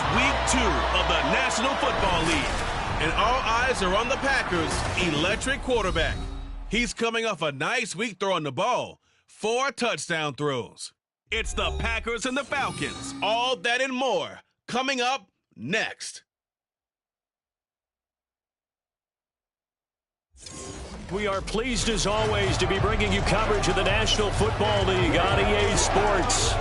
It's week 2 of the National Football League, and all eyes are on the Packers' electric quarterback. He's coming off a nice week throwing the ball, 4 touchdown throws. It's the Packers and the Falcons, all that and more, coming up next. We are pleased as always to be bringing you coverage of the National Football League on EA Sports.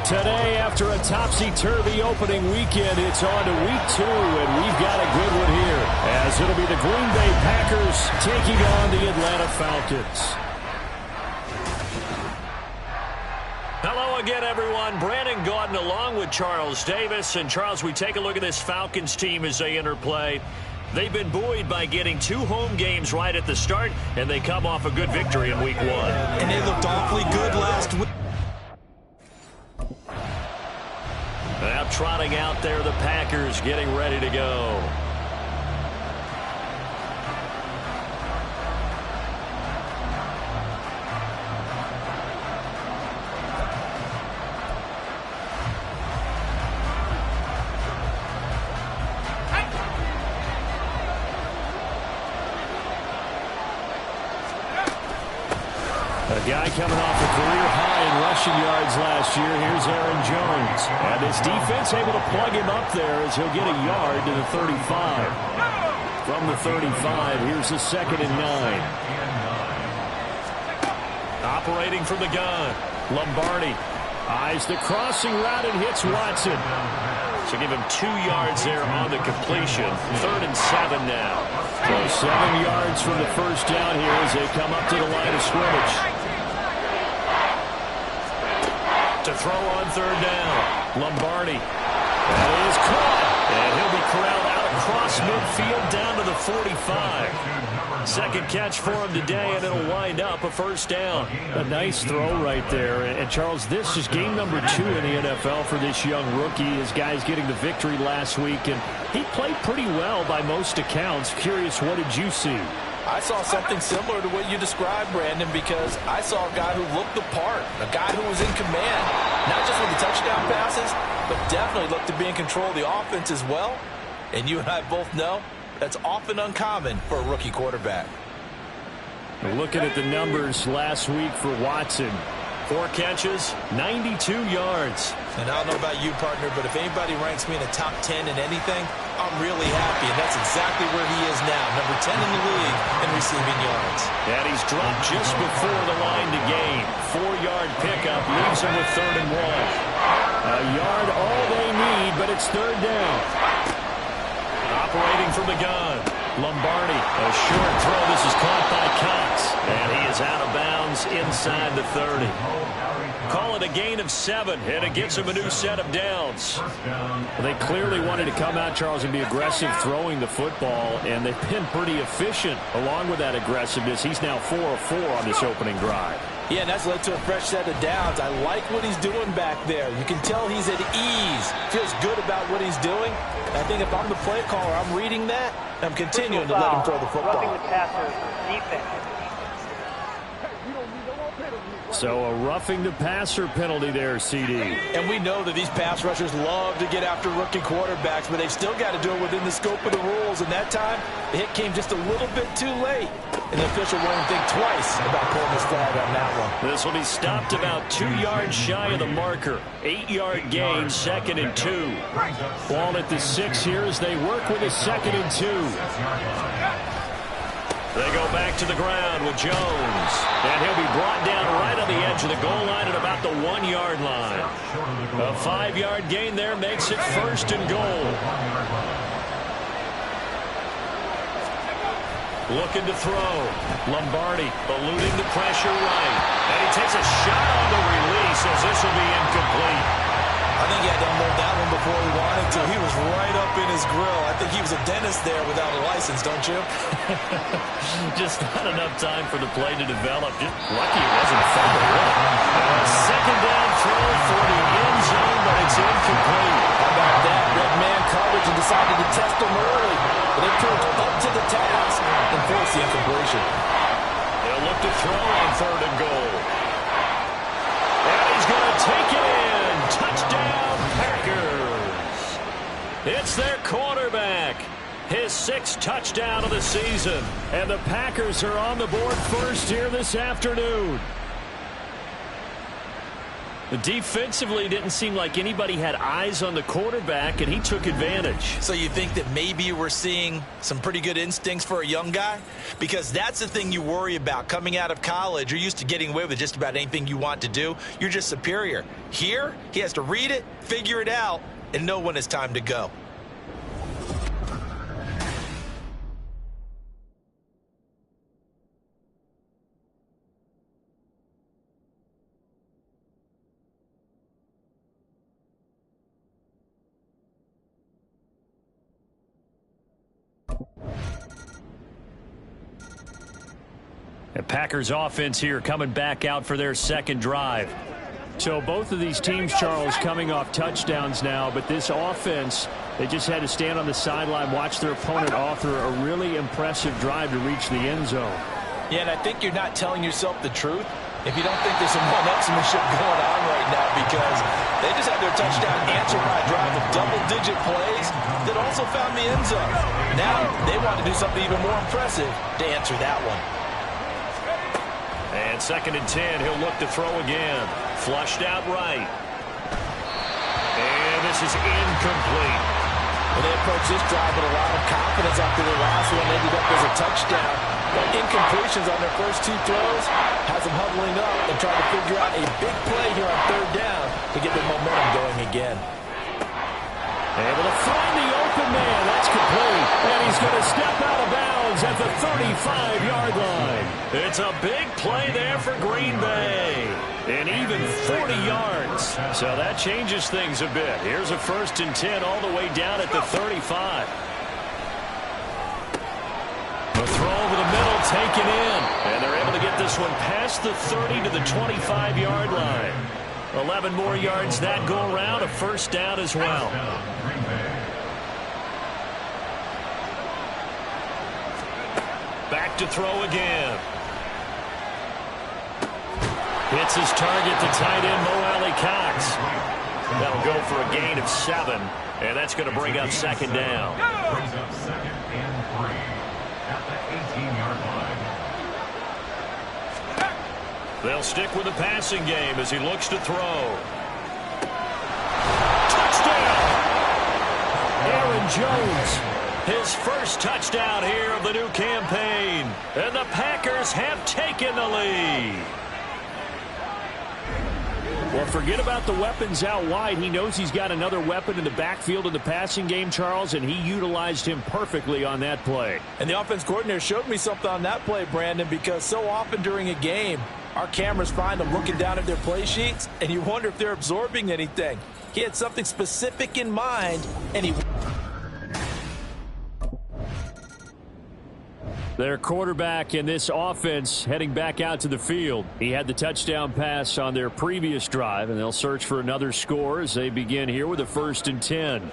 Today, after a topsy-turvy opening weekend, it's on to week 2, and we've got a good one here, as it'll be the Green Bay Packers taking on the Atlanta Falcons. Hello again, everyone. Brandon Gaudin along with Charles Davis. And Charles, we take a look at this Falcons team as they enter play. They've been buoyed by getting 2 home games right at the start, and they come off a good victory in week 1. And they looked awfully good last week. Now trotting out there, the Packers getting ready to go. A guy coming off a career high in rushing yards last year. Here's Aaron Jones. And his defense able to plug him up there as he'll get a yard to the 35. From the 35, here's the 2nd and 9. Operating from the gun, Lombardi eyes the crossing route and hits Watson. So give him 2 yards there on the completion. 3rd and 7 now. So 7 yards from the first down here as they come up to the line of scrimmage. To throw on 3rd down, Lombardi. That is caught, and he'll be corralled out across midfield down to the 45. Second catch for him today, and it'll wind up a 1st down. A nice throw right there. And Charles, this is game number 2 in the NFL for this young rookie. His guys getting the victory last week, and he played pretty well by most accounts. Curious, what did you see? I saw something similar to what you described, Brandon, because I saw a guy who looked the part, a guy who was in command, not just with the touchdown passes, but definitely looked to be in control of the offense as well. And you and I both know that's often uncommon for a rookie quarterback. Looking at the numbers last week for Watson. 4 catches, 92 yards. And I don't know about you, partner, but if anybody ranks me in the top 10 in anything, I'm really happy. And that's exactly where he is now, number 10 in the league in receiving yards. And he's dropped just before the line to gain. 4-yard pickup leaves him with 3rd and 1. A yard all they need, but it's 3rd down. Operating from the gun, Lombardi. A short throw. This is caught by Cox. And he is out of bounds inside the 30. Call it a gain of 7, and it gives him a new set of downs. Well, they clearly wanted to come out, Charles, and be aggressive throwing the football, and they've been pretty efficient along with that aggressiveness. He's now 4 of 4 on this opening drive. Yeah, and that's led to a fresh set of downs. I like what he's doing back there. You can tell he's at ease. Feels good about what he's doing. I think if I'm the play caller, I'm reading that. I'm continuing to let him throw the football. Roughing the passer defense. So a roughing the passer penalty there, CD. And we know that these pass rushers love to get after rookie quarterbacks, but they've still got to do it within the scope of the rules. And that time, the hit came just a little bit too late. And the official won't think twice about pulling his flag on that one. This will be stopped about 2 yards shy of the marker. 8-yard gain, 2nd and 2. Ball at the 6 here as they work with a 2nd and 2. They go back to the ground with Jones. And he'll be brought down right on the edge of the goal line at about the 1-yard line. A 5-yard gain there makes it 1st and goal. Looking to throw. Lombardi eluding the pressure right. And he takes a shot on the release as this will be incomplete. I think he had to unload that one before he wanted to. He was right up in his grill. I think he was a dentist there without a license, don't you? Just not enough time for the play to develop. Just lucky it wasn't fouled. Second down throw for the end zone, but it's incomplete. How about that? Red man coverage and decided to test him early. But they proved up to the task and forced the incompletion. They'll look to throw on 3rd and goal. And he's going to take it in. Touchdown, Packers. It's their quarterback. His 6th touchdown of the season. And the Packers are on the board first here this afternoon. Defensively, didn't seem like anybody had eyes on the quarterback, and he took advantage. So you think that maybe we're seeing some pretty good instincts for a young guy? Because that's the thing you worry about coming out of college. You're used to getting away with just about anything you want to do. You're just superior. Here, he has to read it, figure it out, and know when it's time to go. The Packers offense here coming back out for their 2nd drive. So both of these teams, Charles, coming off touchdowns now, but this offense, they just had to stand on the sideline, watch their opponent author a really impressive drive to reach the end zone. Yeah, and I think you're not telling yourself the truth if you don't think there's some one-upsmanship going on right now, because they just had their touchdown answered by a drive of double-digit plays that also found the end zone. Now they want to do something even more impressive to answer that one. And 2nd and 10, he'll look to throw again. Flushed out right. And this is incomplete. Well, they approached this drive with a lot of confidence after their last one ended up as a touchdown. But incompletions on their first 2 throws has them huddling up and trying to figure out a big play here on 3rd down to get the momentum going again. Able to find the open man. That's complete. And he's going to step out of bounds at the 35-yard line. It's a big play there for Green Bay. And even 40 yards. So that changes things a bit. Here's a 1st and 10 all the way down at the 35. The throw over the middle taken in. And they're able to get this one past the 30 to the 25-yard line. 11 more yards that go around, a 1st down as well. Back to throw again. Hits his target to tight end Mo Alley-Cox. That'll go for a gain of 7, and that's going to bring up 2nd down. Brings up 2nd and 3 at the 18-yard line. They'll stick with the passing game as he looks to throw. Touchdown! Aaron Jones, his 1st touchdown here of the new campaign. And the Packers have taken the lead. Well, forget about the weapons out wide. He knows he's got another weapon in the backfield in the passing game, Charles, and he utilized him perfectly on that play. And the offense coordinator showed me something on that play, Brandon, because so often during a game, our cameras find them looking down at their play sheets, and you wonder if they're absorbing anything. He had something specific in mind, and he... Their quarterback in this offense heading back out to the field. He had the touchdown pass on their previous drive, and they'll search for another score as they begin here with a 1st and 10.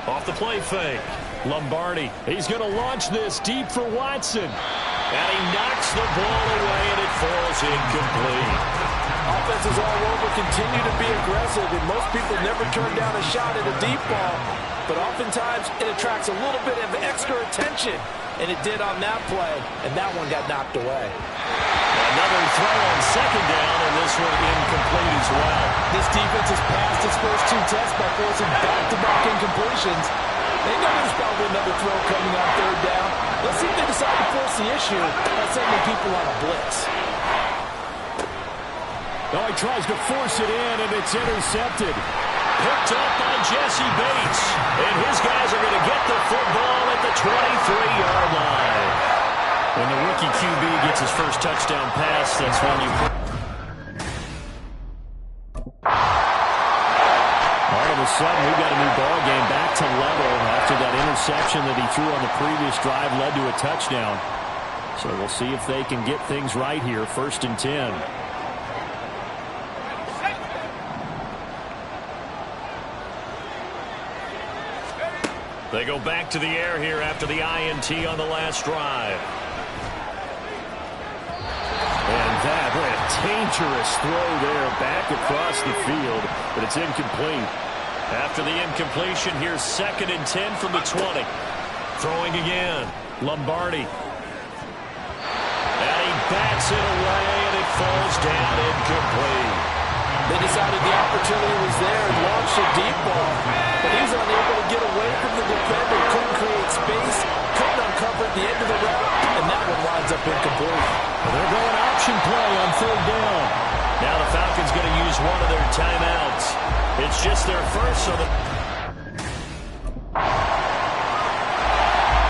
Off the play fake. Lombardi, he's going to launch this deep for Watson. And he knocks the ball away, and it falls incomplete. Offenses all over continue to be aggressive, and most people never turn down a shot at a deep ball. But oftentimes, it attracts a little bit of extra attention, and it did on that play, and that one got knocked away. Another throw on 2nd down, and this one incomplete as well. This defense has passed its first 2 tests by forcing back-to-back incompletions. They know there's probably another throw coming on 3rd down. Let's see if they decide to force the issue by sending people on a blitz. Oh, he tries to force it in, and it's intercepted. Picked up by Jesse Bates. And his guys are going to get the football at the 23-yard line. When the rookie QB gets his first touchdown pass, that's when you... All of a sudden, we've got a new ball game back to level after that interception that he threw on the previous drive led to a touchdown. So we'll see if they can get things right here. 1st and 10. They go back to the air here after the INT on the last drive. dangerous throw there back across the field, but it's incomplete. After the incompletion, here's 2nd and 10 from the 20. Throwing again, Lombardi. And he bats it away, and it falls down incomplete. They decided the opportunity was there and launched a deep ball, but he's unable to get away from the defender. Couldn't create space, couldn't uncover the end of the route, and that one winds up incomplete. They're going option play on 3rd down. Now the Falcons going to use one of their timeouts. It's just their first, so the...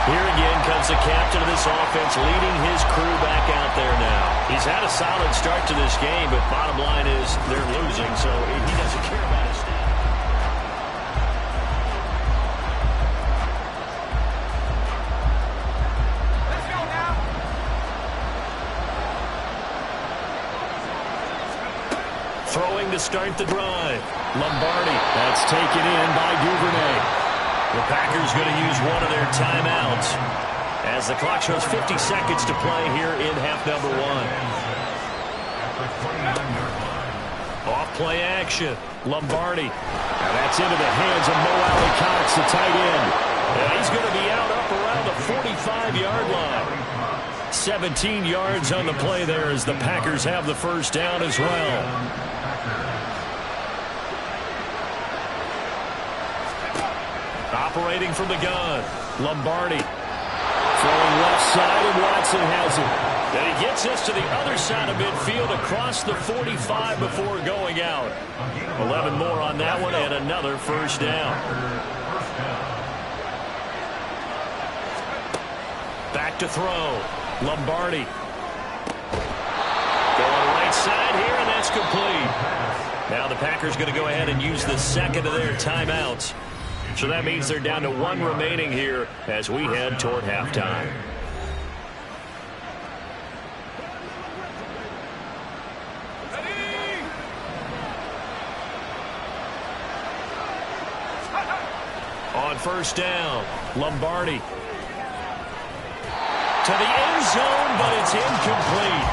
Here again comes the captain of this offense, leading his crew back out there now. He's had a solid start to this game, but bottom line is they're losing, so he doesn't care about his stats. Let's go now. Throwing to start the drive. Lombardi. That's taken in by Duvernay. The Packers going to use one of their timeouts as the clock shows 50 seconds to play here in half number 1. Off play action. Lombardi. Now that's into the hands of Mo Alley-Cox, the tight end. And he's going to be out up around the 45-yard line. 17 yards on the play there as the Packers have the first down as well. Operating from the gun, Lombardi. Throwing left side, and Watson has it. And he gets us to the other side of midfield across the 45 before going out. 11 more on that one, and another first down. Back to throw, Lombardi. Going right side here, and that's complete. Now the Packers going to go ahead and use the second of their timeouts. So that means they're down to one remaining here as we head toward halftime. On first down, Lombardi. To the end zone, but it's incomplete.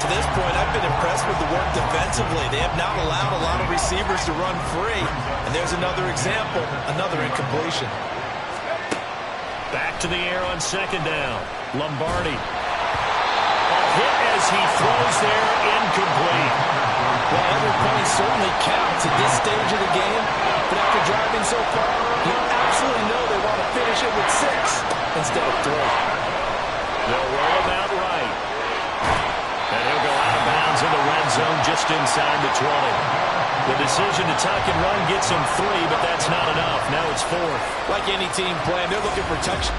To this point, I've been impressed with the work defensively. They have not allowed a lot of receivers to run free. And there's another example, another incompletion. Back to the air on second down. Lombardi. A hit as he throws there, incomplete. Well, every point certainly counts at this stage of the game. But after driving so far, you absolutely know they want to finish it with 6 instead of 3. They'll roll him out right. And he'll go out of bounds in the red zone just inside the 20. The decision to tuck and run gets him 3, but that's not enough. Now it's 4th. Like any team playing, they're looking for touch.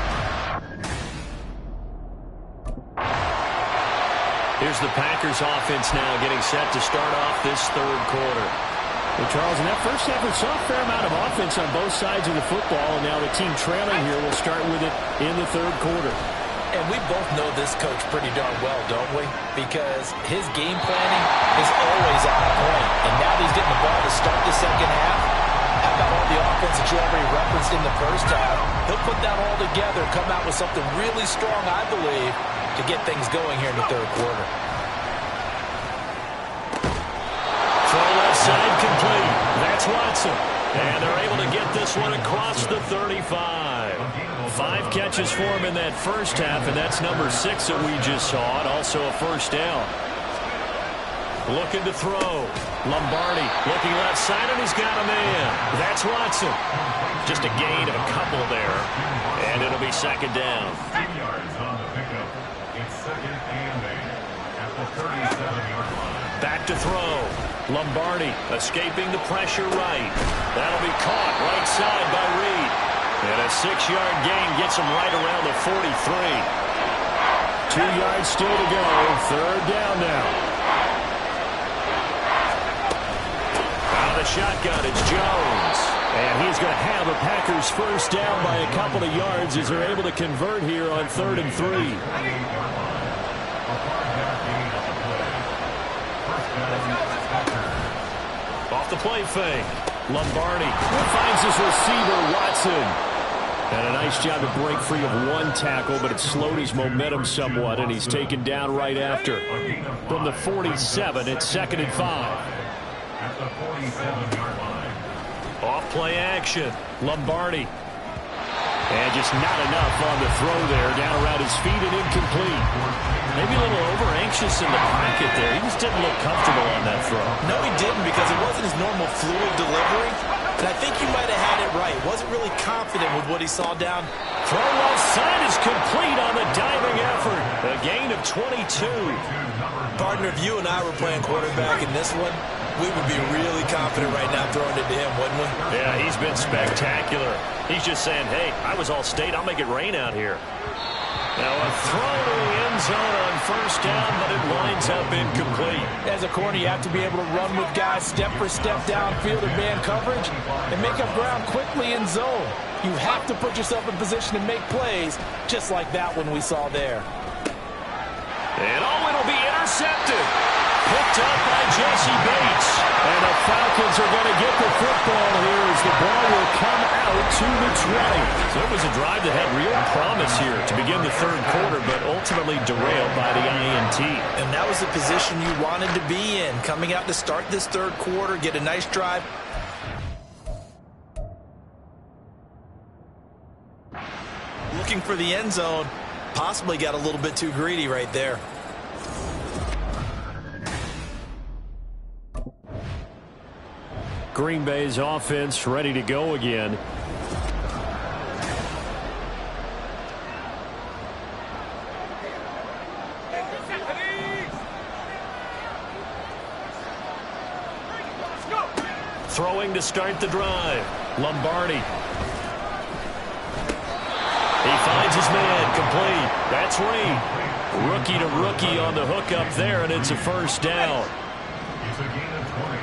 Here's the Packers offense now getting set to start off this third quarter. Well, Charles, in that first half, we saw a fair amount of offense on both sides of the football, and now the team trailing here will start with it in the third quarter. And we both know this coach pretty darn well, don't we? Because his game planning is always on point. And now that he's getting the ball to start the second half, how about all the offense that you already referenced in the first half? He'll put that all together, come out with something really strong, I believe, to get things going here in the third quarter. Throw left side complete. That's Watson. And they're able to get this one across the 35. 5 catches for him in that first half, and that's number 6 that we just saw, and also a first down. Looking to throw. Lombardi looking left side, and he's got a man. That's Watson. Just a gain of a couple there, and it'll be second down. 10 yards on the pickup. It's 2nd and 8 at the 37-yard line. Back to throw. Lombardi escaping the pressure right. That'll be caught right side by Reed. And a 6-yard gain gets him right around the 43. 2 yards still to go. Third down now. Out of the shotgun, it's Jones. And he's going to have a Packers first down by a couple of yards as they're able to convert here on 3rd and 3. Off the play fake. Lombardi finds his receiver, Watson. And a nice job to break free of one tackle, but it slowed his momentum somewhat, and he's taken down right after. From the 47, it's 2nd and 5. At the 47-yard line. Off play action. Lombardi. And just not enough on the throw there. Down around his feet and incomplete. Maybe a little over-anxious in the pocket there. He just didn't look comfortable on that throw. No, he didn't, because it wasn't his normal fluid delivery. And I think you might have had it right. Wasn't really confident with what he saw down. Throw outside is complete on the diving effort. A gain of 22. Partner, if you and I were playing quarterback in this one, we would be really confident right now throwing it to him, wouldn't we? Yeah, he's been spectacular. He's just saying, hey, I was all state. I'll make it rain out here. Now a throw to the end zone on 1st down, but it winds up incomplete. As a corner, you have to be able to run with guys step for step downfield in man coverage and make up ground quickly in zone. You have to put yourself in position to make plays, just like that one we saw there. And it'll be intercepted. Picked up by Jesse Bates. And the Falcons are going to get the football here as the ball will come out to the 20. So it was a drive that had real promise here to begin the 3rd quarter, but ultimately derailed by the INT. And that was the position you wanted to be in. Coming out to start this 3rd quarter, get a nice drive. Looking for the end zone. Possibly got a little bit too greedy right there. Green Bay's offense ready to go again. Throwing to start the drive. Lombardi. He finds his man, complete. That's Reed. Rookie to rookie on the hook up there, and it's a 1st down. It's a gain of 20.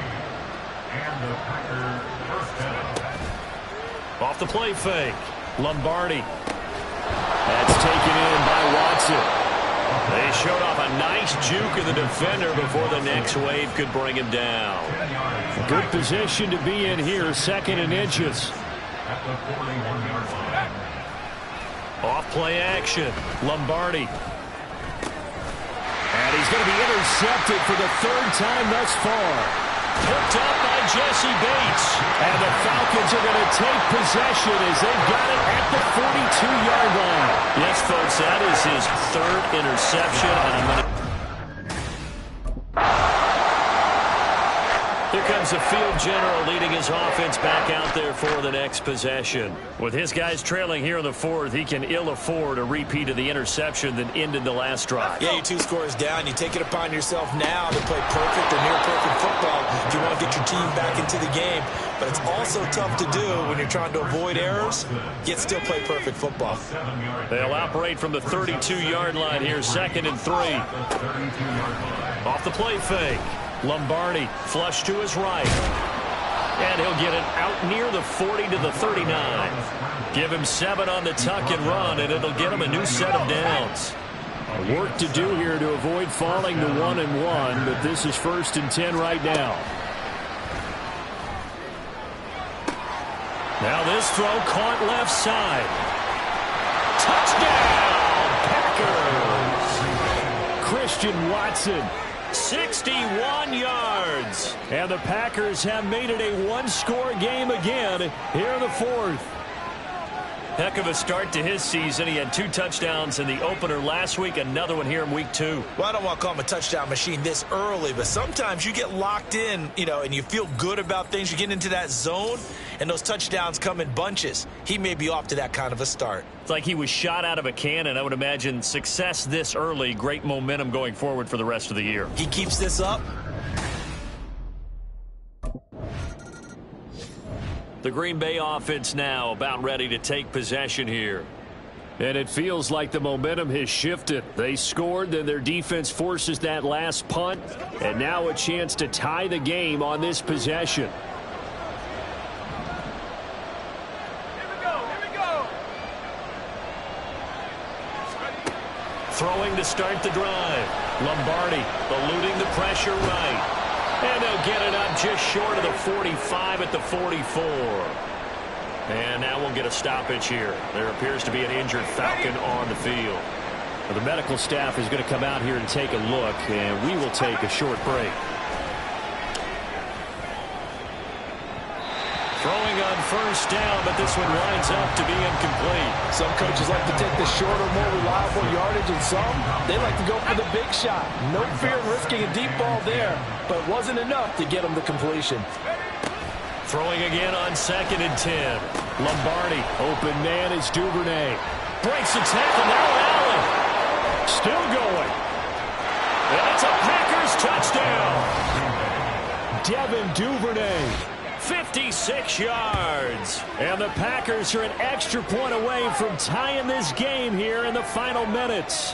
And the Packers 1st down. Off the play fake. Lombardi. That's taken in by Watson. They showed off a nice juke of the defender before the next wave could bring him down. Good position to be in here, 2nd and inches. At the 41-yard line. Off play action. Lombardi. And he's going to be intercepted for the 3rd time thus far. Picked up by Jesse Bates. And the Falcons are going to take possession as they've got it at the 42-yard line. Yes, folks, that is his 3rd interception. And I'm going to... Here comes the field general leading his offense back out there for the next possession. With his guys trailing here in the 4th, he can ill afford a repeat of the interception that ended the last drive. Yeah, you're 2 scores down. You take it upon yourself now to play perfect or near perfect football if you want to get your team back into the game. But it's also tough to do when you're trying to avoid errors, yet still play perfect football. They'll operate from the 32-yard line here, 2nd and 3. Off the play fake. Lombardi flush to his right. And he'll get it out near the 40 to the 39. Give him 7 on the tuck and run, and it'll get him a new set of downs. Work to do here to avoid falling to 1-1, but this is 1st and 10 right now. Now this throw caught left side. Touchdown, Packers! Christian Watson. 61 yards. And the Packers have made it a 1-score game again here in the 4th. Heck of a start to his season. He had 2 touchdowns in the opener last week, another one here in week 2. Well, I don't want to call him a touchdown machine this early, but sometimes you get locked in, and you feel good about things. You get into that zone, and those touchdowns come in bunches. He may be off to that kind of a start. It's like he was shot out of a cannon. I would imagine success this early, great momentum going forward for the rest of the year. He keeps this up. The Green Bay offense now about ready to take possession here. And it feels like the momentum has shifted. They scored, then their defense forces that last punt, and now a chance to tie the game on this possession. Throwing to start the drive. Lombardi eluding the pressure right. And they'll get it up just short of the 45 at the 44. And now we'll get a stoppage here. There appears to be an injured Falcon on the field. Well, the medical staff is going to come out here and take a look, and we will take a short break. Throwing on first down, but this one winds up to be incomplete. Some coaches like to take the shorter, more reliable yardage, and some, they like to go for the big shot. No fear of risking a deep ball there, but it wasn't enough to get them the completion. Throwing again on 2nd and 10. Lombardi, open man is Duvernay. Breaks the tackle, now Allen. Still going. And it's a Packers touchdown. Devin Duvernay. 56 yards. And the Packers are an extra point away from tying this game here in the final minutes.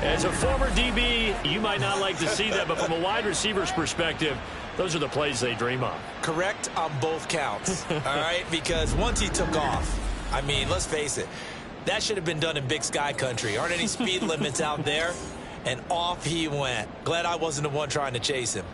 As a former DB, you might not like to see that, but from a wide receiver's perspective, those are the plays they dream of. Correct on both counts, all right? Because once he took off, I mean, let's face it, that should have been done in Big Sky country. Aren't any speed limits out there? And off he went. Glad I wasn't the one trying to chase him.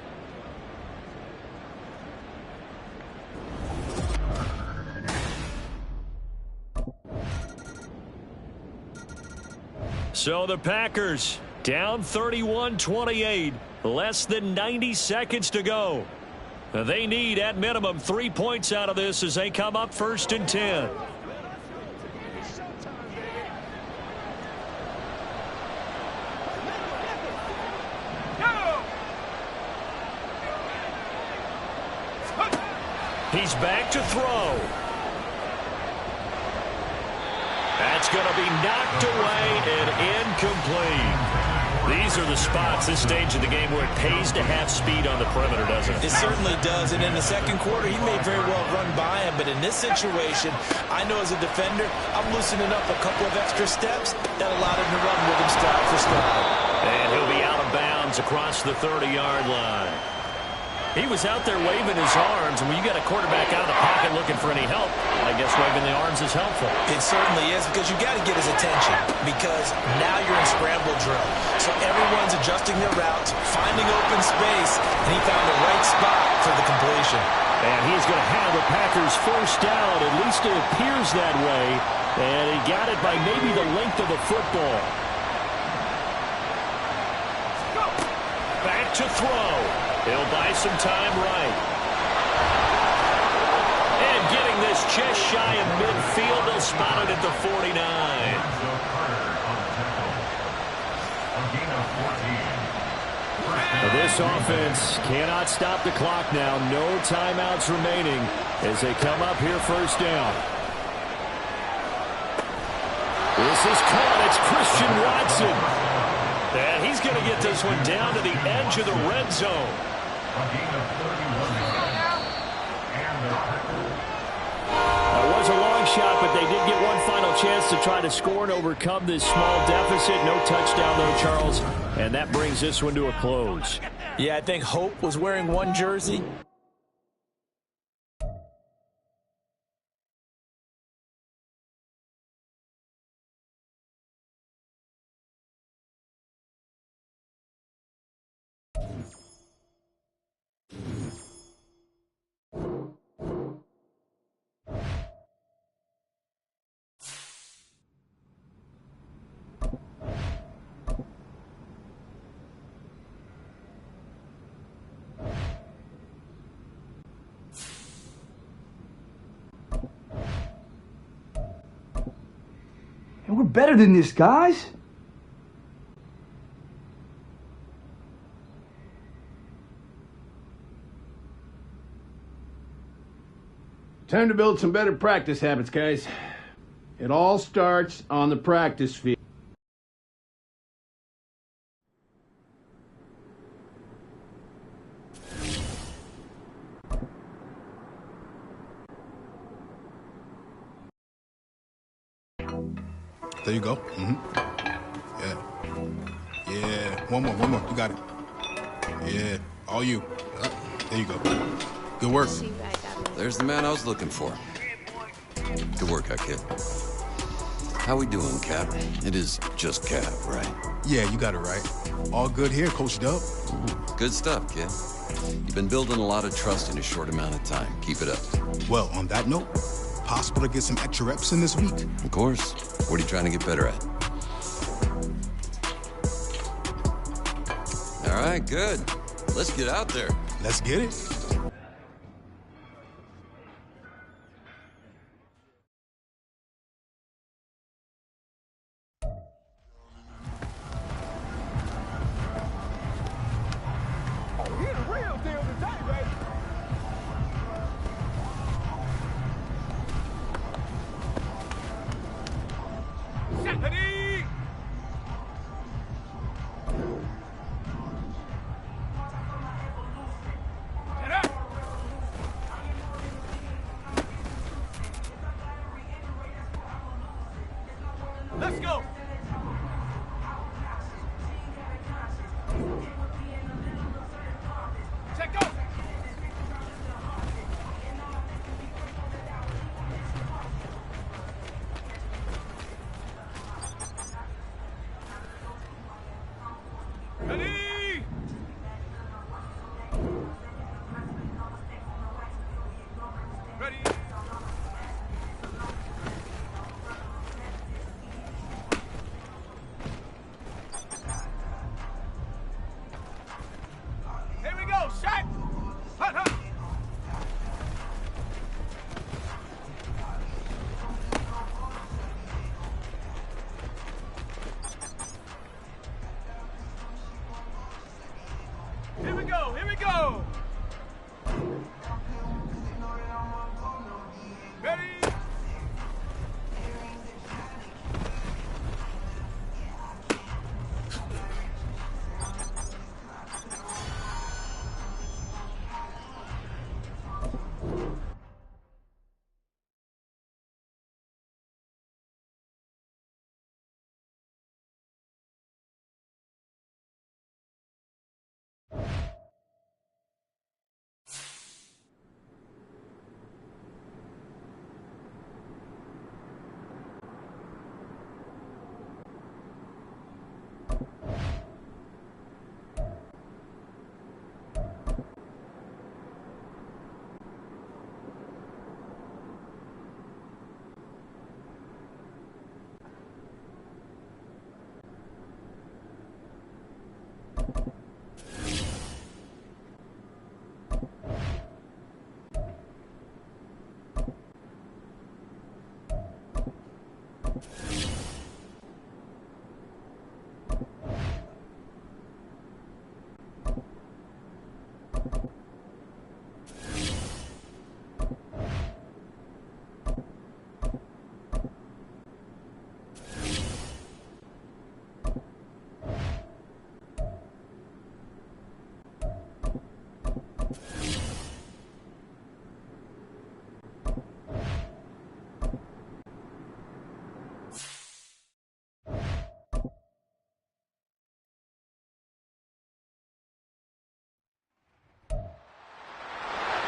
So the Packers down 31-28, less than 90 seconds to go. They need at minimum 3 points out of this as they come up 1st and 10. He's back to throw. That's going to be knocked away and incomplete. These are the spots, this stage of the game, where it pays to have speed on the perimeter, doesn't it? It certainly does. And in the second quarter, he may very well run by him. But in this situation, I know as a defender, I'm loosening up a couple of extra steps that allowed him to run with him stride for stride. And he'll be out of bounds across the 30-yard line. He was out there waving his arms, and when you got a quarterback out of the pocket looking for any help, I guess waving the arms is helpful. It certainly is, because you got to get his attention, because now you're in scramble drill. So everyone's adjusting their routes, finding open space, and he found the right spot for the completion. And he's going to have the Packers first down, at least it appears that way, and he got it by maybe the length of the football. Back to throw. He'll buy some time right. And getting this just shy of midfield, they'll spot it at the 49. This offense cannot stop the clock now. No timeouts remaining as they come up here first down. This is caught. It's Christian Watson. And he's going to get this one down to the edge of the red zone. That was a long shot, but they did get one final chance to try to score and overcome this small deficit. No touchdown, though, Charles. And that brings this one to a close. Yeah, I think Hope was wearing one jersey. And we're better than this, guys. Time to build some better practice habits, guys. It all starts on the practice field. There you go. Yeah. Yeah. One more. You got it. Yeah. All you. There you go. Good work. There's the man I was looking for. Good work, kid. How we doing, Cap? It is just Cap, right? Yeah, you got it right. All good here, Coach Dub. Good stuff, kid. You've been building a lot of trust in a short amount of time. Keep it up. Well, on that note, possible to get some extra reps in this week? Of course. What are you trying to get better at? All right, good. Let's get out there. Let's get it. Let's go. Check go. Ready. Ready. Here we go, shot! Hot, hot! Here we go, here we go! Ready?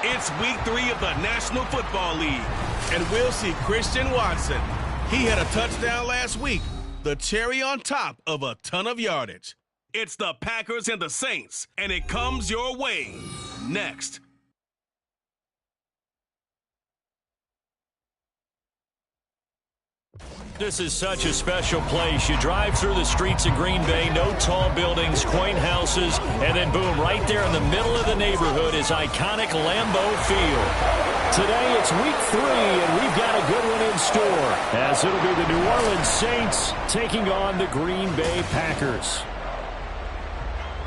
It's week 3 of the National Football League, and we'll see Christian Watson. He had a touchdown last week, the cherry on top of a ton of yardage. It's the Packers and the Saints, and it comes your way next. This is such a special place. You drive through the streets of Green Bay, no tall buildings, quaint houses, and then boom, right there in the middle of the neighborhood is iconic Lambeau Field. Today it's week 3, and we've got a good one in store, as it'll be the New Orleans Saints taking on the Green Bay Packers.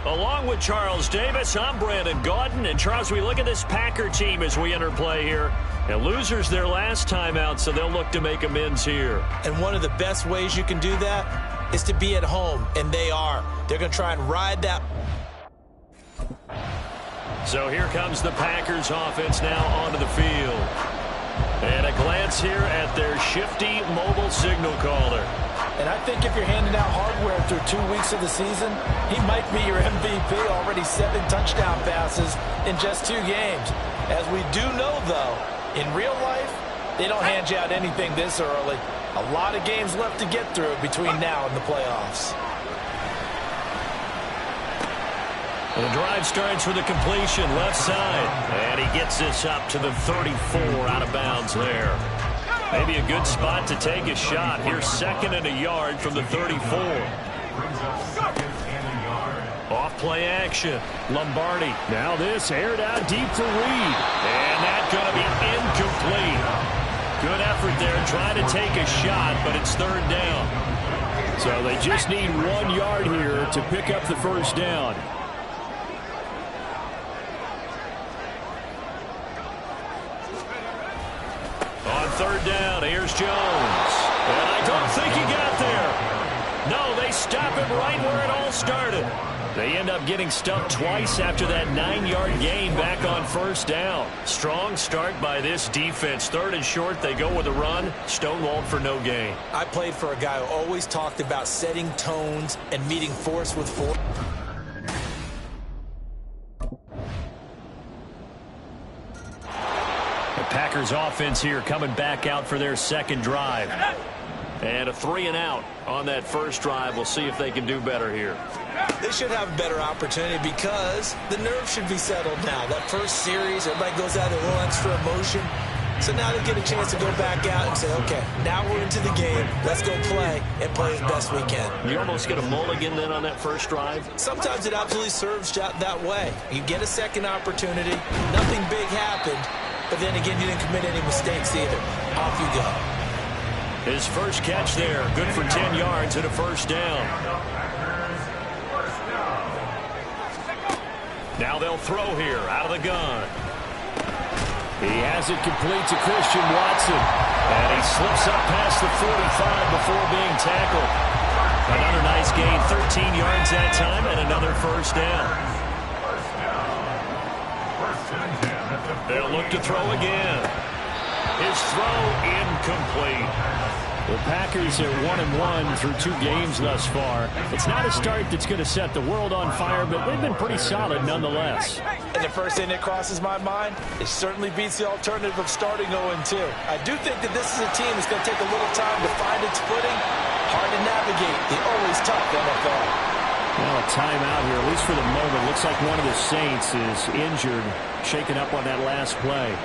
Along with Charles Davis, I'm Brandon Gaudin. And Charles, we look at this Packer team as we enter play here. And losers their last time out, so they'll look to make amends here. And one of the best ways you can do that is to be at home, and they are. They're going to try and ride that. So here comes the Packers offense now onto the field. And a glance here at their shifty mobile signal caller. And I think if you're handing out hardware through 2 weeks of the season, he might be your MVP. Already 7 touchdown passes in just 2 games. As we do know, though, in real life, they don't hand you out anything this early. A lot of games left to get through between now and the playoffs. The drive starts with a completion left side. And he gets this up to the 34 out of bounds there. Maybe a good spot to take a shot. Here's 2nd and a yard from the 34. Off play action. Lombardi. Now this aired out deep for Reed. And that's going to be incomplete. Good effort there trying to take a shot, but it's 3rd down. So they just need 1 yard here to pick up the first down. On 3rd down, here's Jones. And I don't think he got there. No, they stop him right where it all started. They end up getting stuffed twice after that 9-yard gain back on 1st down. Strong start by this defense. 3rd and short, they go with a run. Stonewalled for no gain. I played for a guy who always talked about setting tones and meeting force with force. The Packers offense here coming back out for their 2nd drive. And a 3 and out on that first drive. We'll see if they can do better here. They should have a better opportunity because the nerves should be settled now. That first series, everybody goes out with a little extra emotion. So now they get a chance to go back out and say, okay, now we're into the game. Let's go play and play as best we can. You almost get a mulligan then on that first drive? Sometimes it absolutely serves that way. You get a second opportunity. Nothing big happened. But then again, you didn't commit any mistakes either. Off you go. His first catch there, good for 10 yards and a first down. Now they'll throw here out of the gun. He has it complete to Christian Watson. And he slips up past the 45 before being tackled. Another nice gain, 13 yards that time, and another first down. They'll look to throw again. His throw incomplete. The Packers are 1-1 through 2 games thus far. It's not a start that's going to set the world on fire, but they've been pretty solid nonetheless. And the first thing that crosses my mind, it certainly beats the alternative of starting 0-2. I do think that this is a team that's going to take a little time to find its footing. Hard to navigate the always tough NFL. Well, a timeout here, at least for the moment. Looks like one of the Saints is injured, shaken up on that last play.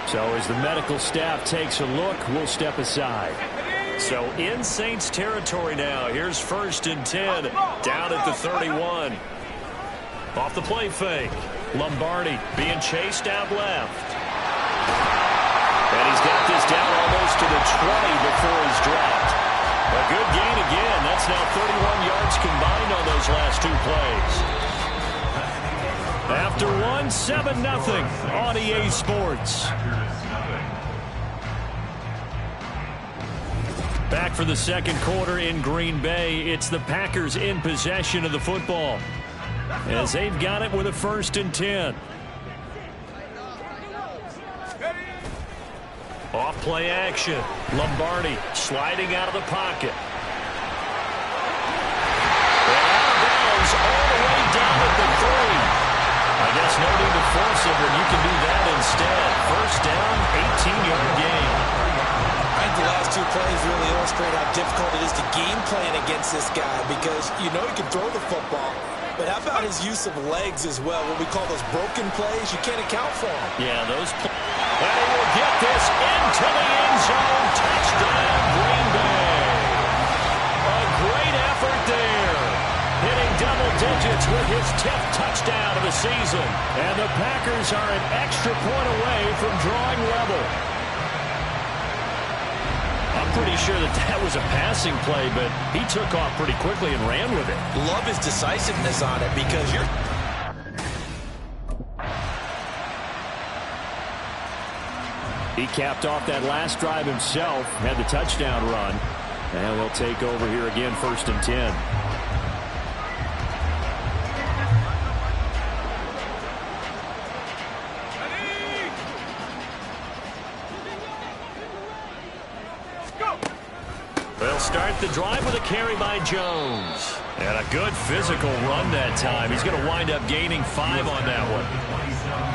So as the medical staff takes a look, we'll step aside. So in Saints territory now. Here's 1st and 10 down at the 31. Off the play fake. Lombardi being chased out left. And he's got this down almost to the 20 before he's dropped. A good gain again. That's now 31 yards combined on those last 2 plays. After one, 7-0 on EA Sports. Back for the 2nd quarter in Green Bay. It's the Packers in possession of the football as they've got it with a 1st and 10. Off play action. Lombardi sliding out of the pocket. And out of bounds all the way down at the 3. I guess no need to force it when you can do that instead. First down, 18-yard gain. I think the last 2 plays really illustrate how difficult it is to game plan against this guy because you know he can throw the football. But how about his use of legs as well? What we call those broken plays, you can't account for them. Yeah, those plays. And he will get this into the end zone. Touchdown, Green Bay. A great effort there. Hitting double digits with his 10th touchdown of the season. And the Packers are an extra point away from drawing level. I'm pretty sure that was a passing play, but he took off pretty quickly and ran with it. Love his decisiveness on it because you're... He capped off that last drive himself, had the touchdown run. And they'll take over here again, 1st and 10. They'll start the drive with a carry by Jones. And a good physical run that time. He's going to wind up gaining 5 on that one.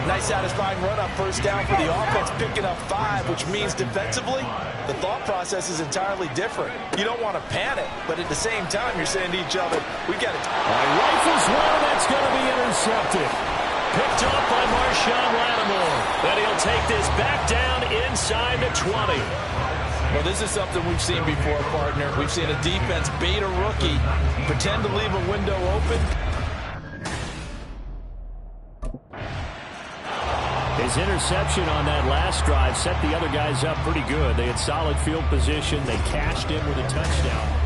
Nice satisfying run on first down for the offense, picking up 5, which means defensively, the thought process is entirely different. You don't want to panic, but at the same time, you're saying to each other, we got to... Rifles one, that's going to be intercepted. Picked up by Marshawn Lattimore. Then he'll take this back down inside the 20. Well, this is something we've seen before, partner. We've seen a defense bait a rookie, pretend to leave a window open. His interception on that last drive set the other guys up pretty good. They had solid field position. They cashed in with a touchdown.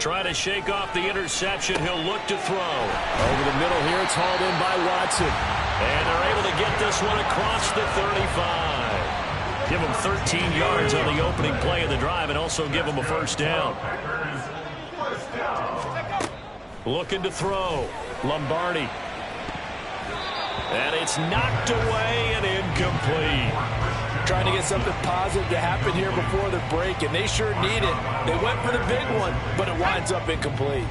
Trying to shake off the interception. He'll look to throw. Over the middle here, it's hauled in by Watson. And they're able to get this one across the 35. Give him 13 yards on the opening play of the drive and also give him a first down. Looking to throw. Lombardi. And it's knocked away and incomplete. Trying to get something positive to happen here before the break, and they sure need it. They went for the big one, but it winds up incomplete.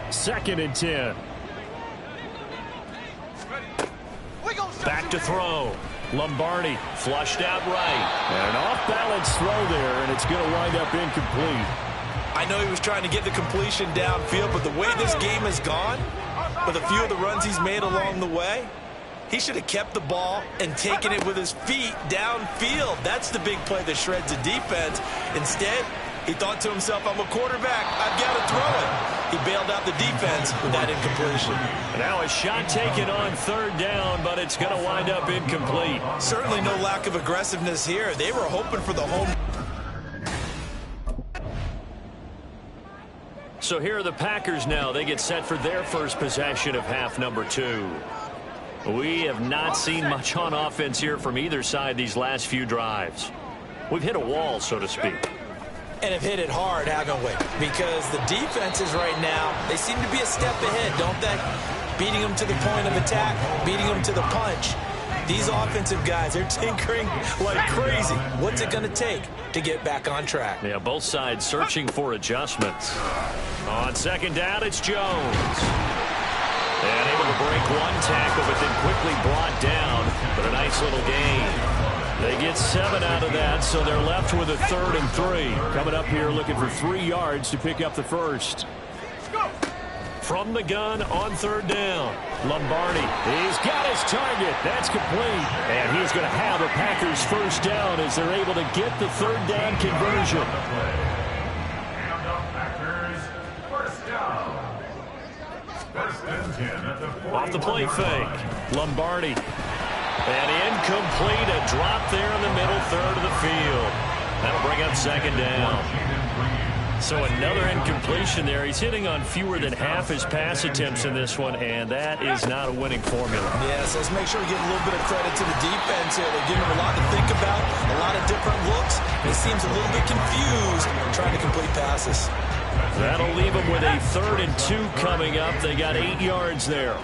2nd and 10. Back to throw. Lombardi flushed out right. And an off-balance throw there, and it's going to wind up incomplete. I know he was trying to get the completion downfield, but the way this game has gone, with a few of the runs he's made along the way, he should have kept the ball and taken it with his feet downfield. That's the big play that shreds the defense. Instead, he thought to himself, I'm a quarterback. I've got to throw it. He bailed out the defense with that incompletion. Now a shot taken on 3rd down, but it's going to wind up incomplete. Certainly no lack of aggressiveness here. They were hoping for the home. So here are the Packers now. They get set for their first possession of half number 2. We have not seen much on offense here from either side these last few drives. We've hit a wall, so to speak. And have hit it hard, haven't we? Because the defenses right now, they seem to be a step ahead, don't they? Beating them to the point of attack, beating them to the punch. These offensive guys are tinkering like crazy. What's it going to take to get back on track? Yeah, both sides searching for adjustments. On 2nd down, it's Jones. And able to break one tackle, but then quickly brought down. But a nice little gain. They get 7 out of that, so they're left with a 3rd and 3. Coming up here looking for 3 yards to pick up the first. From the gun on 3rd down. Lombardi. He's got his target. That's complete. And he's going to have a Packers first down as they're able to get the 3rd down conversion. Off the play fake. Lombardi. And incomplete. A drop there in the middle 3rd of the field. That'll bring up 2nd down. So another incompletion there. He's hitting on fewer than half his pass attempts in this one, and that is not a winning formula. Yes, let's make sure we give a little bit of credit to the defense here. They're giving him a lot to think about, a lot of different looks. He seems a little bit confused trying to complete passes. That'll leave him with a 3rd and 2 coming up. They got 8 yards there.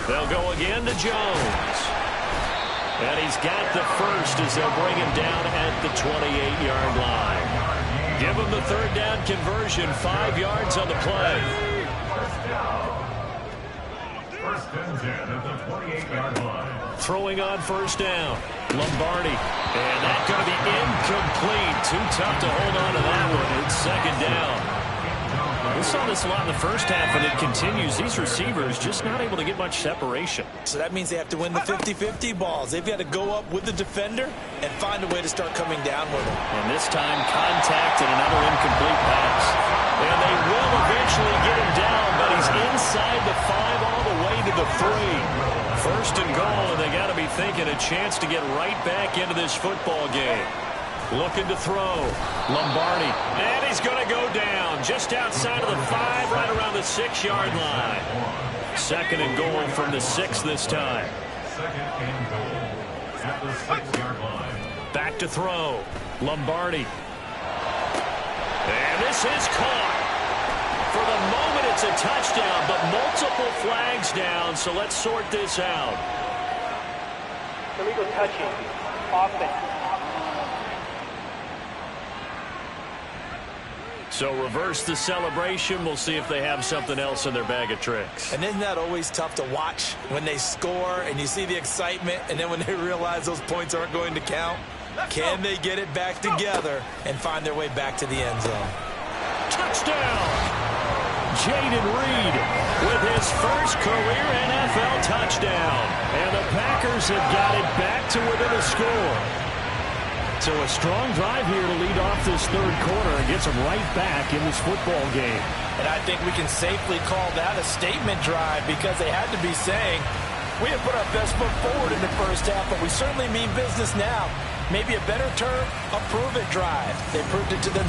They'll go again to Jones. And he's got the first as they'll bring him down at the 28-yard line. Give him the 3rd down conversion, 5 yards on the play. First and 10 at the 28-yard line. Throwing on 1st down. Lombardi. And that's going to be incomplete. Too tough to hold on to that one. It's 2nd down. We saw this a lot in the first half, and it continues. These receivers just not able to get much separation. So that means they have to win the 50-50 balls. They've got to go up with the defender and find a way to start coming down with them. And this time, contact and another incomplete pass. And they will eventually get him down, but he's inside the 5 all the way to the 3. 1st and goal, and they got to be thinking a chance to get right back into this football game. Looking to throw. Lombardi. And he's going to go down just outside of the 5, right around the 6-yard line. 2nd and goal from the 6 this time. 2nd and goal at the 6-yard line. Back to throw. Lombardi. And this is caught. For the moment, it's a touchdown, but multiple flags down, so let's sort this out. Illegal touching. Offense. So reverse the celebration. We'll see if they have something else in their bag of tricks. And isn't that always tough to watch when they score and you see the excitement, and then when they realize those points aren't going to count? Can they get it back together and find their way back to the end zone? Touchdown! Jaden Reed with his first career NFL touchdown. And the Packers have got it back to within a score. So a strong drive here to lead off this third quarter and gets them right back in this football game. And I think we can safely call that a statement drive because they had to be saying, we have put our best foot forward in the first half, but we certainly mean business now. Maybe a better term, a prove-it drive. They proved it to them.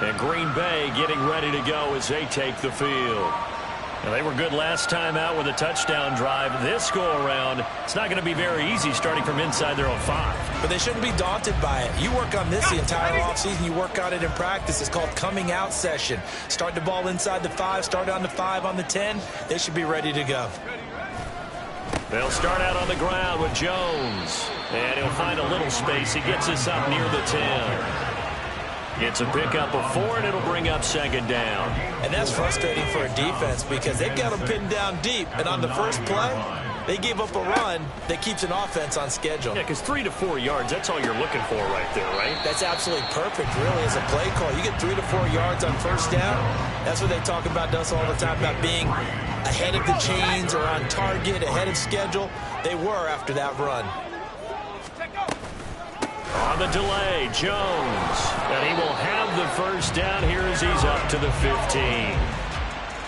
And Green Bay getting ready to go as they take the field. And they were good last time out with a touchdown drive. This go-around, it's not going to be very easy starting from inside their own 5. But they shouldn't be daunted by it. You work on this the entire offseason. You work on it in practice. It's called coming out session. Start the ball inside the 5, start on the 5, on the 10. They should be ready to go. They'll start out on the ground with Jones. And he'll find a little space. He gets us up near the 10. Gets a pickup of 4, and it'll bring up second down. And that's frustrating for a defense because they've got them pinned down deep. And on the first play, they gave up a run that keeps an offense on schedule. Yeah, because 3 to 4 yards, that's all you're looking for right there, right? That's absolutely perfect, really, as a play call. You get 3 to 4 yards on first down. That's what they talk about us all the time, about being ahead of the chains or on target, ahead of schedule. They were after that run. On the delay, Jones. And he will have the first down here as he's up to the 15.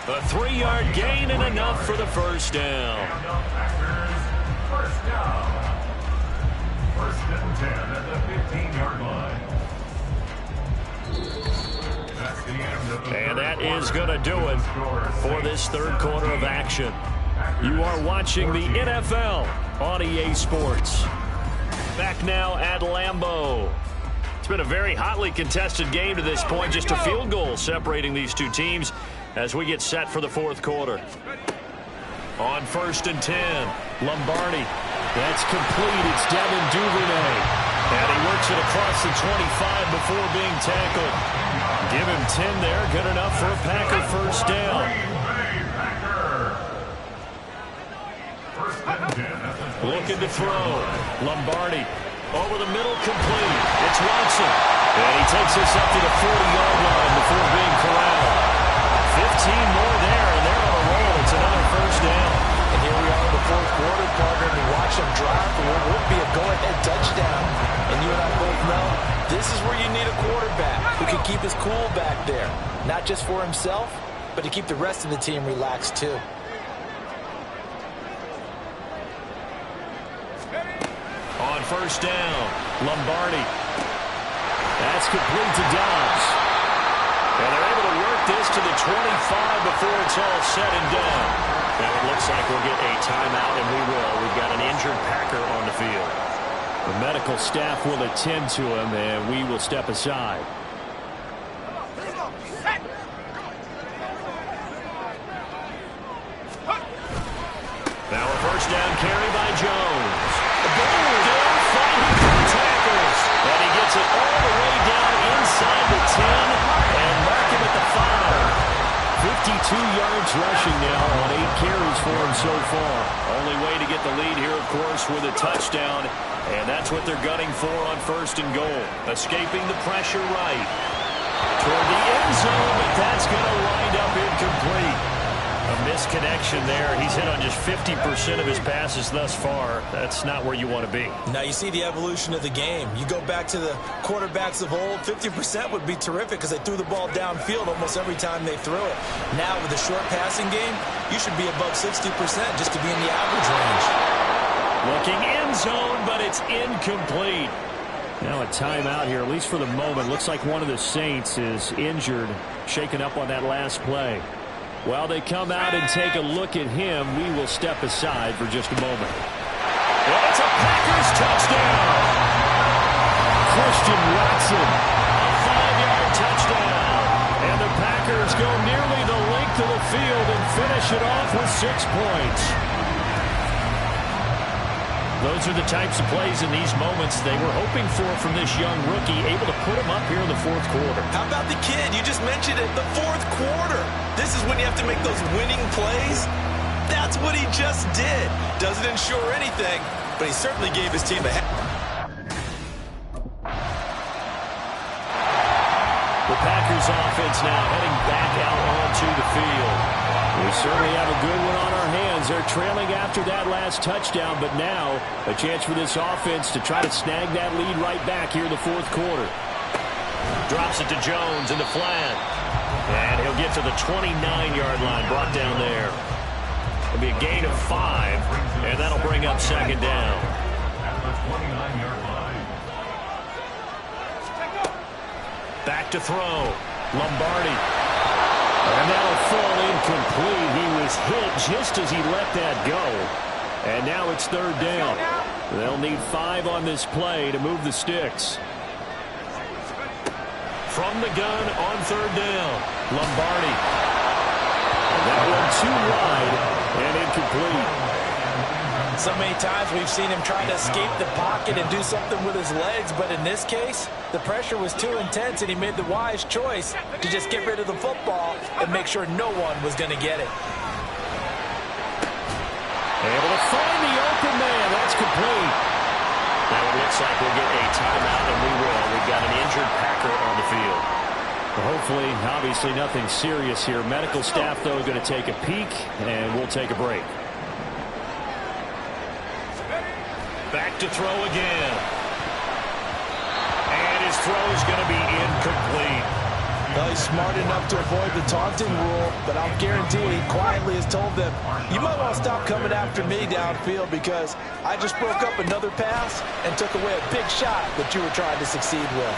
A 3-yard gain and enough for the first down. First down. First and 10 at the 15-yard line. That's the end of the and that is going to do it for this third quarter of action. You are watching the NFL on EA Sports. Back now at Lambeau. It's been a very hotly contested game to this point. Just a field goal separating these two teams as we get set for the fourth quarter. On first and 10, Lombardi. That's complete. It's Devin Duvernay. And he works it across the 25 before being tackled. Give him 10 there. Good enough for a Packer first down. Looking to throw. Lombardi over the middle, complete. It's Watson. And he takes us up to the 40-yard line before being corralled. 15 more there, and they're on a roll. It's another first down. And here we are in the fourth quarter, partner, and we watch them drive for what would be a go-ahead touchdown. And you and I both know this is where you need a quarterback who can keep his cool back there. Not just for himself, but to keep the rest of the team relaxed, too. On first down, Lombardi. That's complete to Dobbs. And they're able to work this to the 25 before it's all said and done. And it looks like we'll get a timeout, and we will. We've got an injured Packer on the field. The medical staff will attend to him, and we will step aside. Now a first down carry by Jones. Still fighting for tackles. And he gets it all the way down inside the 10 and mark him at the 5. 52 yards rushing now on 8 carries for him so far. Only way to get the lead here, of course, with a touchdown. And that's what they're gunning for on first and goal. Escaping the pressure right. Toward the end zone, but that's going to wind up incomplete. A misconnection there. He's hit on just 50% of his passes thus far. That's not where you want to be. Now you see the evolution of the game. You go back to the quarterbacks of old, 50% would be terrific because they threw the ball downfield almost every time they threw it. Now with the short passing game, you should be above 60% just to be in the average range. Looking end zone, but it's incomplete. Now a timeout here, at least for the moment. Looks like one of the Saints is injured, shaken up on that last play. While they come out and take a look at him, we will step aside for just a moment. Well, it's a Packers touchdown. Christian Watson, a 5-yard touchdown. And the Packers go nearly the length of the field and finish it off with 6 points. Those are the types of plays in these moments they were hoping for from this young rookie, able to put him up here in the fourth quarter. How about the kid? You just mentioned it, the fourth quarter. This is when you have to make those winning plays. That's what he just did. Doesn't ensure anything, but he certainly gave his team a head. On 4th and 10, Lombardi. That's complete to Dobbs. And they're able to work this to the 25 before it's all said and done. Now with the short passing game, you go back to the quarterbacks of old, 50% would be terrific because they threw the ball downfield almost every time they threw it. Now with the short passing game, you should be above 60% just to be in the average range. Well, offense now heading back out onto the field. We certainly have a good one on our hands. They're trailing after that last touchdown, but now a chance for this offense to try to snag that lead right back here in the fourth quarter. Drops it to Jones in the flat. And he'll get to the 29-yard line, brought down there. It'll be a gain of 5, and that'll bring up second down. At the 29-yard line. Back to throw. Lombardi. And that'll fall incomplete. He was hit just as he let that go. And now it's third down. They'll need 5 on this play to move the sticks. From the gun on third down, Lombardi. That one too wide and incomplete. So many times we've seen him try to escape the pocket and do something with his legs, but in this case, the pressure was too intense and he made the wise choice to just get rid of the football and make sure no one was going to get it. Able to find the open man. That's complete. Now it looks like we'll get a timeout, and we will. We've got an injured Packer on the field. Well, hopefully, obviously nothing serious here. Medical staff, though, going to take a peek, and we'll take a break. Back to throw again. And his throw is going to be incomplete. Well, he's smart enough to avoid the taunting rule, but I'll guarantee he quietly has told them, you might want to stop coming after me downfield because I just broke up another pass and took away a big shot that you were trying to succeed with.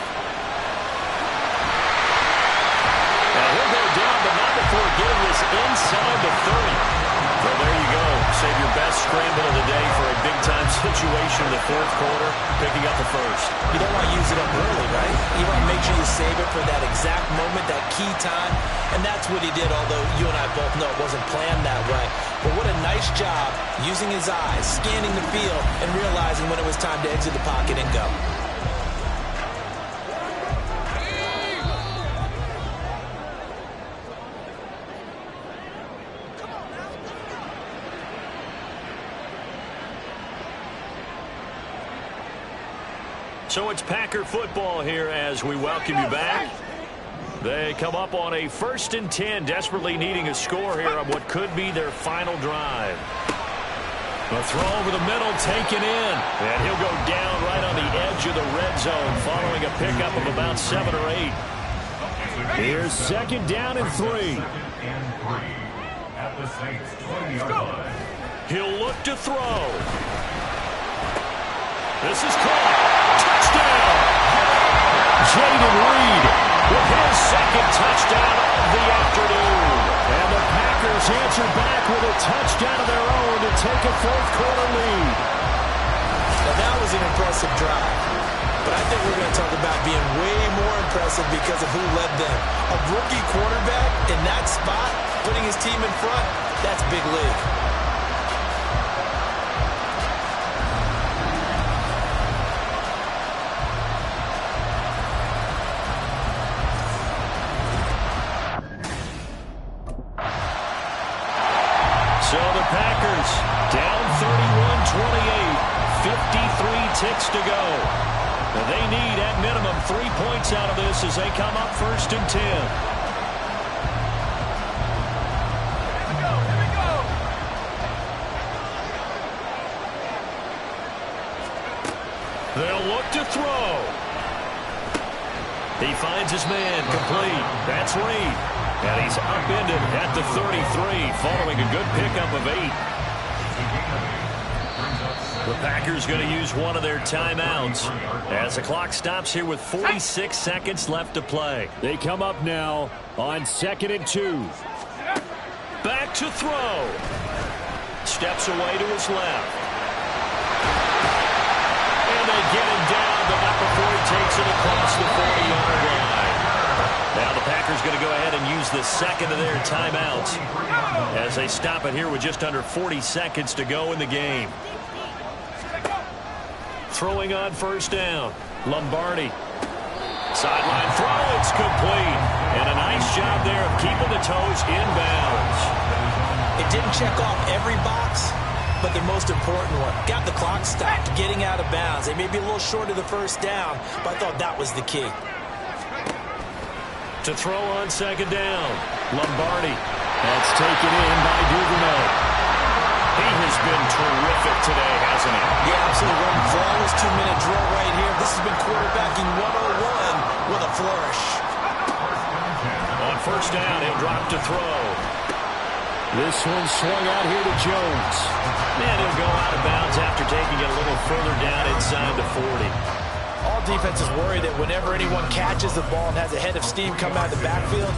Now he'll go down, but not before getting this inside the 30. Well, there you go. Save your best scramble of the day for a big-time situation in the fourth quarter, picking up the first. You don't want to use it up early, right? You want to make sure you save it for that exact moment, that key time, and that's what he did, although you and I both know it wasn't planned that way. But what a nice job using his eyes, scanning the field, and realizing when it was time to exit the pocket and go. So it's Packer football here as we welcome you back. They come up on a 1st and 10, desperately needing a score here on what could be their final drive. A throw over the middle, taken in. And he'll go down right on the edge of the red zone following a pickup of about 7 or 8. Here's second down and 3. At the Saints 20-yard line. He'll look to throw. This is caught. Touchdown! Jaden Reed with his second touchdown of the afternoon. And the Packers answer back with a touchdown of their own to take a fourth-quarter lead. Now, that was an impressive drive. But I think we're going to talk about being way more impressive because of who led them. A rookie quarterback in that spot, putting his team in front, that's big league. So the Packers down 31-28, 53 ticks to go. They need at minimum 3 points out of this as they come up 1st and 10. Here we go. They'll look to throw. He finds his man, complete. That's Reed. And he's upended at the 33 following a good pickup of 8. The Packers going to use one of their timeouts as the clock stops here with 46 seconds left to play. They come up now on 2nd and 2. Back to throw. Steps away to his left. And they get him down, but not before he takes it across the 40-yard line. Now the Packers going to go ahead and use the second of their timeouts as they stop it here with just under 40 seconds to go in the game. Throwing on 1st down. Lombardi. Sideline throw. It's complete. And a nice job there of keeping the toes inbounds. It didn't check off every box, but the most important one. Got the clock stopped, getting out of bounds. They may be a little short of the 1st down, but I thought that was the key. To throw on second down. Lombardi. That's taken in by Duvernay. He has been terrific today, hasn't he? Yeah, absolutely. Running flawless 2-minute drill right here. This has been quarterbacking 101 with a flourish. On first down, he'll drop to throw. This one swung out here to Jones. And he'll go out of bounds after taking it a little further down inside the 40. All defenses worry that whenever anyone catches the ball and has a head of steam come out of the backfield.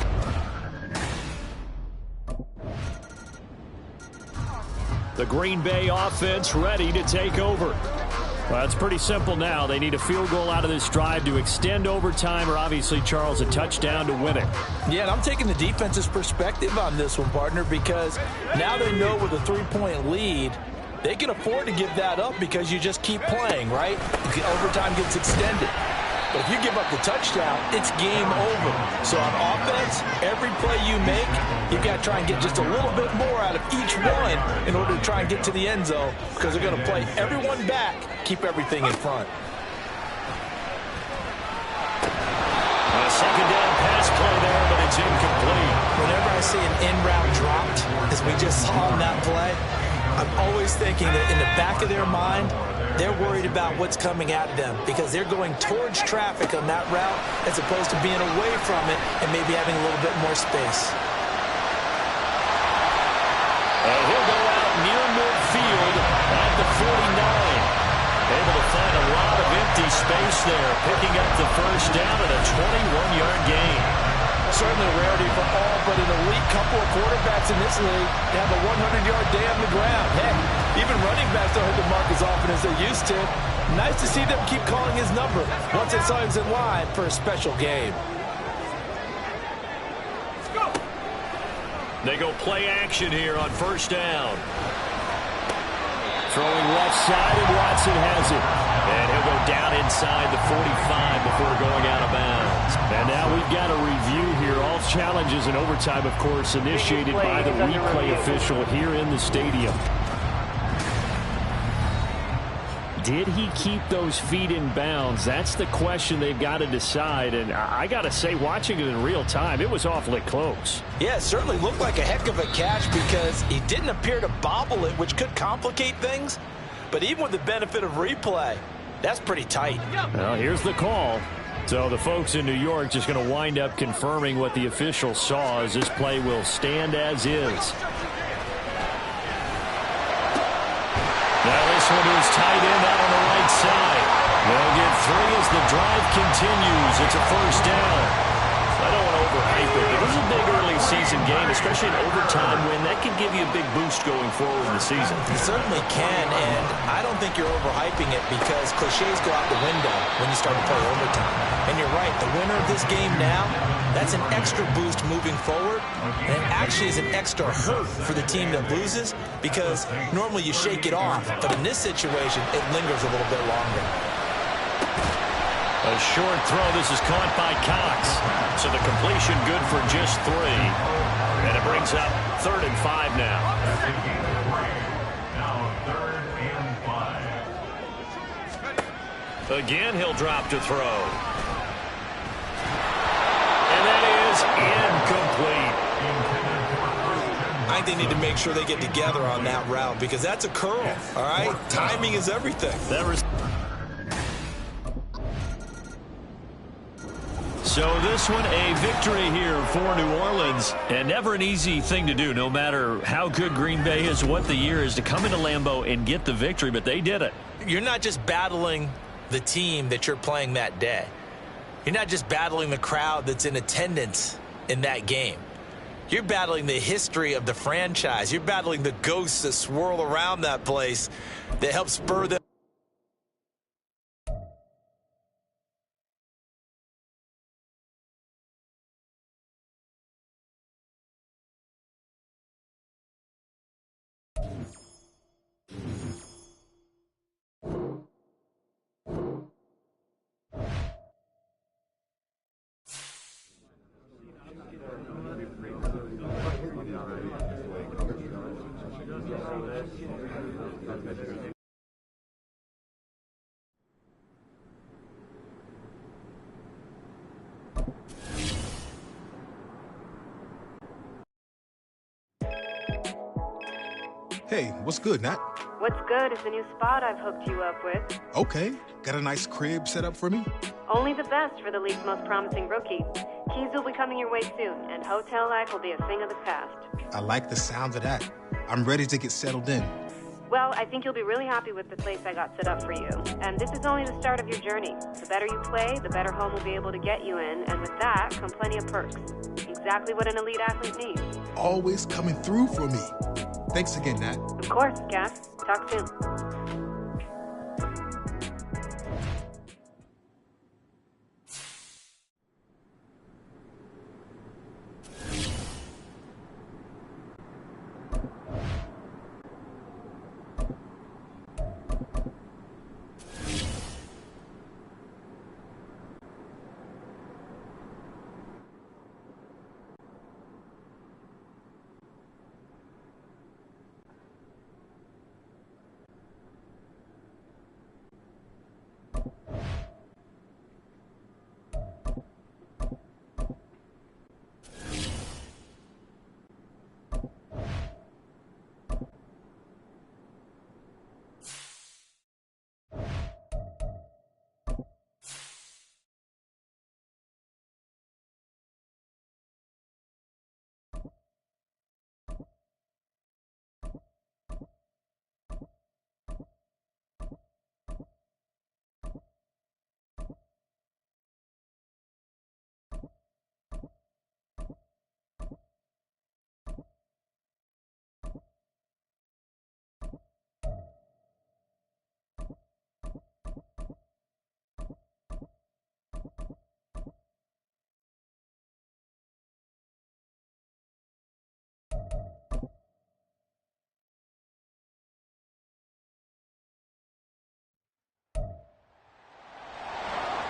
The Green Bay offense ready to take over. Well, it's pretty simple now. They need a field goal out of this drive to extend overtime, or obviously, Charles, a touchdown to win it. Yeah, and I'm taking the defense's perspective on this one, partner, because now they know with a 3-point lead, they can afford to give that up because you just keep playing, right? Overtime gets extended. But if you give up the touchdown, it's game over. So on offense, every play you make, you've got to try and get just a little bit more out of each one in order to try and get to the end zone, because they're going to play everyone back, keep everything in front. A second down pass play there, but it's incomplete. Whenever I see an in-route dropped, as we just saw on that play, I'm always thinking that in the back of their mind, they're worried about what's coming at them because they're going towards traffic on that route as opposed to being away from it and maybe having a little bit more space. And he'll go out near midfield at the 49. Able to find a lot of empty space there, picking up the first down at a 21-yard gain. Certainly a rarity for all but an elite couple of quarterbacks in this league to have a 100-yard day on the ground. Heck, even running backs don't hit the mark as often as they used to. Nice to see them keep calling his number once they saw him in line for a special game. Let's go. They go play action here on first down. Throwing left side, and Watson has it. And he'll go down inside the 45 before going out of bounds. And now we've got a review here. All challenges in overtime, of course, initiated by the replay official here in the stadium. Did he keep those feet in bounds? That's the question they've got to decide. And I got to say, watching it in real time, it was awfully close. Yeah, it certainly looked like a heck of a catch because he didn't appear to bobble it, which could complicate things. But even with the benefit of replay, that's pretty tight. Well, here's the call. So the folks in New York just going to wind up confirming what the official saw as this play will stand as is. Now this one is tight end out on the right side. They'll get 3 as the drive continues. It's a first down. I don't want to overhype it, but this is a big early season game, especially an overtime win. That can give you a big boost going forward in the season. It certainly can, and I don't think you're overhyping it because cliches go out the window when you start to play overtime. And you're right, the winner of this game now, that's an extra boost moving forward, and it actually is an extra hurt for the team that loses because normally you shake it off, but in this situation, it lingers a little bit longer. A short throw. This is caught by Cox. So the completion good for just 3. And it brings up 3rd and 5 now. Now 3rd and 5. Again, he'll drop to throw. And that is incomplete. I think they need to make sure they get together on that route because that's a curl, all right? Timing is everything. So this one, a victory here for New Orleans. And never an easy thing to do, no matter how good Green Bay is, what the year is, to come into Lambeau and get the victory, but they did it. You're not just battling the team that you're playing that day. You're not just battling the crowd that's in attendance in that game. You're battling the history of the franchise. You're battling the ghosts that swirl around that place that help spur them. Hey, what's good, Nat? What's good is the new spot I've hooked you up with. Okay. Got a nice crib set up for me? Only the best for the league's most promising rookie. Keys will be coming your way soon, and hotel life will be a thing of the past. I like the sound of that. I'm ready to get settled in. Well, I think you'll be really happy with the place I got set up for you. And this is only the start of your journey. The better you play, the better home will be able to get you in, and with that come plenty of perks. Exactly what an elite athlete needs. Always coming through for me. Thanks again, Nat. Of course, Gaff. Talk soon.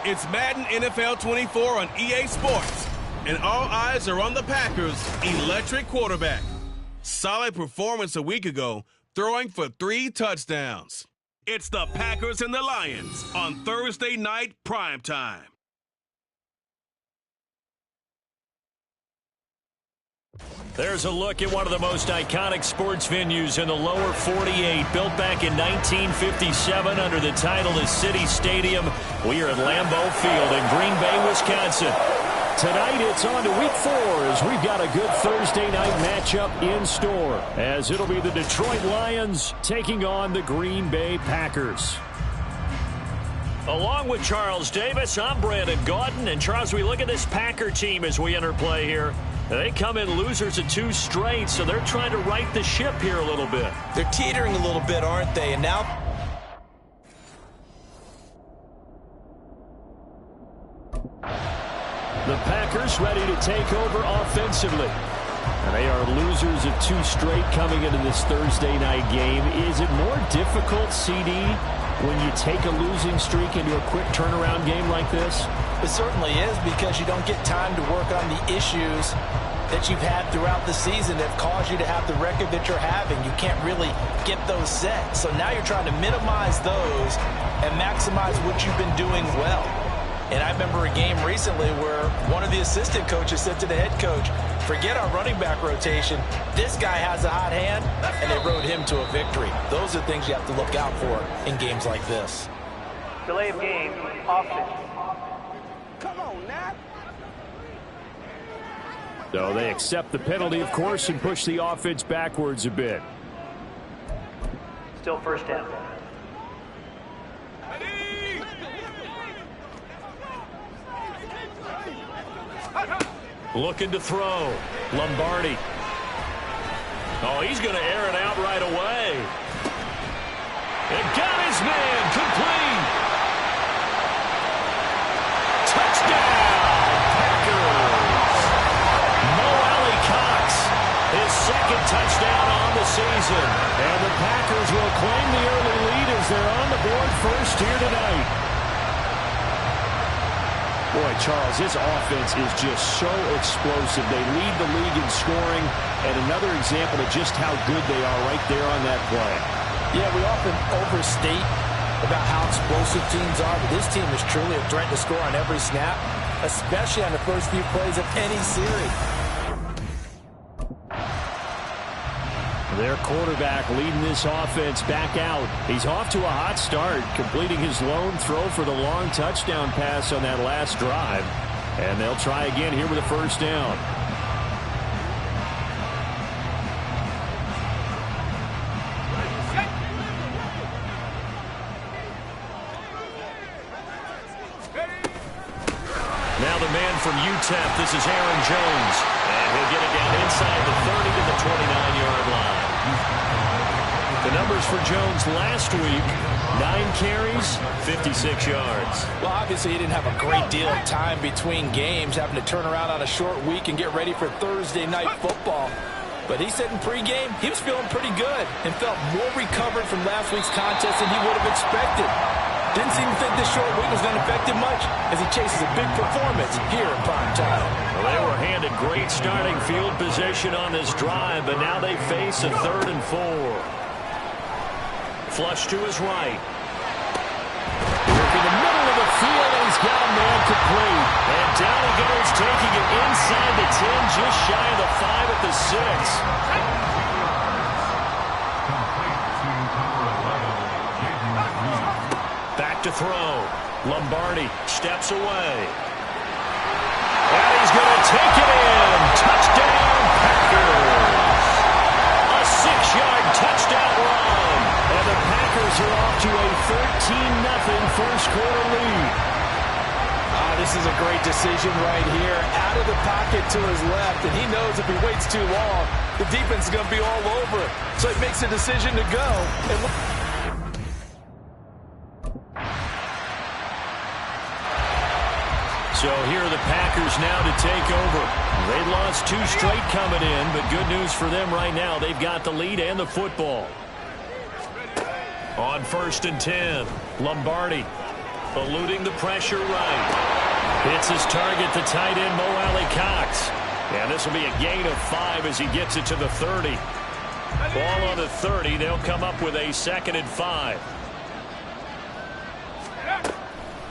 It's Madden NFL 24 on EA Sports, and all eyes are on the Packers' electric quarterback. Solid performance a week ago, throwing for 3 touchdowns. It's the Packers and the Lions on Thursday night primetime. There's a look at one of the most iconic sports venues in the lower 48, built back in 1957 under the title of City Stadium. We are at Lambeau Field in Green Bay, Wisconsin. Tonight it's on to week 4 as we've got a good Thursday night matchup in store, as it'll be the Detroit Lions taking on the Green Bay Packers. Along with Charles Davis, I'm Brandon Gaudin. And Charles, we look at this Packer team as we enter play here. They come in losers of 2 straight, so they're trying to right the ship here a little bit. They're teetering a little bit, aren't they? And now the Packers ready to take over offensively. And they are losers of 2 straight coming into this Thursday night game. Is it more difficult, CD, when you take a losing streak into a quick turnaround game like this? it certainly is, because you don't get time to work on the issues that you've had throughout the season that have caused you to have the record that you're having. You can't really get those set. So now you're trying to minimize those and maximize what you've been doing well. And I remember a game recently where one of the assistant coaches said to the head coach, forget our running back rotation. This guy has a hot hand, and they rode him to a victory. Those are things you have to look out for in games like this. Delay of game, offense. Come on, Nat. So they accept the penalty, of course, and push the offense backwards a bit. Still first down. Looking to throw. Lombardi. Oh, he's going to air it out right away. And got his man. Complete. Touchdown, Packers. Mo Alley-Cox, his second touchdown on the season. And the Packers will claim the early lead as they're on the board first here tonight. Boy, Charles, his offense is just so explosive. They lead the league in scoring, and another example of just how good they are right there on that play. Yeah, we often overstate about how explosive teams are, but this team is truly a threat to score on every snap, especially on the first few plays of any series. Their quarterback leading this offense back out. He's off to a hot start, completing his lone throw for the long touchdown pass on that last drive. And they'll try again here with a first down. Now the man from UTEP, this is Aaron Jones. And he'll get it down inside the 30 to the 29-yard line. The numbers for Jones last week, 9 carries, 56 yards. Well, obviously he didn't have a great deal of time between games, having to turn around on a short week and get ready for Thursday night football. But he said in pregame he was feeling pretty good and felt more recovered from last week's contest than he would have expected. Didn't seem to think this short week was going to affect him much as he chases a big performance here in prime time. Well, they were handed great starting field position on this drive, but now they face a 3rd and 4. Flush to his right. Working the middle of the field, and he's got a man complete. And down he goes, taking it inside the 10, just shy of the 5 at the 6. Back to throw. Lombardi steps away. And he's going to take it in. Touchdown, Packers. A 6-yard touchdown run. And the Packers are off to a 13-0 first-quarter lead. This is a great decision right here. Out of the pocket to his left, and he knows if he waits too long, the defense is going to be all over it. So he makes a decision to go. So here are the Packers now to take over. They lost 2 straight coming in, but good news for them right now. They've got the lead and the football. On 1st and 10, Lombardi eluding the pressure right. Hits his target, the tight end, Mo Alley-Cox. And this will be a gain of 5 as he gets it to the 30. Ball on the 30. They'll come up with a 2nd and 5.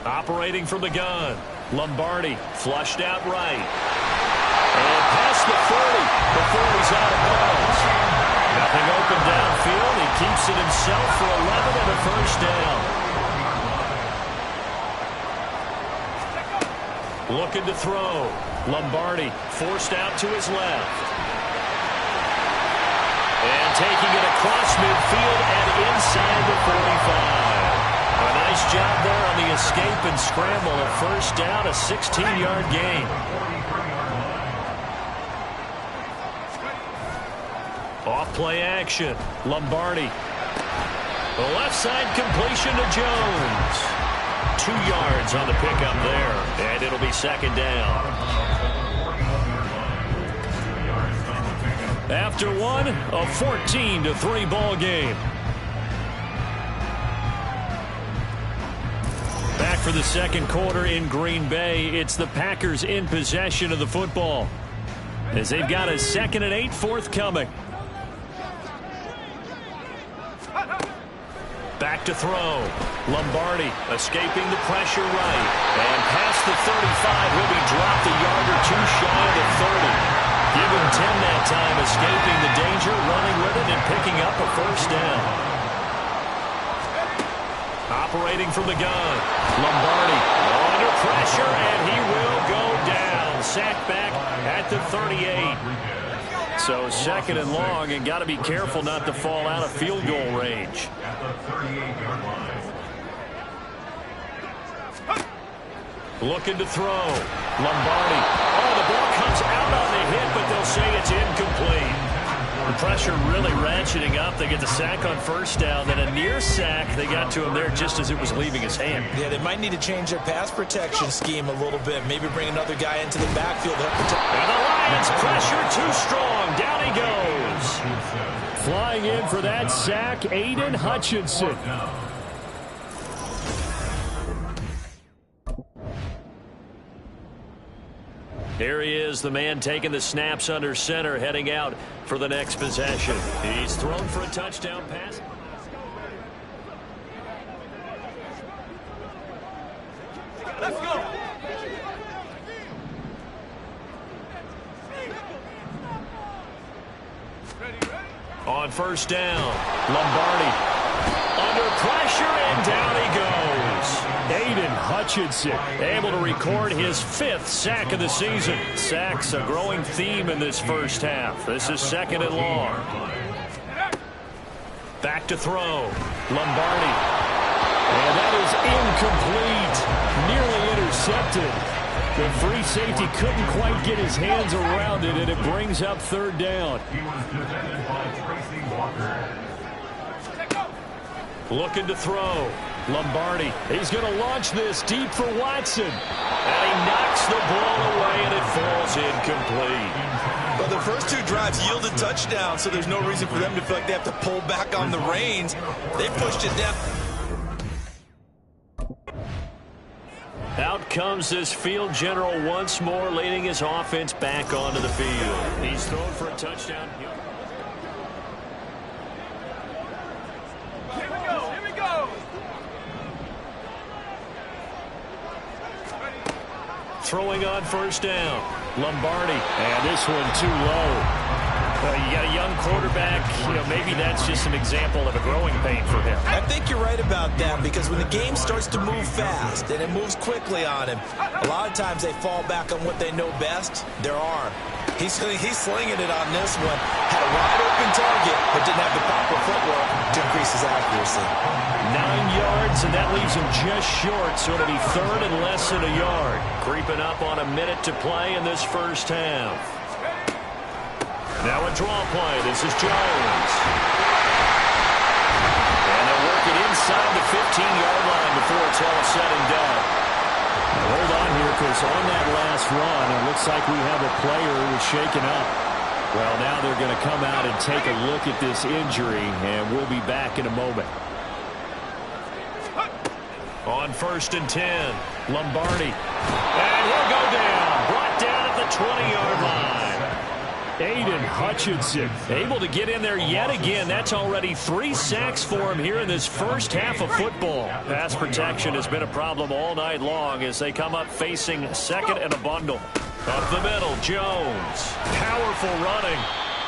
Operating from the gun. Lombardi flushed out right. And past the 40 before he's out of bounds. Nothing open downfield. He keeps it himself for 11 and a first down. Looking to throw. Lombardi forced out to his left. And taking it across midfield and inside the 45. A nice job there on the escape and scramble. A first down, a 16-yard gain. Off play action. Lombardi. The left side completion to Jones. 2 yards on the pickup there, and it'll be 2nd down. After one, a 14-3 ball game. Back for the 2nd quarter in Green Bay. It's the Packers in possession of the football as they've got a 2nd and 8 forthcoming. Back to throw. Lombardi escaping the pressure right. And past the 35, he'll be dropped a yard or 2 shy of the 30. Give him 10 that time, escaping the danger, running with it, and picking up a first down. Operating from the gun. Lombardi under pressure, and he will go down. Sacked back at the 38. So 2nd and long, and got to be careful not to fall out of field goal range. At the 38-yard line. Looking to throw. Lombardi. Oh, the ball comes out on the hit, but they'll say it's incomplete. The pressure really ratcheting up. They get the sack on first down, then a near sack. They got to him there just as it was leaving his hand. Yeah, they might need to change their pass protection scheme a little bit. Maybe bring another guy into the backfield to help protect. And the Lions pressure too strong. Down he goes. Flying in for that sack, Aiden Hutchinson. Here he is, the man taking the snaps under center, heading out for the next possession. He's thrown for a touchdown pass. Let's go. On first down. Lombardi under pressure, and down he goes. Aiden Hutchinson able to record his 5th sack of the season. Sacks a growing theme in this first half. This is 2nd and long. Back to throw. Lombardi. And that is incomplete. Nearly intercepted. The free safety couldn't quite get his hands around it, and it brings up 3rd down. He was defended by Tracy Walker. Looking to throw. Lombardi. He's going to launch this deep for Watson. And he knocks the ball away, and it falls incomplete. Well, the first 2 drives yielded touchdowns, so there's no reason for them to feel like they have to pull back on the reins. They pushed it down. Out comes this field general once more, leading his offense back onto the field. He's thrown for a touchdown. Here we go. Throwing on first down. Lombardi. And this one too low. You got a young quarterback. Maybe that's just an example of a growing pain for him. I think you're right about that, because when the game starts to move fast and it moves quickly on him, a lot of times they fall back on what they know best, their arm. He's slinging it on this one. Had a wide open target, but didn't have the proper footwork to increase his accuracy. 9 yards, and that leaves him just short, so it'll be 3rd and less than a yard. Creeping up on a minute to play in this first half. Now a draw play. This is Jones. And they'll work it inside the 15-yard line before it's all said and done. Hold on here, because on that last run, it looks like we have a player who was shaken up. Well, now they're going to come out and take a look at this injury, and we'll be back in a moment. On 1st and 10, Lombardi. And he'll go down. Brought down at the 20-yard line. Aiden Hutchinson able to get in there yet again. That's already 3 sacks for him here in this first half of football. Pass protection has been a problem all night long as they come up facing 2nd and a bundle. Up the middle, Jones. Powerful running.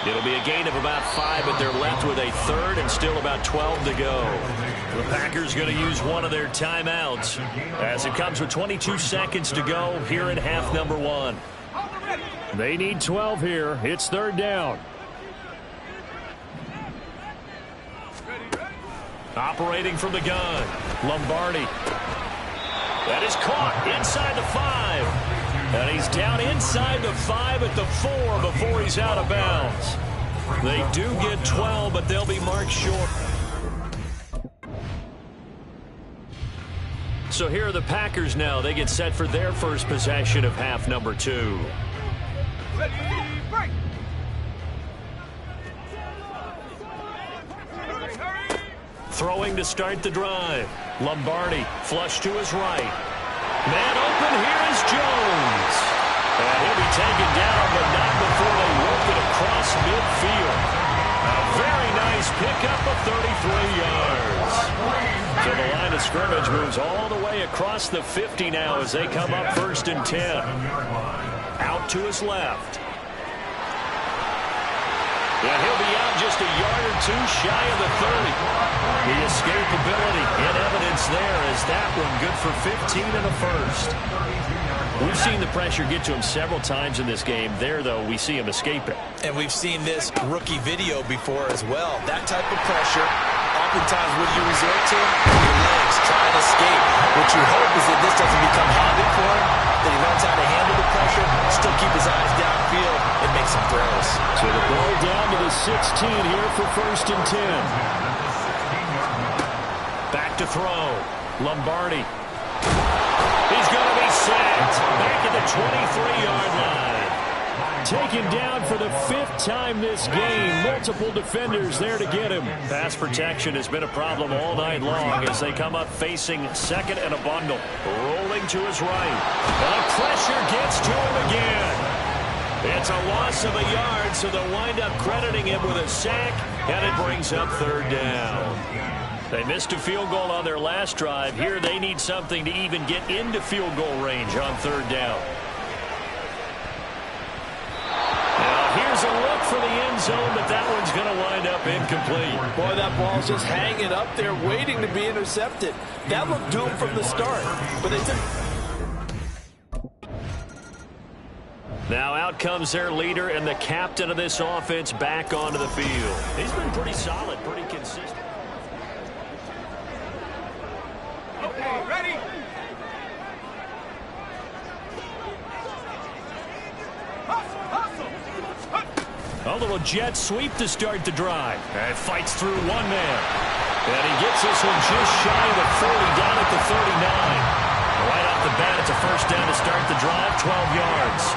It'll be a gain of about 5, but they're left with a 3rd and still about 12 to go. The Packers going to use one of their timeouts as it comes with 22 seconds to go here in half number 1. They need 12 here. It's 3rd down. Operating from the gun. Lombardi. That is caught inside the 5. And he's down inside the 5 at the 4 before he's out of bounds. They do get 12, but they'll be marked short. So here are the Packers now. They get set for their first possession of half number 2. Ready, break. Throwing to start the drive. Lombardi, flush to his right. Man open, here is Jones. And he'll be taken down, but not before they work it across midfield. A very nice pickup of 33 yards. So the line of scrimmage moves all the way across the 50 now as they come up 1st and 10. Out to his left. And he'll be out just a yard or 2 shy of the 30. The escapability in evidence there as that one good for 15 in the first. We've seen the pressure get to him several times in this game. There, though, we see him escape it. And we've seen this rookie video before as well. That type of pressure, oftentimes what do you resort to? Your legs, try and escape. What you hope is that this doesn't become habit for him, that he learns how to handle the pressure, still keep his eyes downfield, and make some throws. So the ball down to the 16 here for 1st and 10. Back to throw. Lombardi. He's going to be sacked. Back at the 23-yard line. Taken down for the 5th time this game. Multiple defenders there to get him. Pass protection has been a problem all night long as they come up facing 2nd and a bundle. Rolling to his right. And the pressure gets to him again. It's a loss of a yard, so they'll wind up crediting him with a sack, and it brings up 3rd down. They missed a field goal on their last drive. Here they need something to even get into field goal range on 3rd down. Now here's a look for the end zone, but that one's going to wind up incomplete. Boy, that ball's just hanging up there waiting to be intercepted. That looked doomed from the start, but they took... Now out comes their leader and the captain of this offense back onto the field. He's been pretty solid, pretty consistent. Okay, ready? A little jet sweep to start the drive. And fights through one man. And he gets this one just shy of the 40, down at the 39. Right off the bat, it's a first down to start the drive, 12 yards.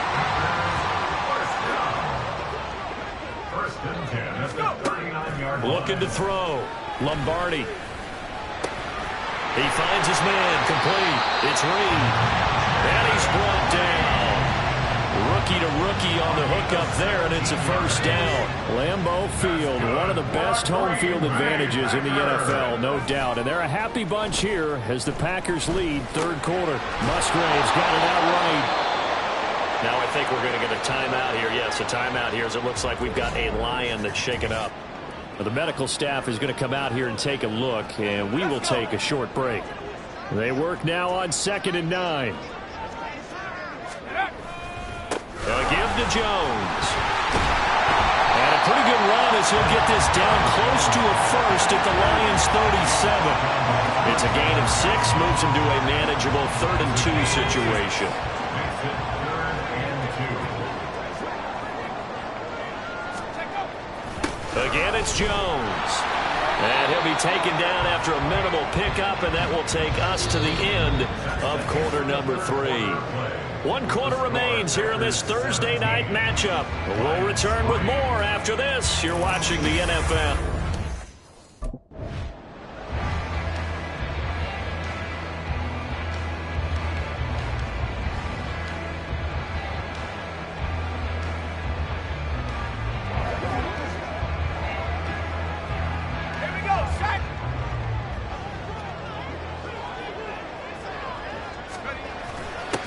First and 10 at the 39-yard line. Looking to throw. Lombardi. He finds his man, complete. It's Reed. And he's brought down. Rookie to rookie on the hook up there, and it's a first down. Lambeau Field, one of the best home field advantages in the NFL, no doubt. And they're a happy bunch here as the Packers lead third quarter. Musgrave's got it outright. Now I think we're going to get a timeout here. Yes, a timeout here as it looks like we've got a lion that's shaken up. The medical staff is going to come out here and take a look, and we will take a short break. They work now on 2nd and 9. They'll give to Jones. And a pretty good run as he'll get this down close to a first at the Lions' 37. It's a gain of 6, moves him to a manageable 3rd and 2 situation. Again, it's Jones. And he'll be taken down after a minimal pickup, and that will take us to the end of quarter number 3. 1 quarter remains here in this Thursday night matchup. We'll return with more after this. You're watching the NFL.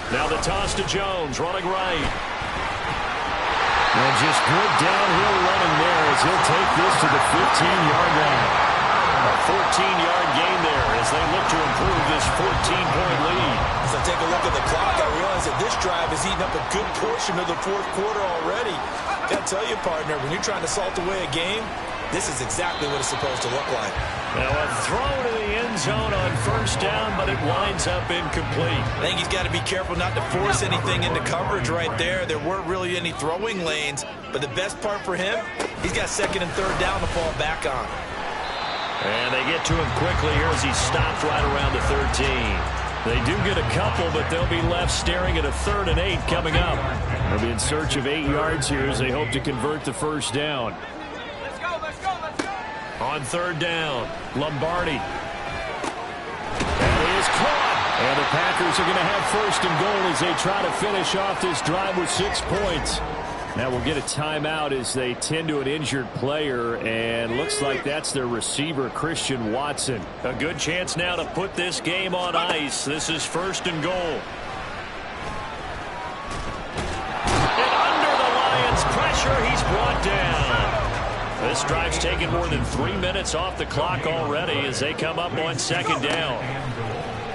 Now the toss to Jones, running right. And just good downhill running there as he'll take this to the 15-yard line. A 14-yard gain there as they look to improve this 14-point lead. As I take a look at the clock, I realize that this drive has eaten up a good portion of the fourth quarter already. Got to tell you, partner, when you're trying to salt away a game, this is exactly what it's supposed to look like. Now a throw to the end zone on first down, but it winds up incomplete. I think he's got to be careful not to force anything into coverage right there. There weren't really any throwing lanes, but the best part for him, he's got 2nd and 3rd down to fall back on. And they get to him quickly here as he stopped right around the 13. They do get a couple, but they'll be left staring at a 3rd and 8 coming up. They'll be in search of 8 yards here as they hope to convert the first down. On 3rd down, Lombardi. That is caught. And the Packers are going to have 1st and goal as they try to finish off this drive with 6 points. Now we'll get a timeout as they tend to an injured player, and looks like that's their receiver, Christian Watson. A good chance now to put this game on ice. This is 1st and goal. And under the Lions' pressure, he's brought down. This drive's taken more than 3 minutes off the clock already as they come up on 2nd down.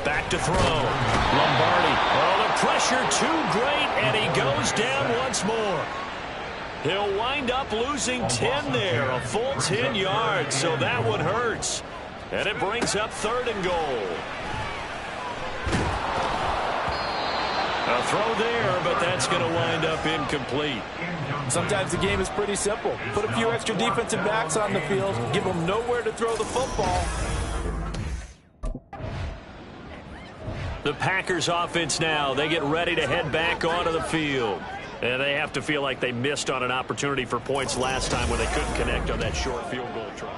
Back to throw. Lombardi. Oh, the pressure too great, and he goes down once more. He'll wind up losing 10 there, a full 10 yards, so that one hurts. And it brings up 3rd and goal. A throw there, but that's going to wind up incomplete. Sometimes the game is pretty simple. Put a few extra defensive backs on the field, give them nowhere to throw the football. The Packers offense now, they get ready to head back onto the field. And they have to feel like they missed on an opportunity for points last time when they couldn't connect on that short field goal try.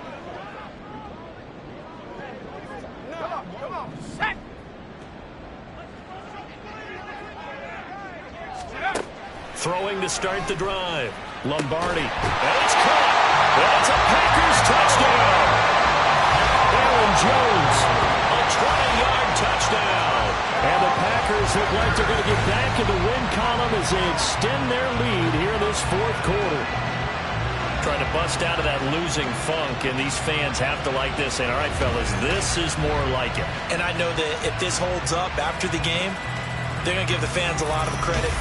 Come on, set! Throwing to start the drive. Lombardi. And it's caught. That's a Packers touchdown. Aaron Jones, a 20-yard touchdown. And the Packers look like they're going to get back in the win column as they extend their lead here in this fourth quarter. trying to bust out of that losing funk, and these fans have to like this. And all right, fellas, this is more like it. And I know that if this holds up after the game, they're going to give the fans a lot of credit.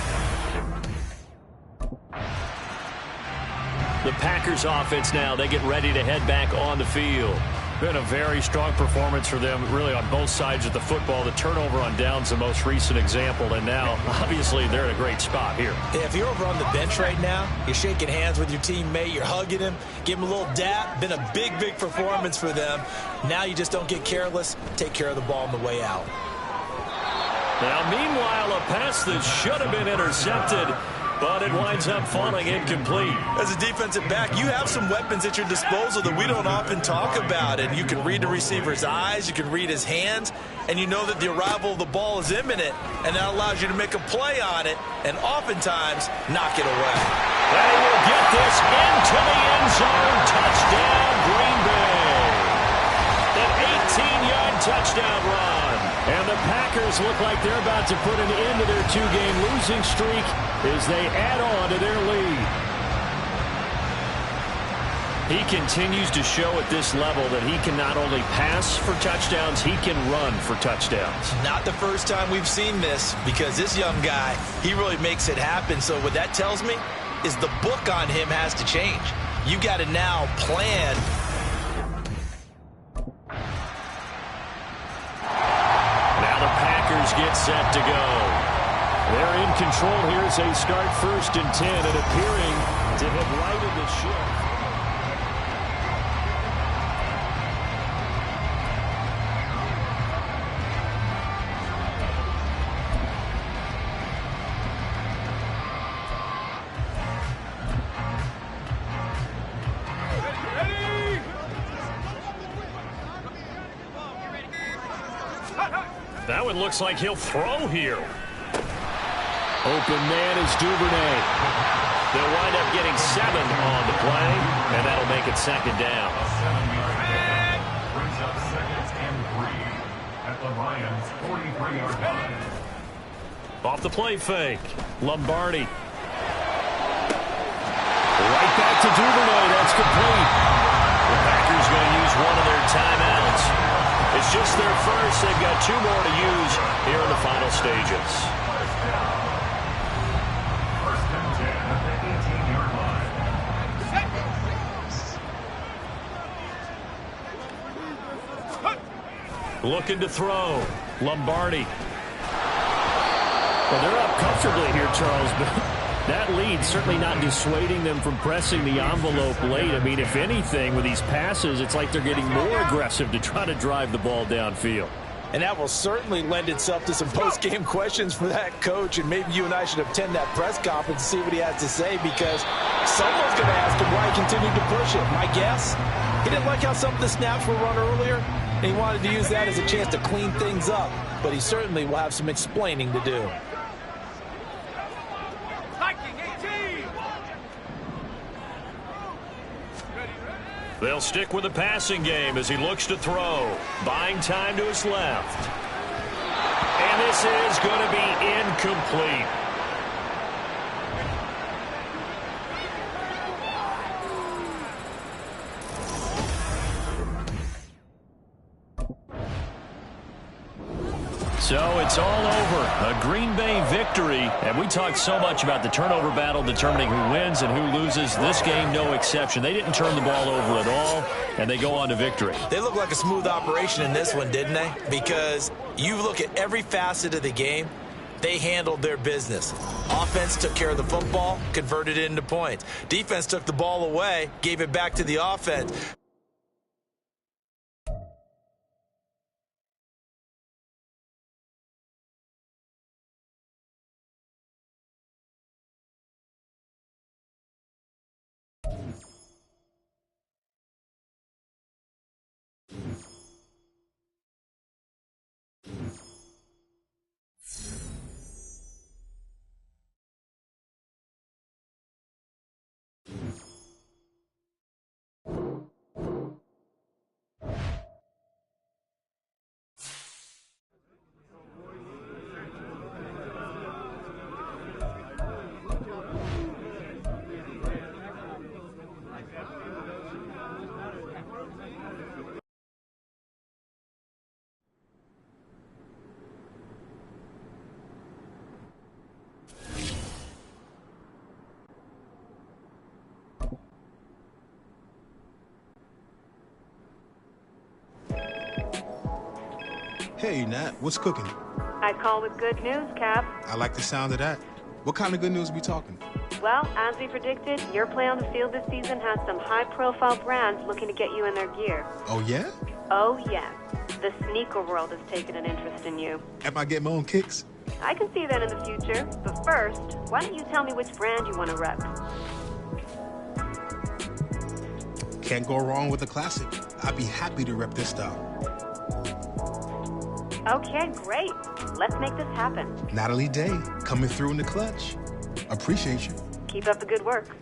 The Packers offense now, they get ready to head back on the field. Been a very strong performance for them, really, on both sides of the football. The turnover on downs, the most recent example, and now, obviously, they're in a great spot here. Yeah, if you're over on the bench right now, you're shaking hands with your teammate, you're hugging him, give him a little dap. Been a big, big performance for them. Now you just don't get careless. Take care of the ball on the way out. Now, meanwhile, a pass that should have been intercepted, but it winds up falling incomplete. As a defensive back, you have some weapons at your disposal that we don't often talk about. And you can read the receiver's eyes, you can read his hands, and you know that the arrival of the ball is imminent, and that allows you to make a play on it and oftentimes knock it away. They will get this into the end zone. Touchdown, Green Bay. An 18-yard touchdown run. And the Packers look like they're about to put an end to their two-game losing streak as they add on to their lead. He continues to show at this level that he can not only pass for touchdowns, he can run for touchdowns. Not the first time we've seen this, because this young guy, he really makes it happen. So what that tells me is the book on him has to change. You got to now plan. Get set to go. They're in control here as they start 1st and 10 and appearing to have righted the ship. That one looks like he'll throw here. Open man is Duvernay. They'll wind up getting 7 on the play, and that'll make it 2nd down. Brings up 2nd and 3 at the Lions' 43-yard line. Off the play fake, Lombardi. Right back to Duvernay. That's complete. The Packers going to use one of their timeouts. It's just their first. They've got 2 more to use here in the final stages. First and 10 at the 18-yard line. Looking to throw. Lombardi. Well, they're up comfortably here, Charles, but that lead certainly not dissuading them from pressing the envelope late. I mean, if anything, with these passes, it's like they're getting more aggressive to try to drive the ball downfield. And that will certainly lend itself to some post-game questions for that coach, and maybe you and I should attend that press conference to see what he has to say, because someone's going to ask him why he continued to push it. My guess, he didn't like how some of the snaps were run earlier, and he wanted to use that as a chance to clean things up, but he certainly will have some explaining to do. They'll stick with the passing game as he looks to throw. Buying time to his left. And this is going to be incomplete. So it's all over. A Green Bay victory. And we talked so much about the turnover battle determining who wins and who loses. This game, no exception. They didn't turn the ball over at all, and they go on to victory. They look like a smooth operation in this one, didn't they? Because you look at every facet of the game, they handled their business. Offense took care of the football, converted it into points. Defense took the ball away, gave it back to the offense. Hey, Nat, what's cooking? I call with good news, Cap. I like the sound of that. What kind of good news are we talking? Well, as we predicted, your play on the field this season has some high-profile brands looking to get you in their gear. Oh, yeah? Oh, yes. The sneaker world has taken an interest in you. Am I getting my own kicks? I can see that in the future. But first, why don't you tell me which brand you want to rep? Can't go wrong with a classic. I'd be happy to rep this style. Okay, great. Let's make this happen. Natalie Day, coming through in the clutch. Appreciate you. Keep up the good work.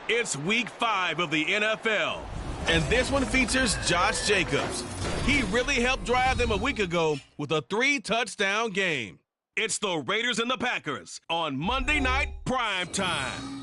It's week 5 of the NFL, and this one features Josh Jacobs. He really helped drive them a week ago with a 3-touchdown game. It's the Raiders and the Packers on Monday Night Prime Time.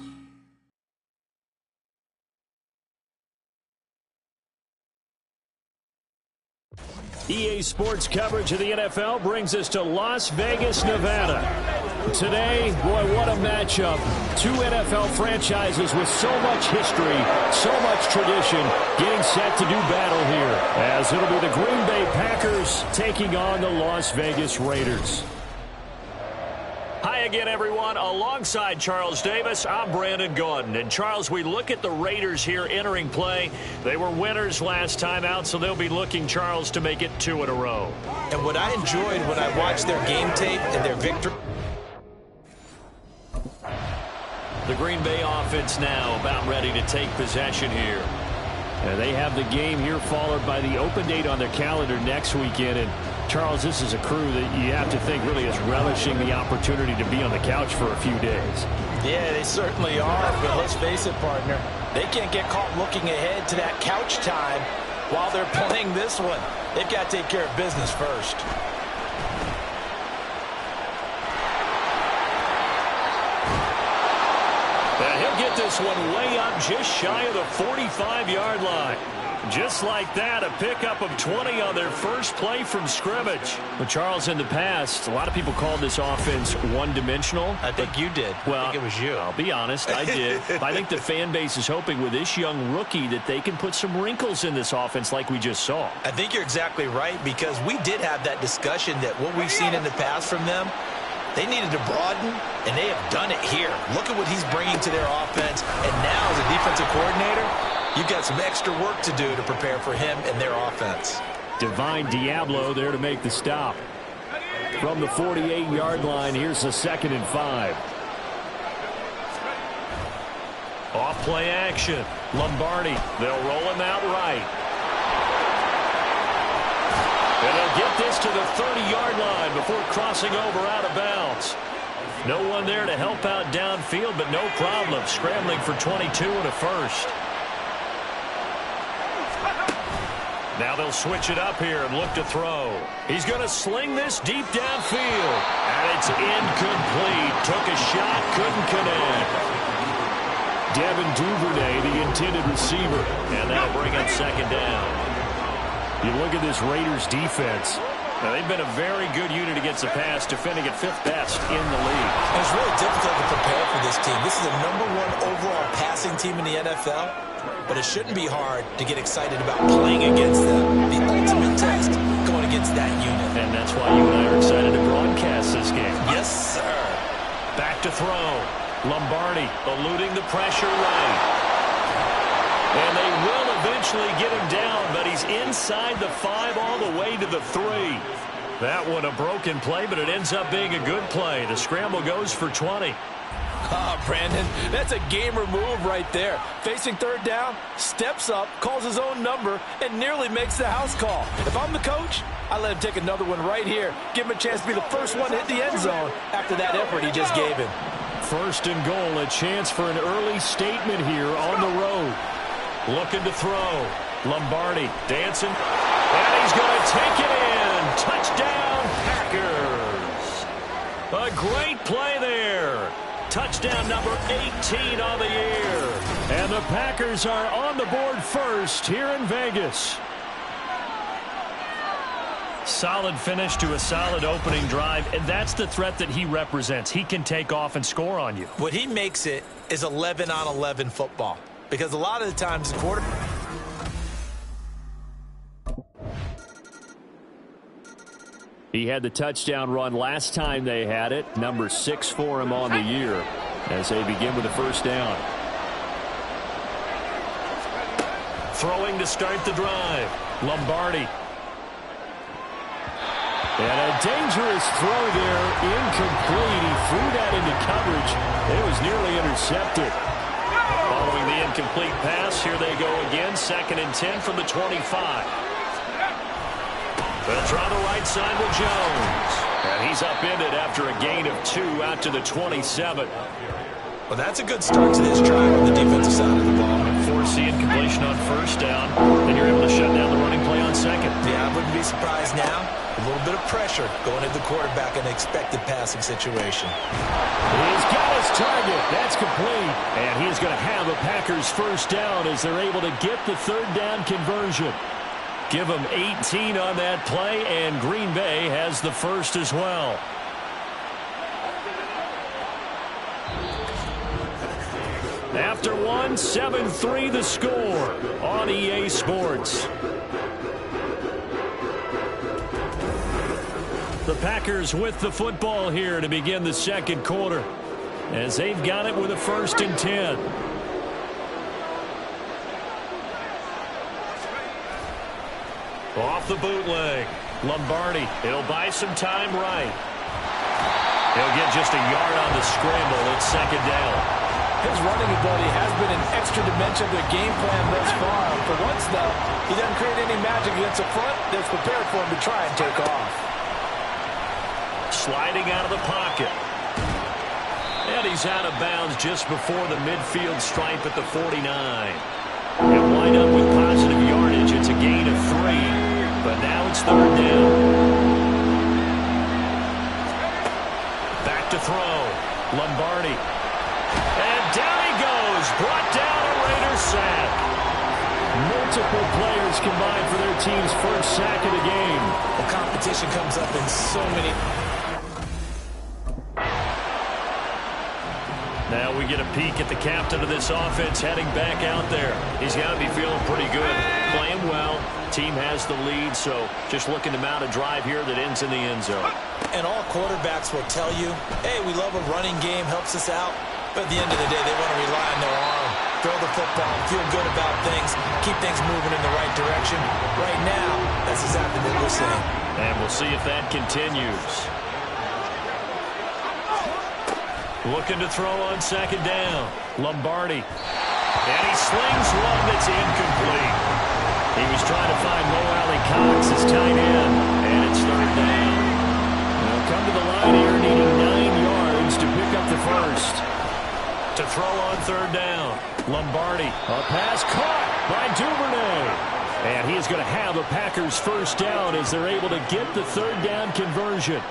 EA Sports coverage of the NFL brings us to Las Vegas, Nevada. Today, boy, what a matchup. Two NFL franchises with so much history, so much tradition, getting set to do battle here, as it'll be the Green Bay Packers taking on the Las Vegas Raiders. Hi again, everyone. Alongside Charles Davis, I'm Brandon Gaudin. And, Charles, we look at the Raiders here entering play. They were winners last time out, so they'll be looking, Charles, to make it 2 in a row. And what I enjoyed when I watched their game tape and their victory. The Green Bay offense now about ready to take possession here. They have the game here followed by the open date on their calendar next weekend. And, Charles, this is a crew that you have to think really is relishing the opportunity to be on the couch for a few days. Yeah, they certainly are, but let's face it, partner. They can't get caught looking ahead to that couch time while they're playing this one. They've got to take care of business first. And he'll get this one way up just shy of the 45-yard line. Just like that, a pickup of 20 on their first play from scrimmage. But, Charles, in the past, a lot of people called this offense one-dimensional. I think you did. Well, I think it was you. I'll be honest, I did. I think the fan base is hoping with this young rookie that they can put some wrinkles in this offense like we just saw. I think you're exactly right, because we did have that discussion that what we've seen in the past from them, they needed to broaden, and they have done it here. Look at what he's bringing to their offense, and now as a defensive coordinator, you've got some extra work to do to prepare for him and their offense. Divine Diablo there to make the stop. From the 48-yard line, here's the 2nd and 5. Off play action. Lombardi. They'll roll him out right. And they'll get this to the 30-yard line before crossing over out of bounds. No one there to help out downfield, but no problem. Scrambling for 22 and a first. Now they'll switch it up here and look to throw. He's going to sling this deep downfield. And it's incomplete. Took a shot, couldn't connect. Devin Duvernay, the intended receiver. And that'll bring up 2nd down. You look at this Raiders defense. Now, they've been a very good unit against the pass, defending at 5th best in the league. And it's really difficult to prepare for this team. This is the #1 overall passing team in the NFL, but it shouldn't be hard to get excited about playing against them. The ultimate test going against that unit. And that's why you and I are excited to broadcast this game. Yes, sir. Back to throw. Lombardi eluding the pressure right. And they will eventually get him down, but he's inside the 5 all the way to the 3. That one a broken play, but it ends up being a good play. The scramble goes for 20. Brandon, that's a gamer move right there. Facing 3rd down, steps up, calls his own number, and nearly makes the house call. If I'm the coach, I let him take another one right here. Give him a chance to be the first one to hit the end zone after that effort he just gave him. 1st and goal, a chance for an early statement here on the road. Looking to throw. Lombardi dancing. And he's going to take it in. Touchdown, Packers. A great play there. Touchdown number 18 on the year. And the Packers are on the board first here in Vegas. Solid finish to a solid opening drive, and that's the threat that he represents. He can take off and score on you. What he makes it is 11-on-11 football. Because a lot of the times the quarterback... He had the touchdown run last time they had it. Number 6 for him on the year as they begin with the 1st down. Throwing to start the drive. Lombardi. And a dangerous throw there. Incomplete. He threw that into coverage. It was nearly intercepted. Following the incomplete pass, here they go again. 2nd and 10 from the 25. They'll try the right side with Jones. And he's upended after a gain of 2 out to the 27. Well, that's a good start to this drive on the defensive side of the ball. Force the incompletion on 1st down. Then you're able to shut down the running play on 2nd. Yeah, I wouldn't be surprised now. A little bit of pressure going at the quarterback in an expected passing situation. He's got his target. That's complete. And he's going to have a Packers 1st down as they're able to get the 3rd down conversion. Give them 18 on that play, and Green Bay has the 1st as well. After 1, 7-3 the score on EA Sports. The Packers with the football here to begin the 2nd quarter as they've got it with a 1st and 10. Off the bootleg. Lombardi. It'll buy some time right. He'll get just a yard on the scramble. It's 2nd down. His running ability has been an extra dimension to the game plan thus far. For once, though, he doesn't create any magic against the front that's prepared for him to try and take off. Sliding out of the pocket. And he's out of bounds just before the midfield stripe at the 49. And wind up with positive yardage. It's a gain of 3. But now it's 3rd down. Back to throw. Lombardi. And down he goes. Brought down a Raider sack. Multiple players combined for their team's 1st sack of the game. Well, competition comes up in so many... Now we get a peek at the captain of this offense heading back out there. He's got to be feeling pretty good. Playing well. Team has the lead, so just looking to mount a drive here that ends in the end zone. And all quarterbacks will tell you, hey, we love a running game, helps us out. But at the end of the day, they want to rely on their arm. Throw the football, feel good about things, keep things moving in the right direction. Right now, that's exactly what we're seeing. And we'll see if that continues. Looking to throw on 2nd down. Lombardi. And he slings one that's incomplete. He was trying to find Mo Alley Cox, his tight end. And it's 3rd down. They'll come to the line here needing 9 yards to pick up the 1st. To throw on 3rd down. Lombardi. A pass caught by Duvernay. And he is going to have a Packers 1st down as they're able to get the 3rd down conversion.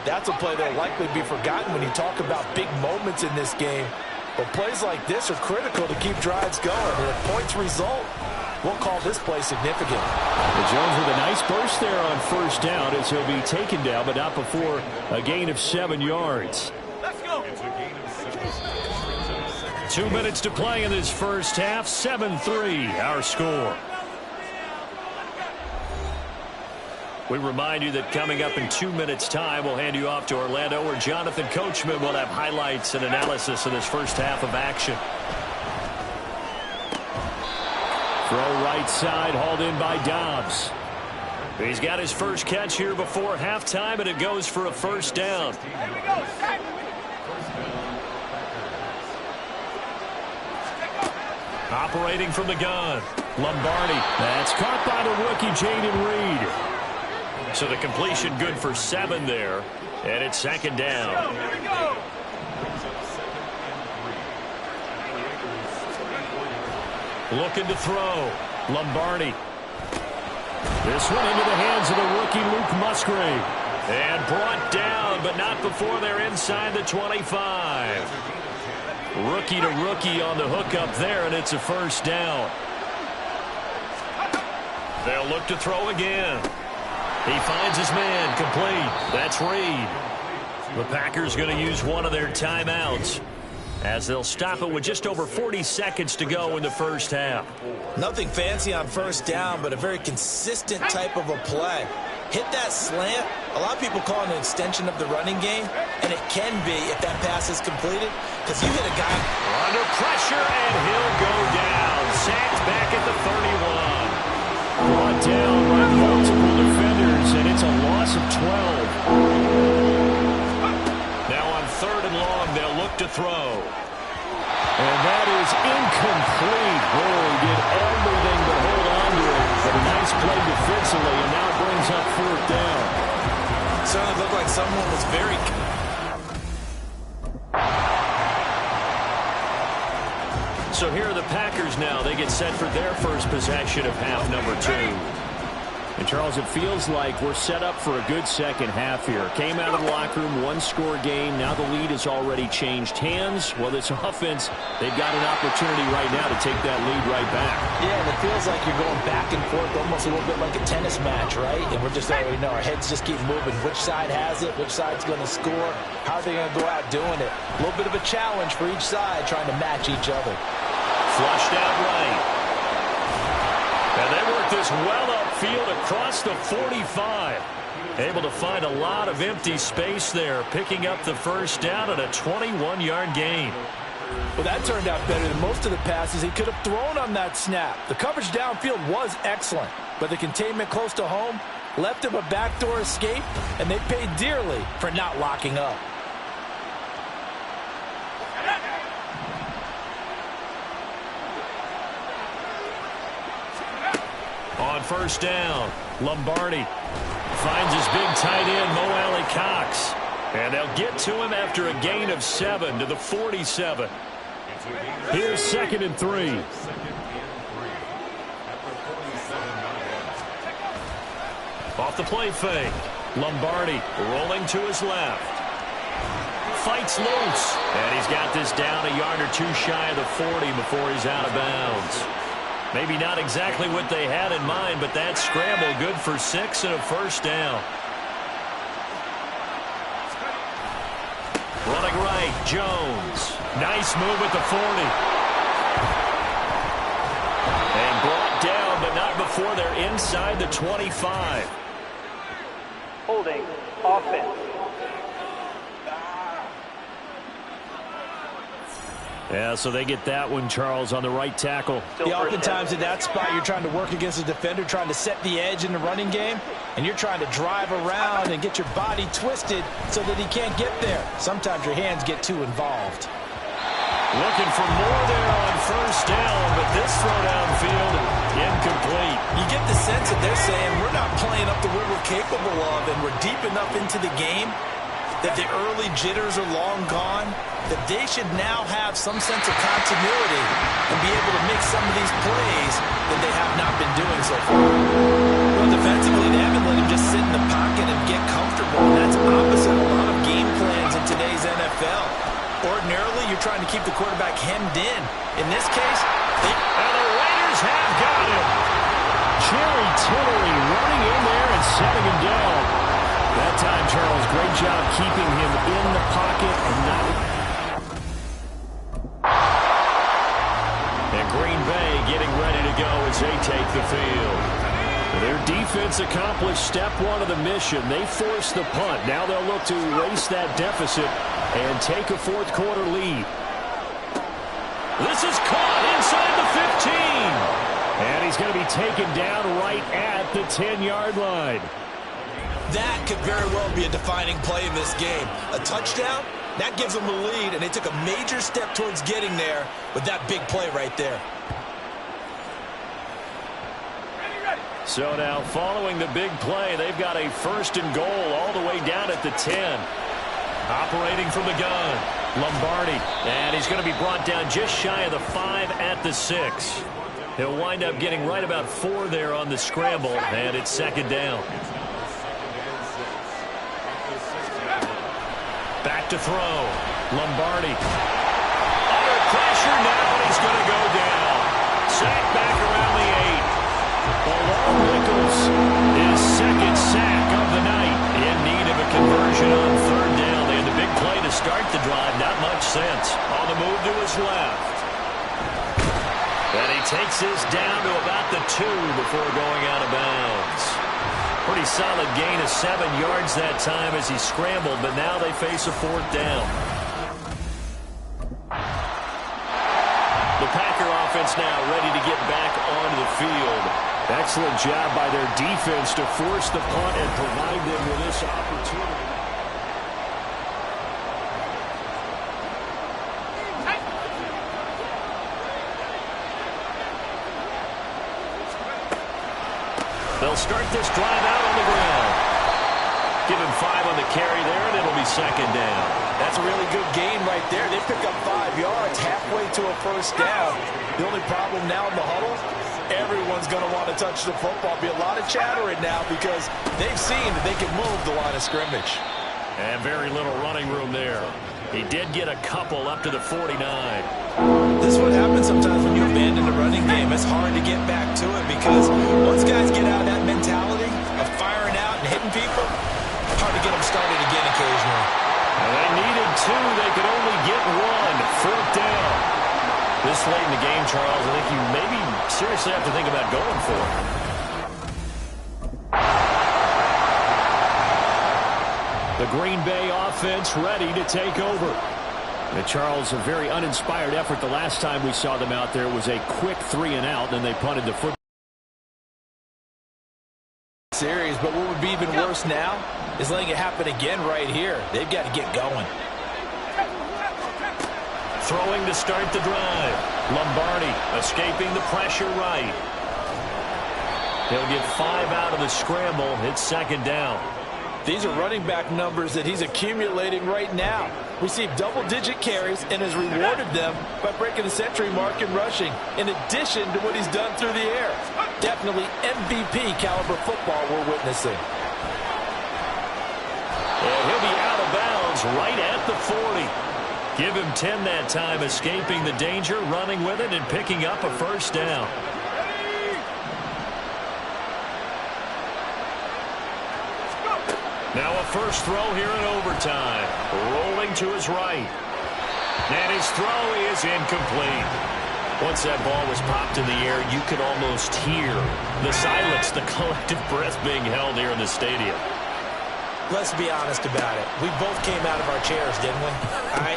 That's a play that will likely be forgotten when you talk about big moments in this game. But plays like this are critical to keep drives going. And if points result, We'll call this play significant. Jones with a nice burst there on first down as he'll be taken down, but not before a gain of 7 yards. Let's go. 2 minutes to play in this first half. 7-3 our score. We remind you that coming up in 2 minutes' time, we'll hand you off to Orlando, where Jonathan Coachman will have highlights and analysis of this first half of action. Throw right side, hauled in by Dobbs. He's got his first catch here before halftime, and it goes for a first down. Here we go. Set. Operating from the gun, Lombardi. That's caught by the rookie, Jaden Reed. So the completion good for 7 there, and it's second down. Here we go. Looking to throw, Lombardi. This one into the hands of the rookie, Luke Musgrave. And brought down, but not before they're inside the 25. Rookie to rookie on the hookup there, and it's a first down. They'll look to throw again. He finds his man, complete. That's Reed. The Packers going to use one of their timeouts as they'll stop it with just over 40 seconds to go in the first half. Nothing fancy on first down, but a very consistent type of a play. Hit that slant. A lot of people call it an extension of the running game, and it can be if that pass is completed, because you hit a guy under pressure, and he'll go down. Sacked back at the 31. Brought down by multiple defenders, and it's a loss of 12. Now on 3rd and long, they'll look to throw. And that is incomplete. Oh, he did everything but hold on to it. But a nice play defensively, and now brings up 4th down. Certainly looked like someone was very... So here are the Packers now. They get set for their first possession of half number 2. And, Charles, it feels like we're set up for a good second half here. Came out of the locker room, 1-score game. Now the lead has already changed hands. Well, this offense, they've got an opportunity right now to take that lead right back. Yeah, and it feels like you're going back and forth almost a little bit like a tennis match, right? And we're just already know our heads just keep moving. Which side has it? Which side's going to score? How are they going to go out doing it? A little bit of a challenge for each side trying to match each other. Flushed out right. And they work this well upfield across the 45. Able to find a lot of empty space there, picking up the first down and a 21-yard gain. Well, that turned out better than most of the passes he could have thrown on that snap. The coverage downfield was excellent, but the containment close to home left him a backdoor escape, and they paid dearly for not locking up. On first down, Lombardi finds his big tight end, Mo Alley Cox. And they'll get to him after a gain of 7 to the 47. Here's 2nd and 3. Off the play fake, Lombardi rolling to his left. Fights loose, and he's got this down a yard or 2 shy of the 40 before he's out of bounds. Maybe not exactly what they had in mind, but that scramble good for 6 and a first down. Running right, Jones. Nice move at the 40. And brought down, but not before they're inside the 25. Holding offense. Yeah, so they get that one, Charles, on the right tackle. Yeah, oftentimes in that spot, you're trying to work against a defender, trying to set the edge in the running game, and you're trying to drive around and get your body twisted so that he can't get there. Sometimes your hands get too involved. Looking for more there on first down, but this throw downfield, incomplete. You get the sense that they're saying we're not playing up to what we're capable of, and we're deep enough into the game that the early jitters are long gone, that they should now have some sense of continuity and be able to make some of these plays that they have not been doing so far. Well, defensively, they haven't let him just sit in the pocket and get comfortable, and that's opposite a lot of game plans in today's NFL. Ordinarily, you're trying to keep the quarterback hemmed in. In this case, and the Raiders have got him. setting him down. That time, Charles, great job keeping him in the pocket and not... And Green Bay getting ready to go as they take the field. Their defense accomplished step one of the mission. They forced the punt. Now they'll look to erase that deficit and take a fourth quarter lead. This is caught inside the 15. And he's going to be taken down right at the 10-yard line. That could very well be a defining play in this game. A touchdown, that gives them the lead, and they took a major step towards getting there with that big play right there. So now, following the big play, they've got a first and goal all the way down at the 10. Operating from the gun, Lombardi. And he's going to be brought down just shy of the 5 at the 6. He'll wind up getting right about 4 there on the scramble, and it's second down. Back to throw. Lombardi. Under pressure now, and he's going to go down. Sack back around the 8. Along Nichols, his second sack of the night. In need of a conversion on third down. They had the big play to start the drive. Not much sense. On the move to his left. And he takes this down to about the 2 before going out of bounds. Pretty solid gain of 7 yards that time as he scrambled, but now they face a fourth down. The Packer offense now ready to get back onto the field. Excellent job by their defense to force the punt and provide them with this opportunity. They'll start this drive out on the ground. Give him 5 on the carry there, and it'll be second down. That's a really good gain right there. They pick up 5 yards halfway to a first down. The only problem now in the huddle, everyone's going to want to touch the football. Be a lot of chattering now because they've seen that they can move the line of scrimmage. And very little running room there. He did get a couple up to the 49. This is what happens sometimes when you abandon the running game. It's hard to get back to it because once guys get out of that mentality of firing out and hitting people, it's hard to get them started again occasionally. And they needed 2. They could only get 1. Fourth down. This late in the game, Charles, I think you maybe seriously have to think about going for it. The Green Bay offense ready to take over. And Charles, a very uninspired effort the last time we saw them out there. It was a quick 3 and out, and then they punted the football. Series, but what would be even worse now is letting it happen again right here. They've got to get going. Throwing to start the drive. Lombardi escaping the pressure right. He'll get 5 out of the scramble. It's second down. These are running back numbers that he's accumulating right now. Received double-digit carries and has rewarded them by breaking the century mark in rushing, in addition to what he's done through the air. Definitely MVP caliber football we're witnessing. And he'll be out of bounds right at the 40. Give him 10 that time, escaping the danger, running with it, and picking up a first down. Now a first throw here in overtime. Rolling to his right. And his throw is incomplete. Once that ball was popped in the air, you could almost hear the silence, the collective breath being held here in the stadium. Let's be honest about it. We both came out of our chairs, didn't we?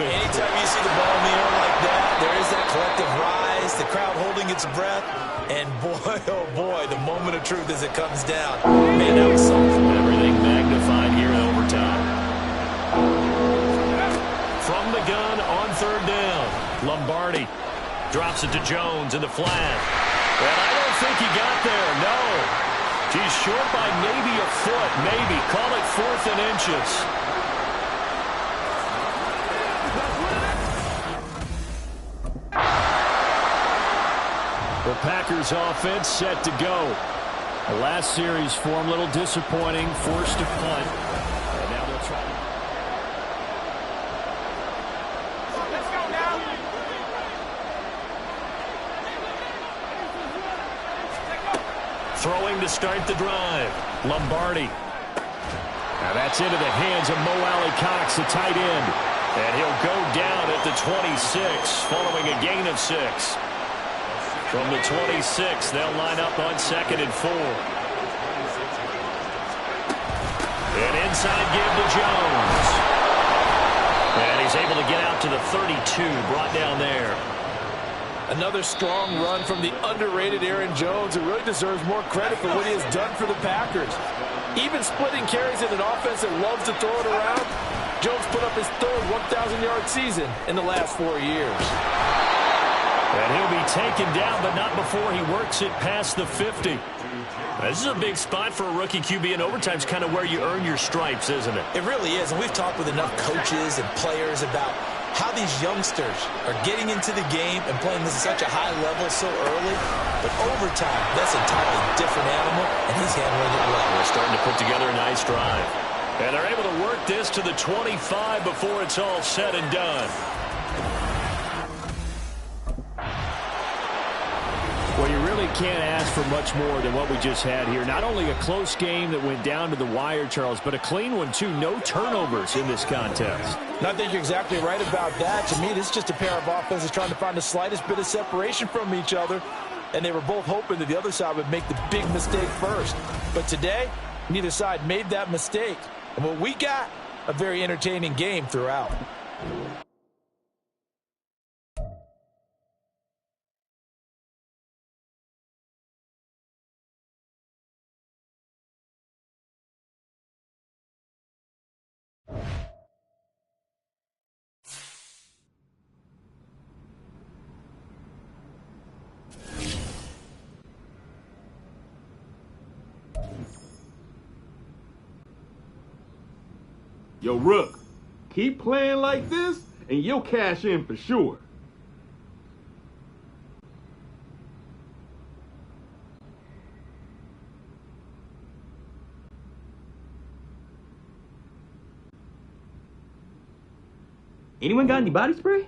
Anytime you see the ball in the air like that, there is that collective rise, the crowd holding its breath, and boy, oh boy, the moment of truth as it comes down. Man, that was something. Everything magnified here in overtime. From the gun on third down, Lombardi drops it to Jones in the flat. And I don't think he got there, no. He's short by maybe a foot, maybe. Call it 4th and inches. The Packers offense set to go. The last series for him, a little disappointing, forced to punt. And now they'll try to... Let's go now. Throwing to start the drive. Lombardi. Now that's into the hands of Mo Alley-Cox, the tight end. And he'll go down at the 26 following a gain of 6. From the 26, they'll line up on 2nd and 4. An inside give to Jones. And he's able to get out to the 32, brought down there. Another strong run from the underrated Aaron Jones, who really deserves more credit for what he has done for the Packers. Even splitting carries in an offense that loves to throw it around, Jones put up his third 1,000-yard season in the last 4 years. And he'll be taken down, but not before he works it past the 50. This is a big spot for a rookie QB, and overtime's kind of where you earn your stripes, isn't it? It really is, and we've talked with enough coaches and players about how these youngsters are getting into the game and playing this at such a high level so early. But overtime, that's an entirely different animal, and he's handling it well. They're starting to put together a nice drive. And they're able to work this to the 25 before it's all said and done. Well, you really can't ask for much more than what we just had here. Not only a close game that went down to the wire, Charles, but a clean one, too. No turnovers in this contest. And I think you're exactly right about that. To me, this is just a pair of offenses trying to find the slightest bit of separation from each other. And they were both hoping that the other side would make the big mistake first. But today, neither side made that mistake. And what we got, a very entertaining game throughout. Yo, Rook, keep playing like this, and you'll cash in for sure. Anyone got any body spray?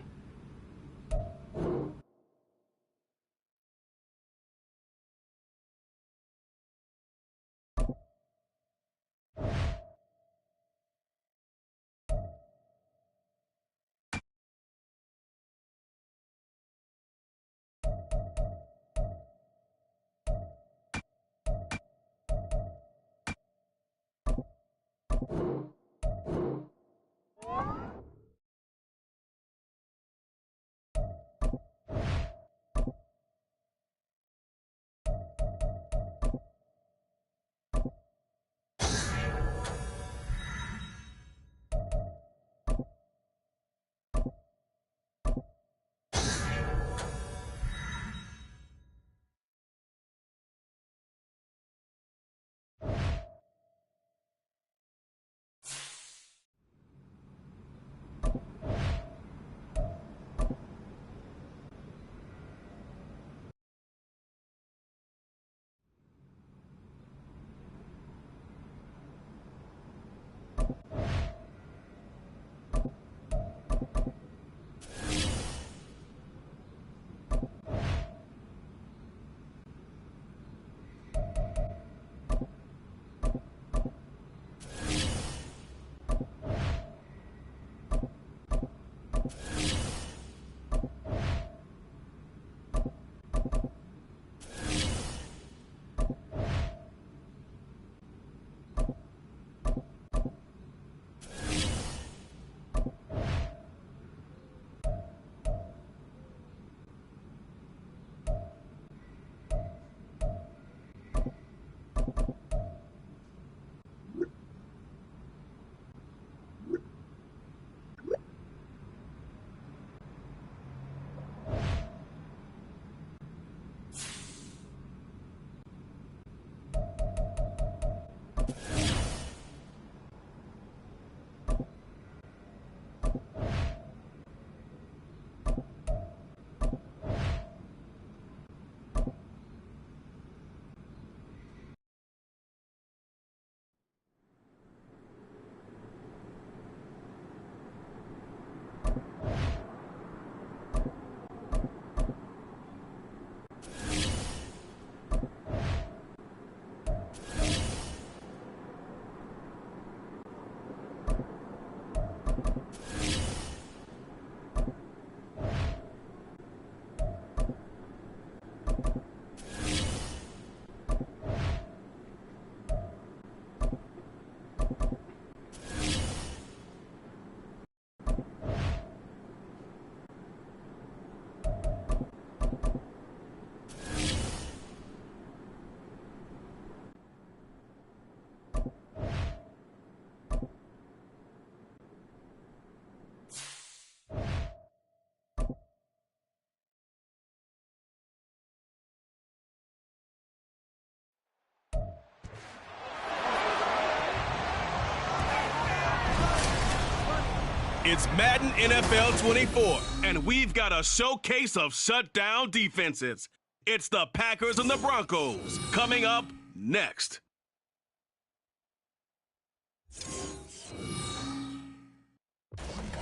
It's Madden NFL 24, and we've got a showcase of shutdown defenses. It's the Packers and the Broncos coming up next.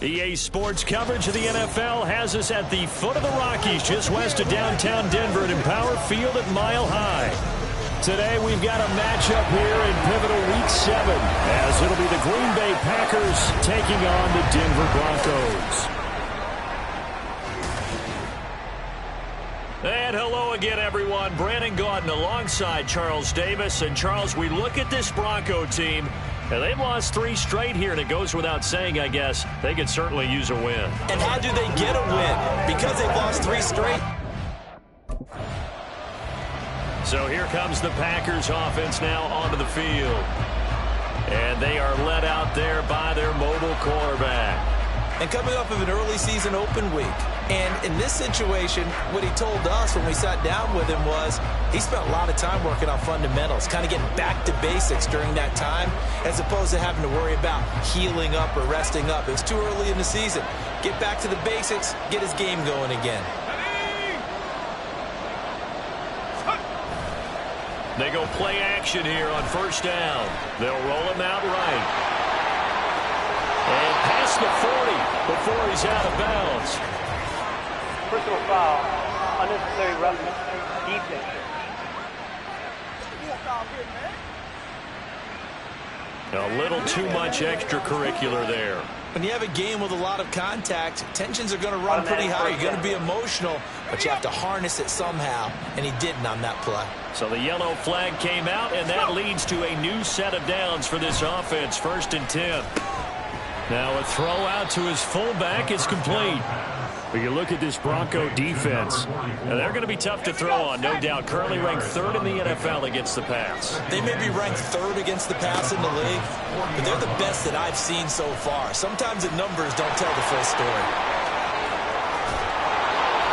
EA Sports coverage of the NFL has us at the foot of the Rockies, just west of downtown Denver at Empower Field at Mile High. Today we've got a matchup here in pivotal Week 7, as it'll be the Green Bay Packers taking on the Denver Broncos. And hello again, everyone. Brandon Gaudin alongside Charles Davis. And Charles, we look at this Bronco team, and they've lost 3 straight here, and it goes without saying, I guess, they could certainly use a win. And how do they get a win? Because they've lost 3 straight. So here comes the Packers offense now onto the field. And they are led out there by their mobile quarterback. And coming off of an early season open week. And in this situation, what he told us when we sat down with him was he spent a lot of time working on fundamentals, kind of getting back to basics during that time, as opposed to having to worry about healing up or resting up. It was too early in the season. Get back to the basics, get his game going again. They go play action here on first down. They'll roll him out right. And past the 40 before he's out of bounds. Personal foul, unnecessary roughness, defense. A little too much extracurricular there. When you have a game with a lot of contact, tensions are going to run pretty high. You're going to be emotional, but you have to harness it somehow, and he didn't on that play. So the yellow flag came out, and that leads to a new set of downs for this offense, 1st and 10. Now a throw out to his fullback is complete. But you look at this Bronco defense, and they're going to be tough to throw on, no doubt. Currently ranked 3rd in the NFL against the pass. They may be ranked 3rd against the pass in the league, but they're the best that I've seen so far. Sometimes the numbers don't tell the full story.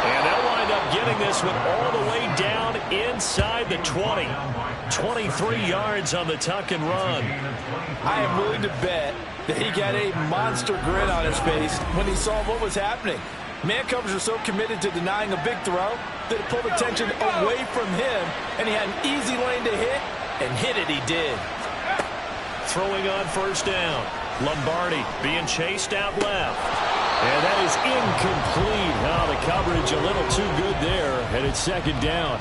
And they'll wind up getting this one all the way down inside the 20. 23 yards on the tuck and run. I am willing to bet that he got a monster grin on his face when he saw what was happening. Man coverage was so committed to denying a big throw that it pulled attention away from him, and he had an easy lane to hit, and hit it he did. Throwing on first down. Lombardi being chased out left. And that is incomplete. Now the coverage a little too good there, and it's 2nd down.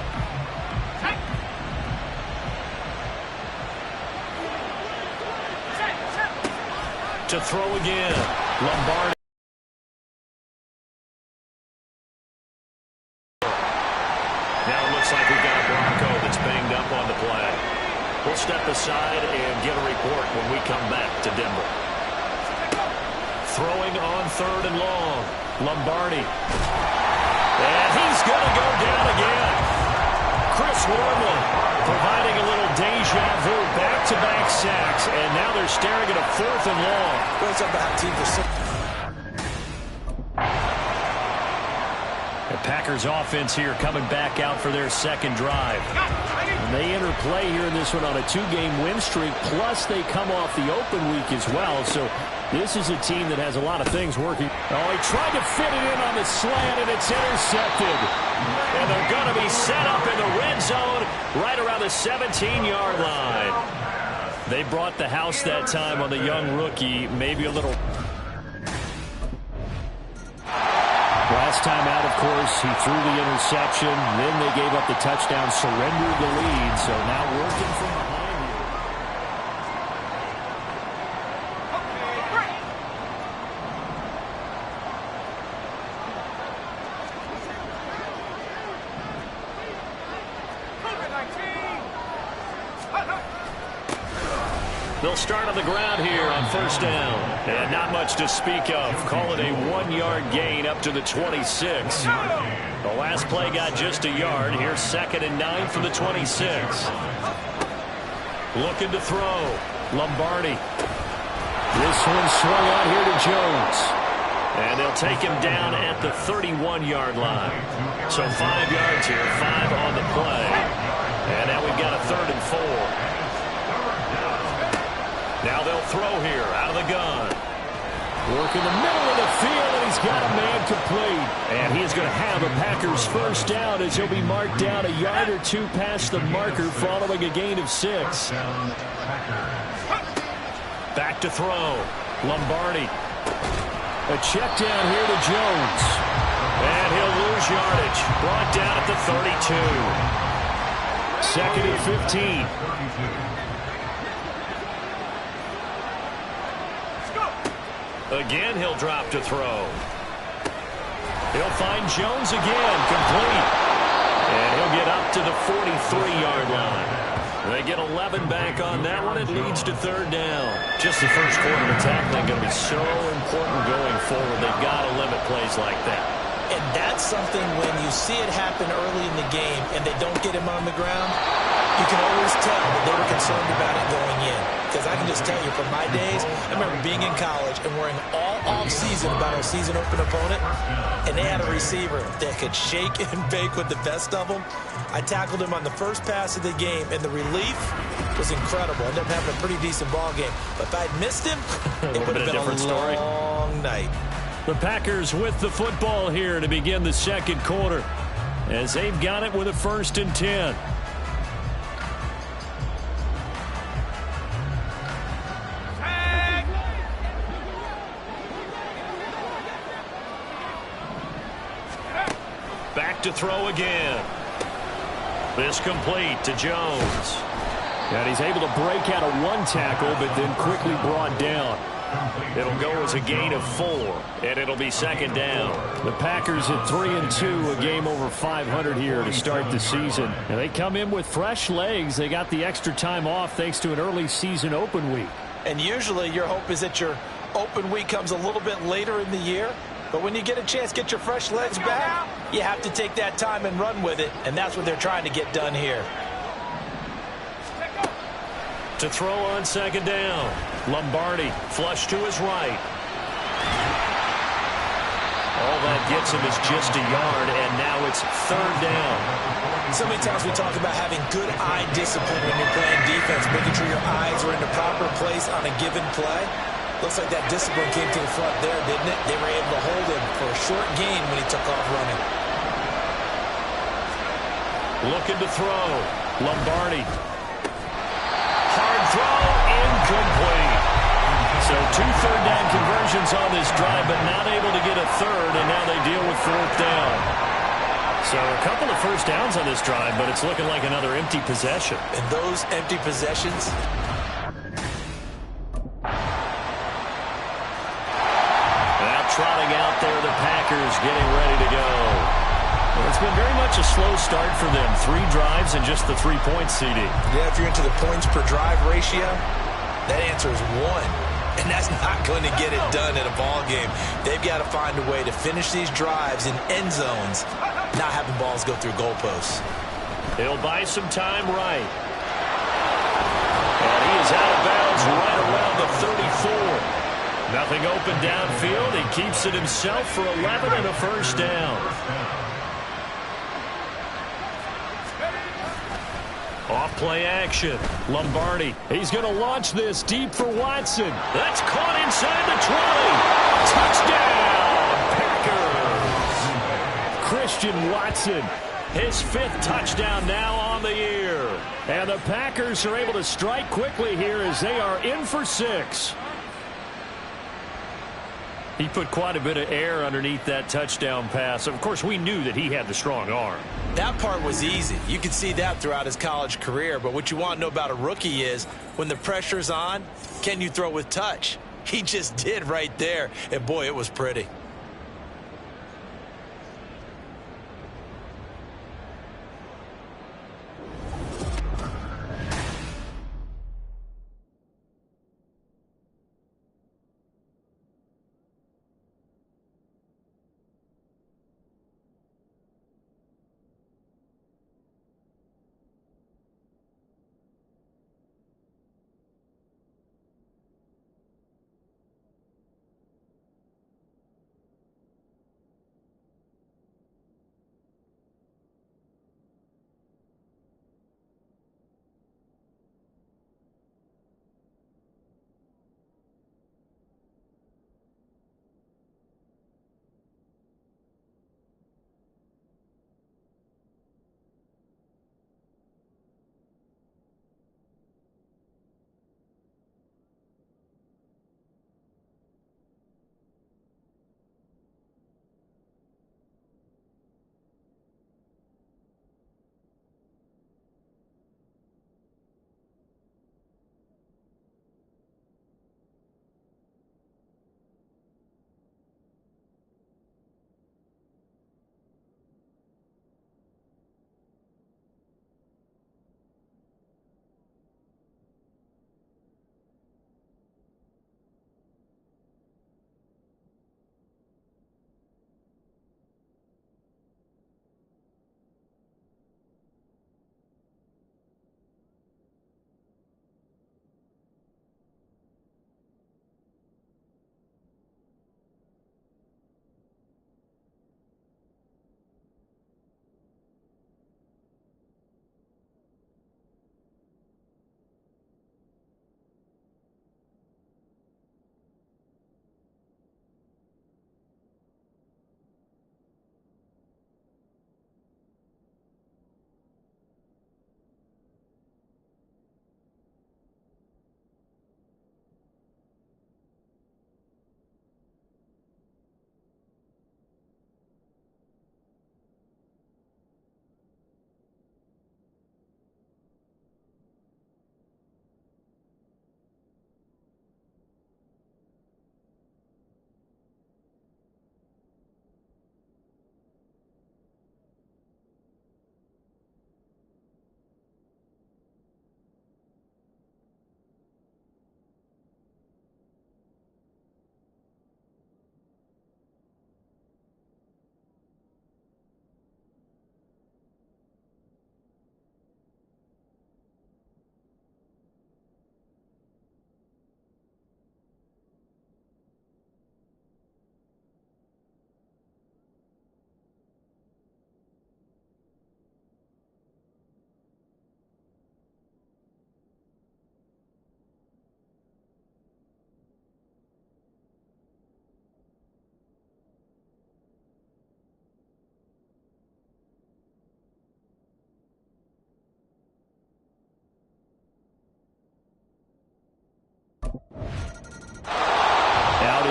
To throw again. Lombardi. Now it looks like we've got a Bronco that's banged up on the play. We'll step aside and get a report when we come back to Denver. Throwing on 3rd and long. Lombardi. And he's going to go down again. Chris Wormley providing a little deja vu, back-to-back sacks, and now they're staring at a 4th and long. Goes up about teams. The Packers offense here coming back out for their 2nd drive. And they enter play here in this one on a 2-game win streak, plus they come off the open week as well. So this is a team that has a lot of things working. Oh, he tried to fit it in on the slant, and it's intercepted. And they're going to be set up in the red zone right around the 17-yard line. They brought the house that time on the young rookie, maybe a little. Last time out, of course, he threw the interception. Then they gave up the touchdown, surrendered the lead. So now working from behind here. They'll start on the ground here on first down. And not much to speak of. Call it a 1-yard gain up to the 26. The last play got just a yard. Here's 2nd and 9 from the 26. Looking to throw. Lombardi. This one swung out here to Jones. And they'll take him down at the 31-yard line. So 5 yards here, 5 on the play. And now we've got a 3rd and 4. Now they'll throw here out of the gun. Working the middle of the field, and he's got a man complete. And he is going to have a Packers first down as he'll be marked down a yard or two past the marker following a gain of 6. Back to throw. Lombardi. A check down here to Jones. And he'll lose yardage. Brought down at the 32. 2nd and 15. Again, he'll drop to throw. He'll find Jones again, complete. And he'll get up to the 43-yard line. They get 11 back on that one. It leads to 3rd down. Just the first quarter of tackling going to be so important going forward. They've got to limit plays like that. And that's something when you see it happen early in the game and they don't get him on the ground, you can always tell that they were concerned about it going in. Because I can just tell you from my days, I remember being in college and worrying all off-season about our season open opponent, and they had a receiver that could shake and bake with the best of them. I tackled him on the first pass of the game, and the relief was incredible. I ended up having a pretty decent ball game. But if I'd missed him, it would have been a long night. The Packers with the football here to begin the second quarter as they've got it with a 1st and 10. Back to throw again. This complete to Jones. And he's able to break out of one tackle, but then quickly brought down. It'll go as a gain of 4, and it'll be 2nd down. The Packers at 3-2, a game over 500 here to start the season. And they come in with fresh legs. They got the extra time off thanks to an early season open week. And usually your hope is that your open week comes a little bit later in the year. But when you get a chance to get your fresh legs back, you have to take that time and run with it. And that's what they're trying to get done here. To throw on 2nd down. Lombardi flush to his right. All that gets him is just a yard, and now it's 3rd down. So many times we talk about having good eye discipline when you're playing defense, making sure your eyes are in the proper place on a given play. Looks like that discipline came to the front there, didn't it? They were able to hold him for a short gain when he took off running. Looking to throw. Lombardi. Hard throw, incomplete. So 2 third-down conversions on this drive, but not able to get a third, and now they deal with 4th down. So a couple of first downs on this drive, but it's looking like another empty possession. And those empty possessions... Trotting out there, the Packers getting ready to go. Well, it's been very much a slow start for them. 3 drives and just the 3-point CD. Yeah, if you're into the points per drive ratio, that answer is 1. And that's not going to get it done in a ball game. They've got to find a way to finish these drives in end zones, not having balls go through goalposts. He'll buy some time right. And he is out of bounds right around the 34. Nothing open downfield. He keeps it himself for 11 and a first down. Off play action. Lombardi. He's going to launch this deep for Watson. That's caught inside the 20. Touchdown, Packers. Christian Watson. His 5th touchdown now on the year. And the Packers are able to strike quickly here as they are in for 6. He put quite a bit of air underneath that touchdown pass. Of course, we knew that he had the strong arm. That part was easy. You could see that throughout his college career. But what you want to know about a rookie is when the pressure's on, can you throw with touch? He just did right there. And, boy, it was pretty.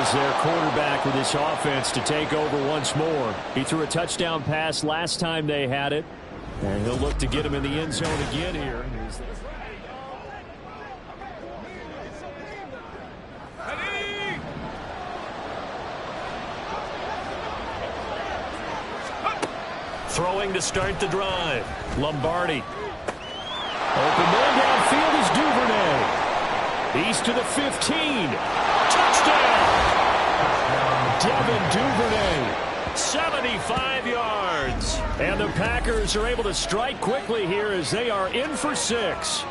is their quarterback with this offense to take over once more. He threw a touchdown pass last time they had it, and he'll look to get him in the end zone again here. Throwing to start the drive. Lombardi. Open man downfield is Duvernay. He's to the 15. Touchdown! Devin Duvernay. 75 yards. And the Packers are able to strike quickly here as they are in for 6.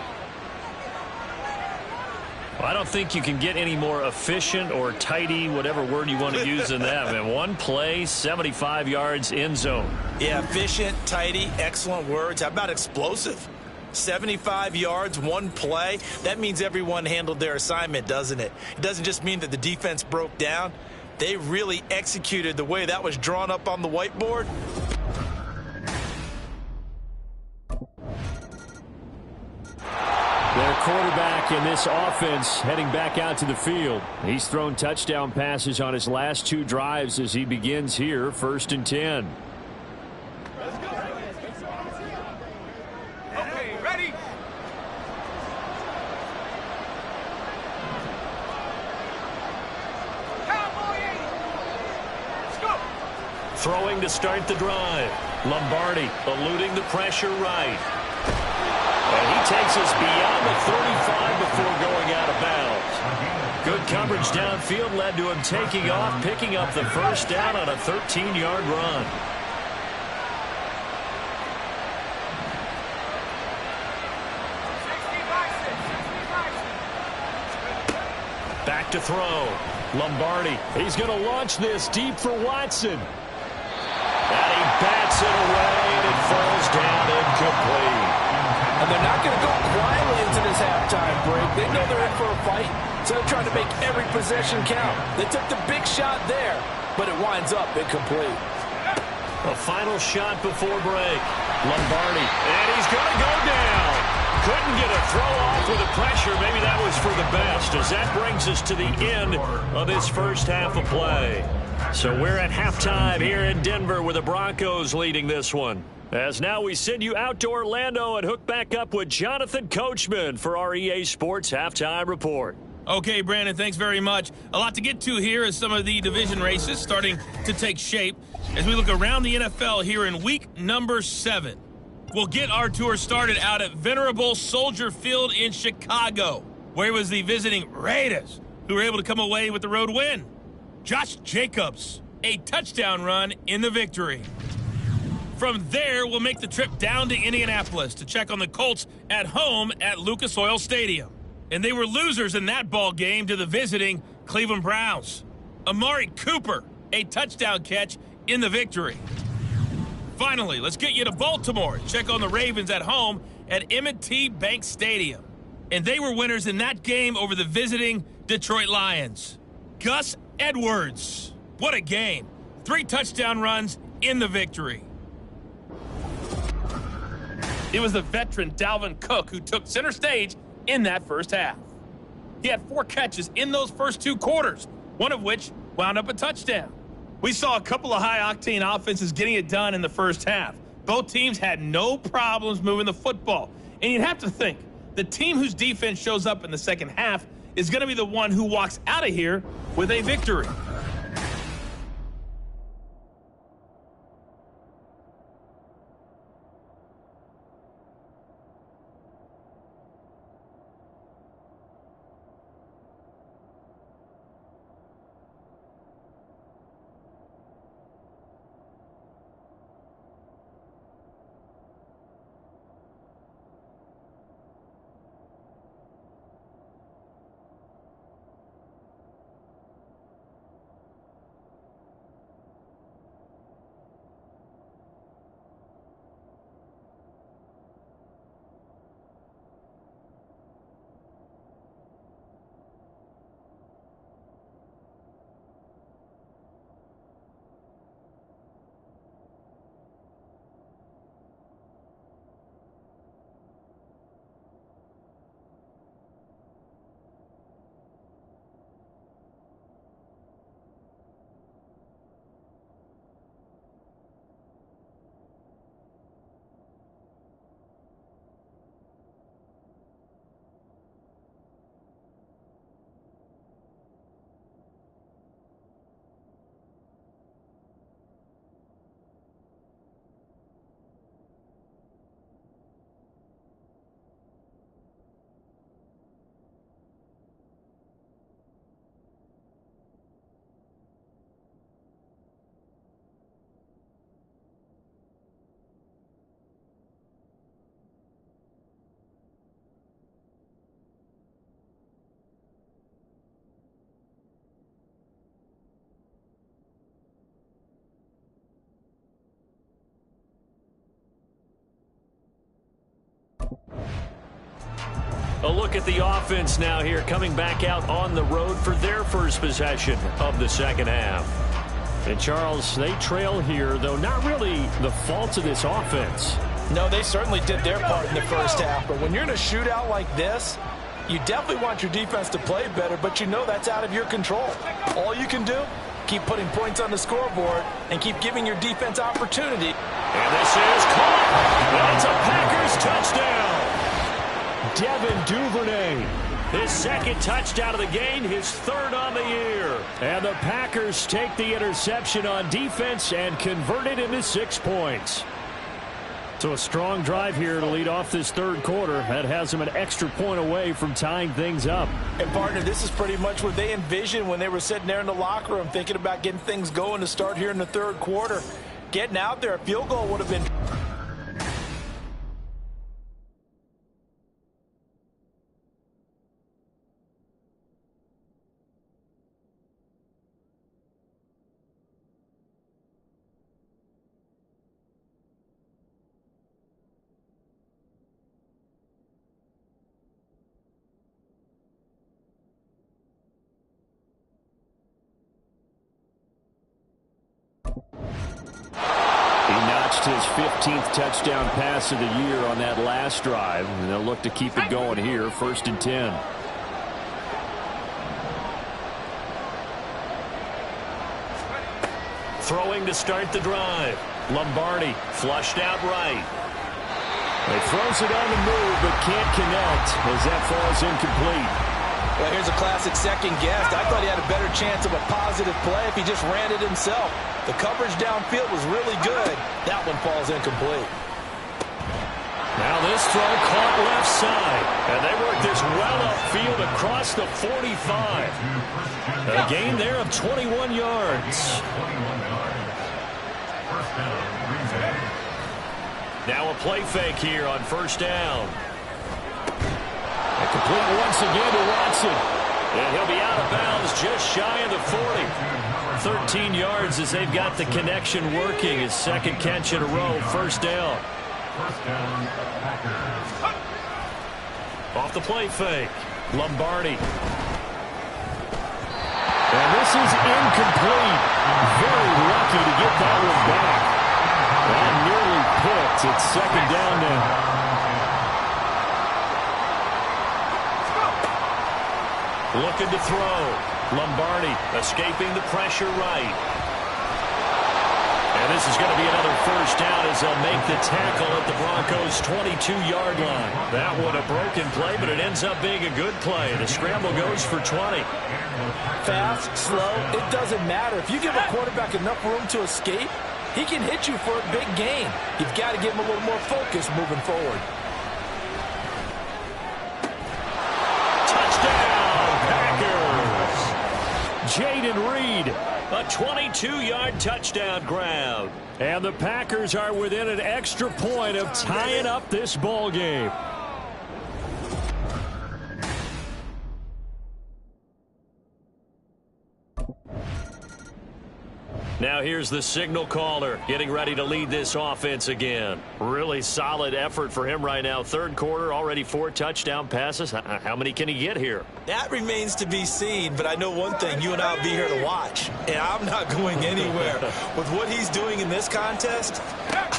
I don't think you can get any more efficient or tidy, whatever word you want to use in that. Man, one play, 75 yards, end zone. Yeah, efficient, tidy, excellent words. How about explosive? 75 yards, one play. That means everyone handled their assignment, doesn't it? It doesn't just mean that the defense broke down. They really executed the way that was drawn up on the whiteboard. Their quarterback in this offense heading back out to the field. He's thrown touchdown passes on his last 2 drives as he begins here, 1st and 10. Okay, ready? Let's go. Throwing to start the drive. Lombardi eluding the pressure right. And he takes us beyond the 35 before going out of bounds. Good coverage downfield led to him taking off, picking up the first down on a 13-yard run. Back to throw. Lombardi. He's going to launch this deep for Watson. And he bats it away, and it falls down incomplete. And they're not going to go quietly into this halftime break. They know they're in for a fight, so they're trying to make every possession count. They took the big shot there, but it winds up incomplete. A final shot before break. Lombardi, and he's going to go down. Couldn't get a throw off with the pressure. Maybe that was for the best, as that brings us to the end of this first half of play. So we're at halftime here in Denver with the Broncos leading this one. As now we send you out to Orlando and hook back up with Jonathan Coachman for our EA Sports Halftime Report. Okay, Brandon, thanks very much. A lot to get to here as some of the division races starting to take shape as we look around the NFL here in week number 7. We'll get our tour started out at Venerable Soldier Field in Chicago, where it was the visiting Raiders who were able to come away with the road win. Josh Jacobs, a touchdown run in the victory. From there, we'll make the trip down to Indianapolis to check on the Colts at home at Lucas Oil Stadium. And they were losers in that ball game to the visiting Cleveland Browns. Amari Cooper, a touchdown catch in the victory. Finally, let's get you to Baltimore and check on the Ravens at home at M&T Bank Stadium. And they were winners in that game over the visiting Detroit Lions. Gus Edwards, what a game. 3 touchdown runs in the victory. It was the veteran Dalvin Cook who took center stage in that first half. He had 4 catches in those first 2 quarters, one of which wound up a touchdown. We saw a couple of high-octane offenses getting it done in the first half. Both teams had no problems moving the football. And you'd have to think, the team whose defense shows up in the second half is going to be the one who walks out of here with a victory. A look at the offense now here, coming back out on the road for their first possession of the second half. And, Charles, they trail here, though not really the fault of this offense. No, they certainly did their part in the first half. But when you're in a shootout like this, you definitely want your defense to play better, but you know that's out of your control. All you can do, keep putting points on the scoreboard and keep giving your defense opportunity. And this is caught. It's a Packers touchdown. Devin Duvernay, his second touchdown of the game, his third on the year. And the Packers take the interception on defense and convert it into 6 points. So a strong drive here to lead off this third quarter. That has them an extra point away from tying things up. And, partner, this is pretty much what they envisioned when they were sitting there in the locker room thinking about getting things going to start here in the third quarter. Getting out there, a field goal would have been... His 15th touchdown pass of the year on that last drive, and they'll look to keep it going here, 1st and 10. Throwing to start the drive. Lombardi flushed out right. He throws it on the move, but can't connect as that falls incomplete. Well, here's a classic second guess. I thought he had a better chance of a positive play if he just ran it himself. The coverage downfield was really good. That one falls incomplete. Now this throw caught left side. And they work this well upfield across the 45. A gain there of 21 yards. Now a play fake here on first down. And complete once again to Watson. And he'll be out of bounds just shy of the 40. 13 yards as they've got the connection working. His second catch in a row, first down. Off the play fake. Lombardi. And this is incomplete. Very lucky to get that one back. That nearly picked. It's second down now. Looking to throw. Lombardi escaping the pressure right. And this is going to be another first down as they'll make the tackle at the Broncos' 22-yard line. That one a broken play, but it ends up being a good play. The scramble goes for 20. Fast, slow, it doesn't matter. If you give a quarterback enough room to escape, he can hit you for a big gain. You've got to give him a little more focus moving forward. Jaden Reed, a 22-yard touchdown grab. And the Packers are within an extra point of tying up this ball game. Now here's the signal caller getting ready to lead this offense again. Really solid effort for him right now. Third quarter, already 4 touchdown passes. How many can he get here? That remains to be seen, but I know one thing. You and I will be here to watch, and I'm not going anywhere. With what he's doing in this contest,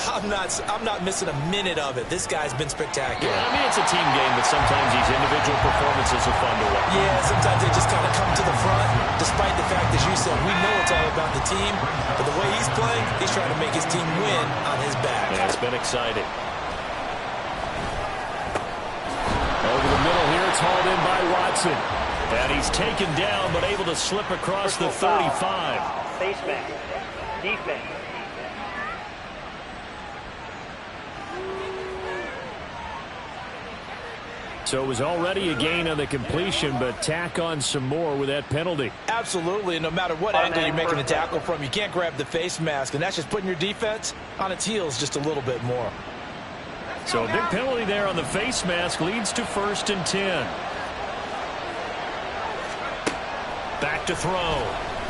I'm not missing a minute of it. This guy's been spectacular. Yeah, I mean, it's a team game, but sometimes these individual performances are fun to watch. Yeah, sometimes they just kind of come to the front, despite the fact, as you said, we know it's all about the team. But the way he's playing, he's trying to make his team win on his back. Yeah, it's been exciting. Over the middle here, it's hauled in by Watson. And he's taken down, but able to slip across the 35. Face mask. Defense. So it was already a gain on the completion, but tack on some more with that penalty. Absolutely, and no matter what angle you're making the tackle from, you can't grab the face mask, and that's just putting your defense on its heels just a little bit more. So a big penalty there on the face mask leads to 1st and 10. Back to throw.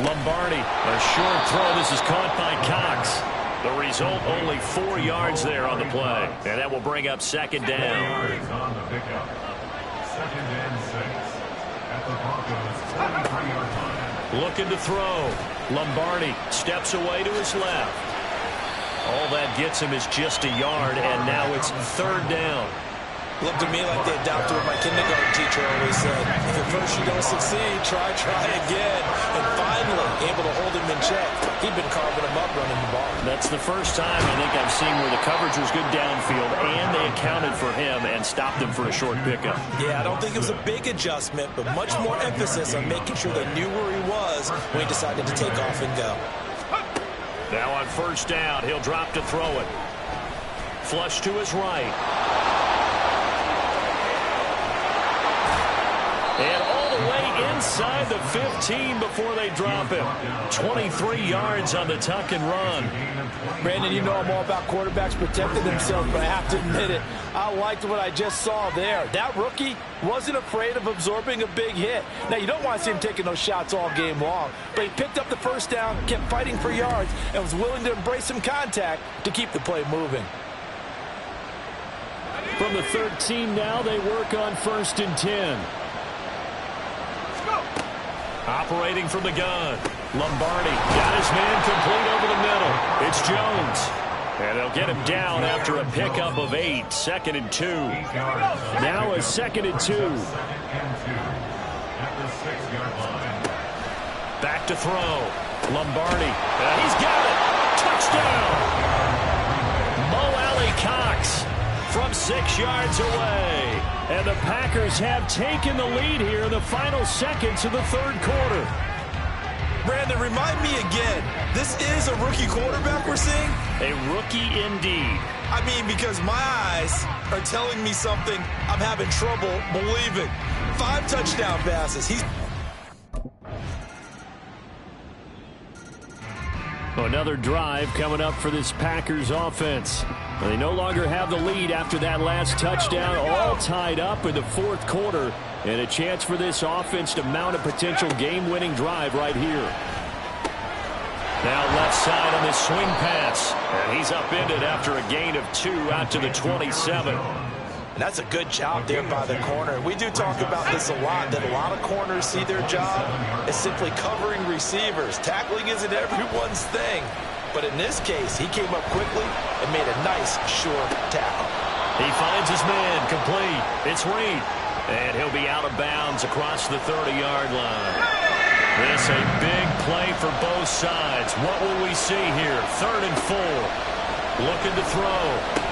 Lombardi, a short throw. This is caught by Cox. The result, only 4 yards there on the play. And that will bring up second down. 4 yards on the pickup. 2nd and 6 at the Broncos' 23-yard line. Looking to throw. Lombardi steps away to his left. All that gets him is just a yard, and now it's 3rd down. Looked to me like they adopted what my kindergarten teacher always said. If at first you don't succeed, try again. And finally, able to hold him in check. He'd been carving him up running the ball. That's the first time I think I've seen where the coverage was good downfield, and they accounted for him and stopped him for a short pickup. Yeah, I don't think it was a big adjustment, but much more emphasis on making sure they knew where he was when he decided to take off and go. Now on 1st down, he'll drop to throw it. Flush to his right. And all the way inside the 15 before they drop him. 23 yards on the tuck and run. Brandon, you know I'm all about quarterbacks protecting themselves, but I have to admit it. I liked what I just saw there. That rookie wasn't afraid of absorbing a big hit. Now, you don't want to see him taking those shots all game long, but he picked up the 1st down, kept fighting for yards, and was willing to embrace some contact to keep the play moving. From the 13 now, they work on 1st and 10. Operating from the gun. Lombardi got his man complete over the middle. It's Jones. And they'll get him down after a pickup of 8. 2nd and 2. Now a 2nd and 2. At the 6-yard line. Back to throw. Lombardi. And he's got it. Touchdown. Mo Alley Cox from 6 yards away. And the Packers have taken the lead here in the final seconds of the 3rd quarter. Brandon, remind me again, this is a rookie quarterback we're seeing? A rookie indeed. I mean, because my eyes are telling me something I'm having trouble believing. 5 touchdown passes. Another drive coming up for this Packers offense. They no longer have the lead after that last touchdown, all tied up in the 4th quarter, and a chance for this offense to mount a potential game-winning drive right here. Now left side on this swing pass, and he's upended after a gain of 2 out to the 27. And that's a good job there by the corner. We do talk about this a lot, that a lot of corners see their job as simply covering receivers. Tackling isn't everyone's thing. But in this case, he came up quickly and made a nice, short tackle. He finds his man complete. It's Reed. And he'll be out of bounds across the 30-yard line. This a big play for both sides. What will we see here? 3rd and 4. Looking to throw.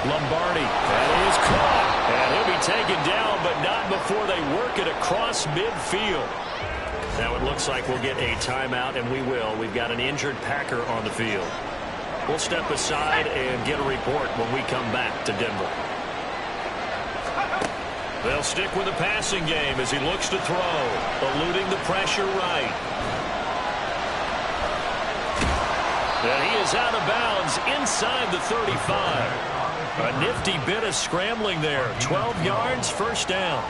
Lombardi. That is caught. And he'll be taken down, but not before they work it across midfield. Now it looks like we'll get a timeout, and we will. We've got an injured Packer on the field. We'll step aside and get a report when we come back to Denver. They'll stick with the passing game as he looks to throw, eluding the pressure right. And he is out of bounds inside the 35. A nifty bit of scrambling there. 12 yards, 1st down.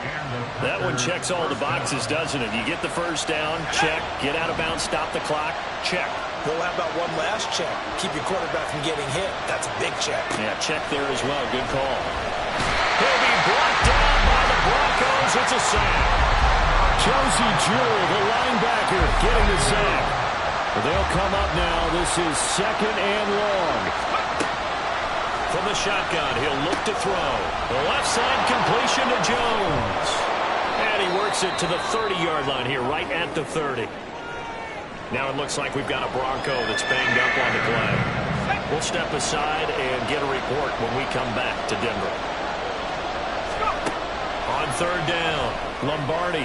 That one checks all the boxes, doesn't it? You get the 1st down, check. Get out of bounds, stop the clock, check. Well, how about one last check? Keep your quarterback from getting hit. That's a big check. Yeah, check there as well. Good call. He'll be brought down by the Broncos. It's a sack. Josie Jewell, the linebacker, getting the sack. They'll come up now. This is 2nd and long. From the shotgun, he'll look to throw. The left side completion to Jones. And he works it to the 30-yard line here, right at the 30. Now it looks like we've got a Bronco that's banged up on the play. We'll step aside and get a report when we come back to Denver. On 3rd down, Lombardi.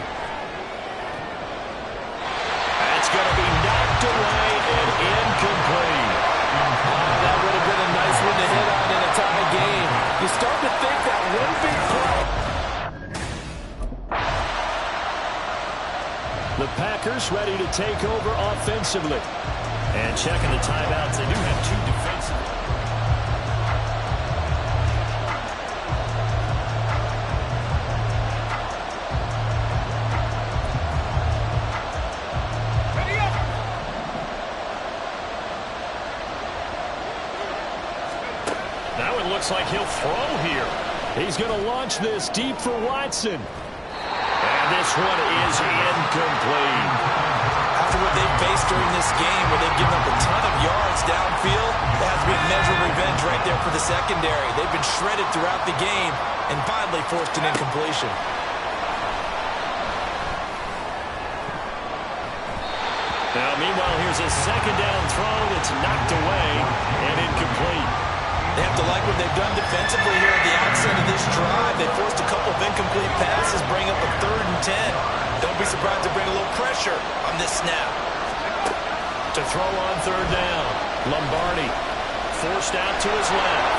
That's going to be knocked away and incomplete. That would have been a nice one to hit on in a tie game. You start to think that one big play. The Packers ready to take over offensively. And checking the timeouts, they do have 2 defensive. looks like he'll throw here. He's going to launch this deep for Watson. And this one is incomplete. After what they've faced during this game, where they've given up a ton of yards downfield, it has to be measured revenge right there for the secondary. They've been shredded throughout the game and finally forced an incompletion. Now, meanwhile, here's a second down throw that's knocked away and incomplete. They have to like what they've done defensively here at the outset of this drive. They forced a couple of incomplete passes, bring up a 3rd and 10. Don't be surprised to bring a little pressure on this snap. To throw on 3rd down, Lombardi forced out to his left.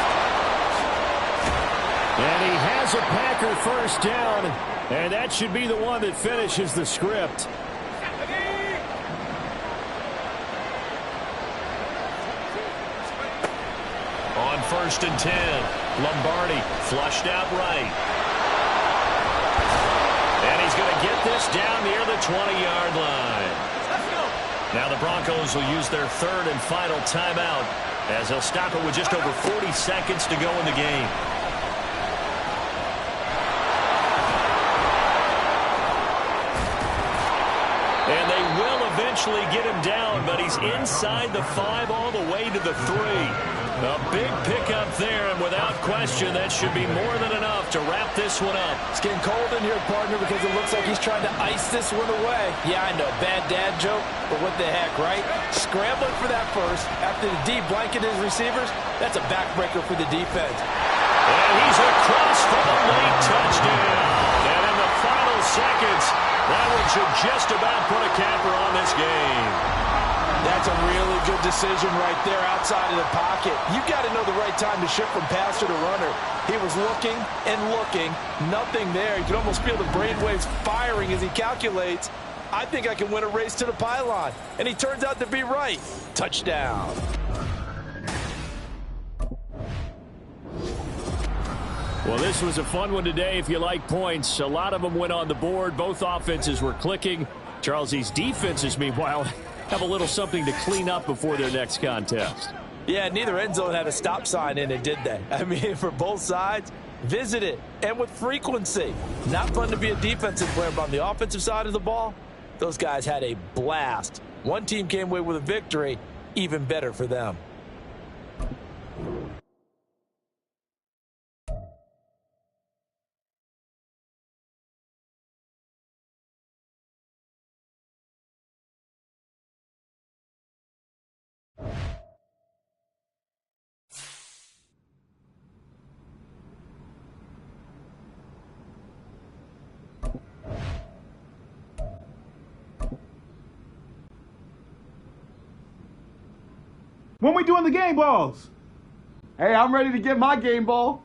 And he has a Packer first down, and that should be the one that finishes the script. On 1st and 10, Lombardi flushed out right. And he's going to get this down near the 20-yard line. Now the Broncos will use their 3rd and final timeout as they'll stop it with just over 40 seconds to go in the game. And they will eventually get him down, but he's inside the 5 all the way to the 3. A big pickup there, and without question, that should be more than enough to wrap this one up. It's getting cold in here, partner, because it looks like he's trying to ice this one away. Yeah, I know, bad dad joke, but what the heck, right? Scrambling for that first after the D blanketed his receivers. That's a backbreaker for the defense. And he's across for the late touchdown. And in the final seconds, that one should just about put a capper on this game. That's a really good decision right there outside of the pocket. You've got to know the right time to shift from passer to runner. He was looking and looking, nothing there. You can almost feel the brainwaves firing as he calculates, I think I can win a race to the pylon. And he turns out to be right. Touchdown. Well, this was a fun one today if you like points. A lot of them went on the board. Both offenses were clicking. Charles, these defenses, meanwhile, have a little something to clean up before their next contest. Yeah, neither end zone had a stop sign in it, did they? I mean, for both sides, visit it, and with frequency. Not fun to be a defensive player, but on the offensive side of the ball, those guys had a blast. One team came away with a victory, even better for them. When we doing the game balls? Hey, I'm ready to get my game ball.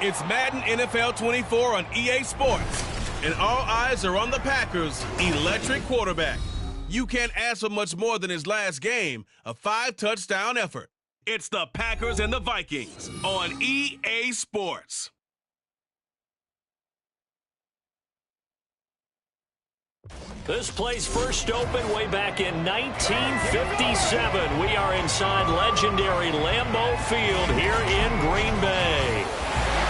It's Madden NFL 24 on EA Sports, and all eyes are on the Packers' electric quarterback. You can't ask for much more than his last game, a 5-touchdown effort. It's the Packers and the Vikings on EA Sports. This place first opened way back in 1957. We are inside legendary Lambeau Field here in Green Bay.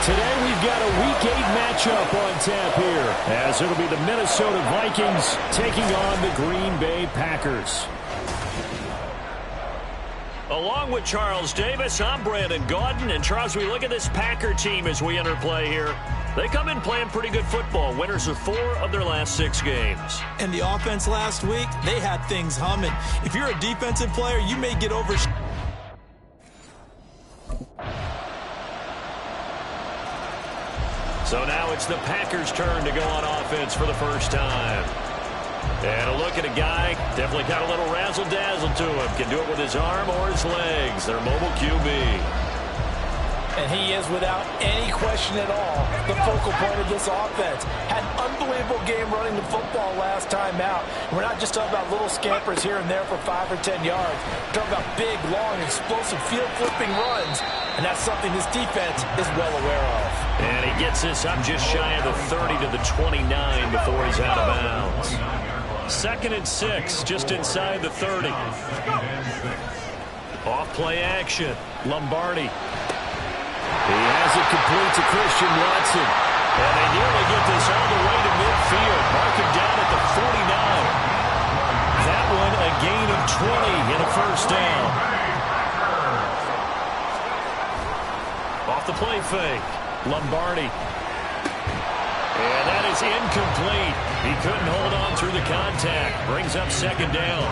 Today we've got a Week 8 matchup on tap here, as it'll be the Minnesota Vikings taking on the Green Bay Packers. Along with Charles Davis, I'm Brandon Gaudin. And Charles, we look at this Packer team as we enter play here. They come in playing pretty good football. Winners of 4 of their last 6 games. And the offense last week, they had things humming. If you're a defensive player, you may get over. So now it's the Packers' turn to go on offense for the first time. And a look at a guy, definitely got a little razzle-dazzle to him. Can do it with his arm or his legs. Their mobile QB. And he is, without any question at all, the focal point of this offense. Had an unbelievable game running the football last time out. We're not just talking about little scampers here and there for 5 or 10 yards. We're talking about big, long, explosive field-flipping runs. And that's something this defense is well aware of. And he gets this up just shy of the 30 to the 29 before he's out of bounds. 2nd and 6, just inside the 30. Off play action. Lombardi. He has it complete to Christian Watson. And they nearly get this all the way to midfield. Mark him down at the 49. That one a gain of 20 in a first down. Off the play fake. Lombardi. And that is incomplete. He couldn't hold on through the contact. Brings up 2nd down.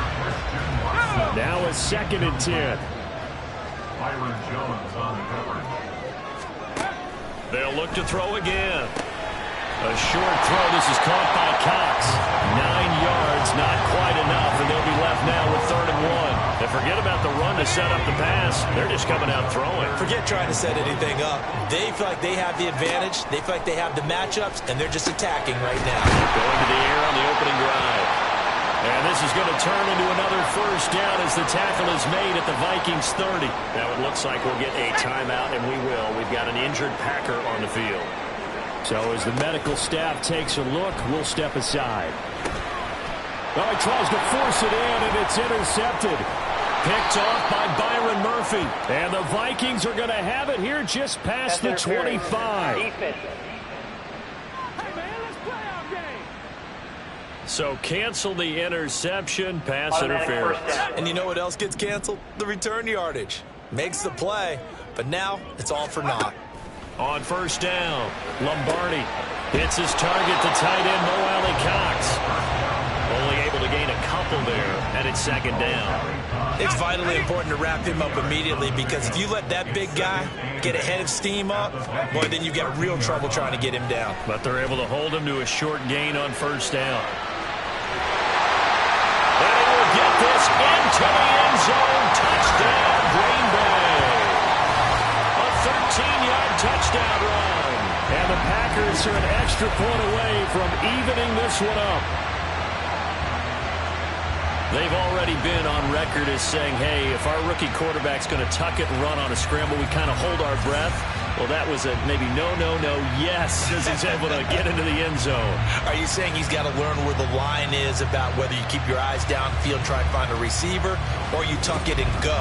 Now a 2nd and 10. Byron Jones on the cover. They'll look to throw again. A short throw. This is caught by Cox. 9 yards, not quite enough, and they'll be left now with 3rd and 1. And forget about the run to set up the pass. They're just coming out throwing. Forget trying to set anything up. They feel like they have the advantage. They feel like they have the matchups, and they're just attacking right now. Going to the air on the opening drive. And this is going to turn into another first down as the tackle is made at the Vikings 30. Now it looks like we'll get a timeout, and we will. We've got an injured Packer on the field. So as the medical staff takes a look, we'll step aside. Oh, he tries to force it in, and it's intercepted. Picked off by Byron Murphy. And the Vikings are going to have it here just past the 25. Defense. So cancel the interception, pass interference. And you know what else gets canceled? The return yardage. Makes the play, but now it's all for naught. On first down, Lombardi hits his target to tight end Mo Alley Cox. Only able to gain a couple there, and it's 2nd down. It's vitally important to wrap him up immediately, because if you let that big guy get a head of steam up, boy, then you've got real trouble trying to get him down. But they're able to hold him to a short gain on first down. And he will get this into the end zone. Touchdown, Green Bay. A 13-yard touchdown run. And the Packers are an extra point away from evening this one up. They've already been on record as saying, hey, if our rookie quarterback's going to tuck it and run on a scramble, we kind of hold our breath. Well, that was a maybe no, yes, as he's able to get into the end zone. Are you saying he's got to learn where the line is about whether you keep your eyes downfield, try and find a receiver, or you tuck it and go?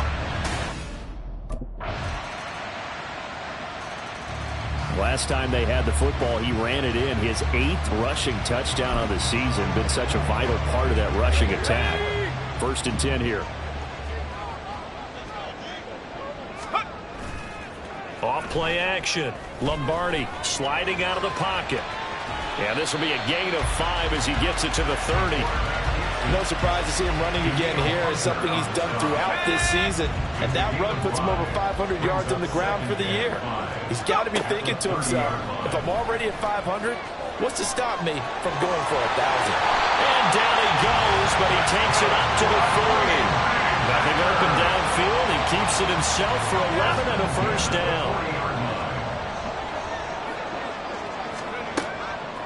Last time they had the football, he ran it in. His 8th rushing touchdown on the season. Been such a vital part of that rushing attack. 1st and 10 here. Off play action. Lombardi sliding out of the pocket. And this will be a gain of 5 as he gets it to the 30. No surprise to see him running again here. It's something he's done throughout this season. And that run puts him over 500 yards on the ground for the year. He's got to be thinking to himself, if I'm already at 500, what's to stop me from going for 1,000? And down he goes, but he takes it up to the 40. Nothing open downfield. He keeps it himself for 11 and a first down.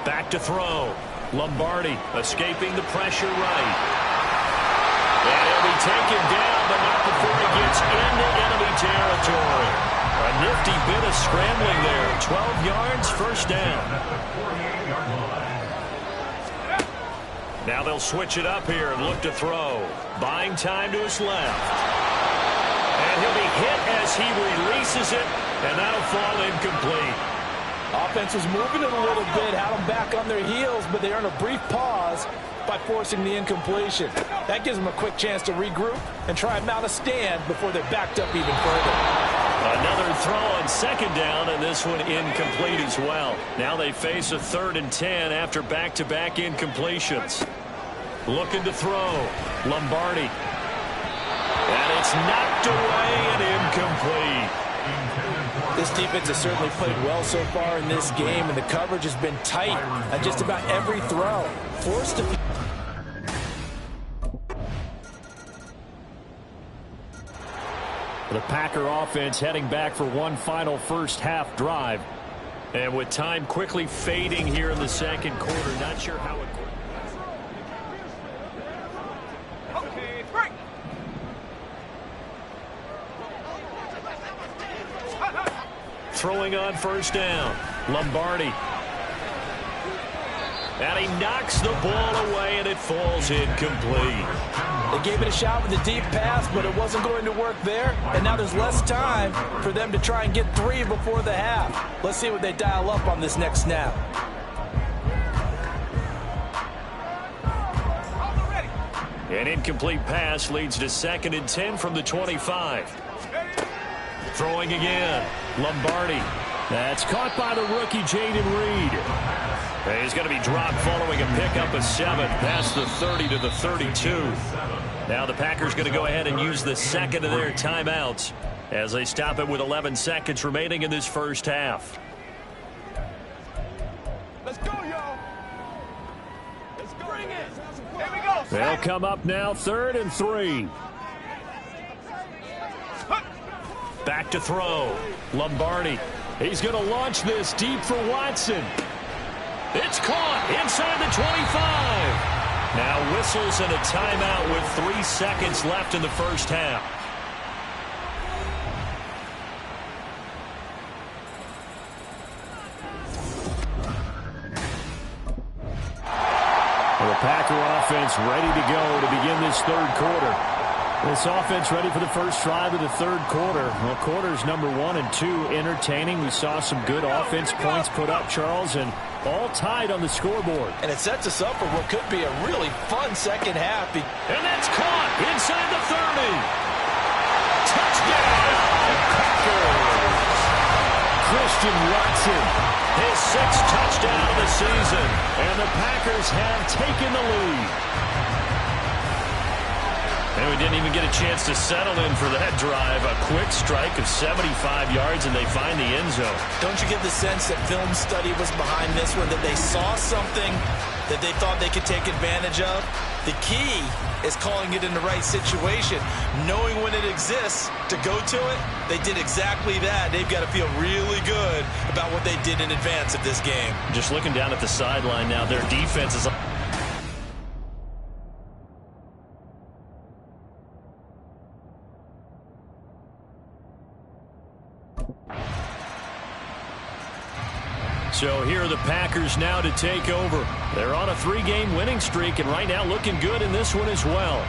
Back to throw. Lombardi escaping the pressure right. And he'll be taken down, but not before he gets into enemy territory. A nifty bit of scrambling there. 12 yards, first down. Now they'll switch it up here and look to throw. Buying time to his left. And he'll be hit as he releases it, and that'll fall incomplete. Offense was moving it a little bit, had them back on their heels, but they earned a brief pause by forcing the incompletion. That gives them a quick chance to regroup and try and mount a stand before they're backed up even further. Another throw on second down, and this one incomplete as well. Now they face a 3rd and 10 after back-to-back incompletions. Looking to throw. Lombardi. And it's knocked away and incomplete. This defense has certainly played well so far in this game, and the coverage has been tight on just about every throw. Forced to... The Packer offense heading back for one final first-half drive. And with time quickly fading here in the second quarter, not sure how it... Okay, break. Throwing on first down. Lombardi. And he knocks the ball away, and it falls incomplete. They gave it a shot with a deep pass, but it wasn't going to work there. And now there's less time for them to try and get 3 before the half. Let's see what they dial up on this next snap. An incomplete pass leads to 2nd and 10 from the 25. Throwing again. Lombardi. That's caught by the rookie, Jaden Reed. And he's going to be dropped following a pickup of 7 past the 30 to the 32. Now the Packers going to go ahead and use the second of their timeouts as they stop it with 11 seconds remaining in this first half. Let's go, y'all. Let's go. Bring it. Here we go. They'll come up now, 3rd and 3. Back to throw. Lombardi. He's going to launch this deep for Watson. It's caught inside the 25. Now whistles and a timeout with 3 seconds left in the first half. The Packer offense ready to go to begin this 3rd quarter. This offense ready for the first drive of the 3rd quarter. Well, quarters number 1 and 2 entertaining. We saw some good offense points put up, Charles, and all tied on the scoreboard. And it sets us up for what could be a really fun second half. And that's caught inside the 30. Touchdown, Packers. Christian Watson. His 6th touchdown of the season. And the Packers have taken the lead. And we didn't even get a chance to settle in for that drive. A quick strike of 75 yards, and they find the end zone. Don't you get the sense that film study was behind this one, that they saw something that they thought they could take advantage of? The key is calling it in the right situation, knowing when it exists to go to it. They did exactly that. They've got to feel really good about what they did in advance of this game. Just looking down at the sideline now, their defense is... So here are the Packers now to take over. They're on a 3-game winning streak, and right now looking good in this one as well.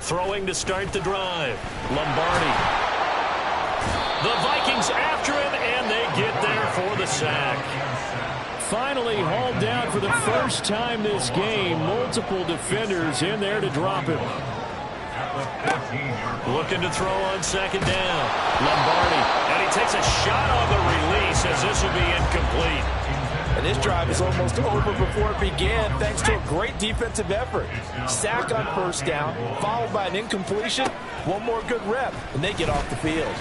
Throwing to start the drive. Lombardi. The Vikings after him, and they get there for the sack. Finally hauled down for the first time this game. Multiple defenders in there to drop him. Looking to throw on second down. Lombardi. And he takes a shot on the release as this will be incomplete. And this drive is almost over before it began thanks to a great defensive effort. Sack on first down, followed by an incompletion. One more good rep, and they get off the field.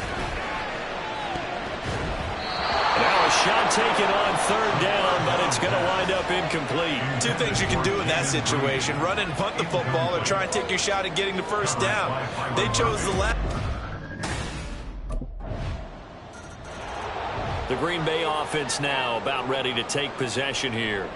Now a shot taken on third down, but it's going to wind up incomplete. Two things you can do in that situation: run and punt the football, or try and take your shot at getting the first down. They chose the left. The Green Bay offense now about ready to take possession here.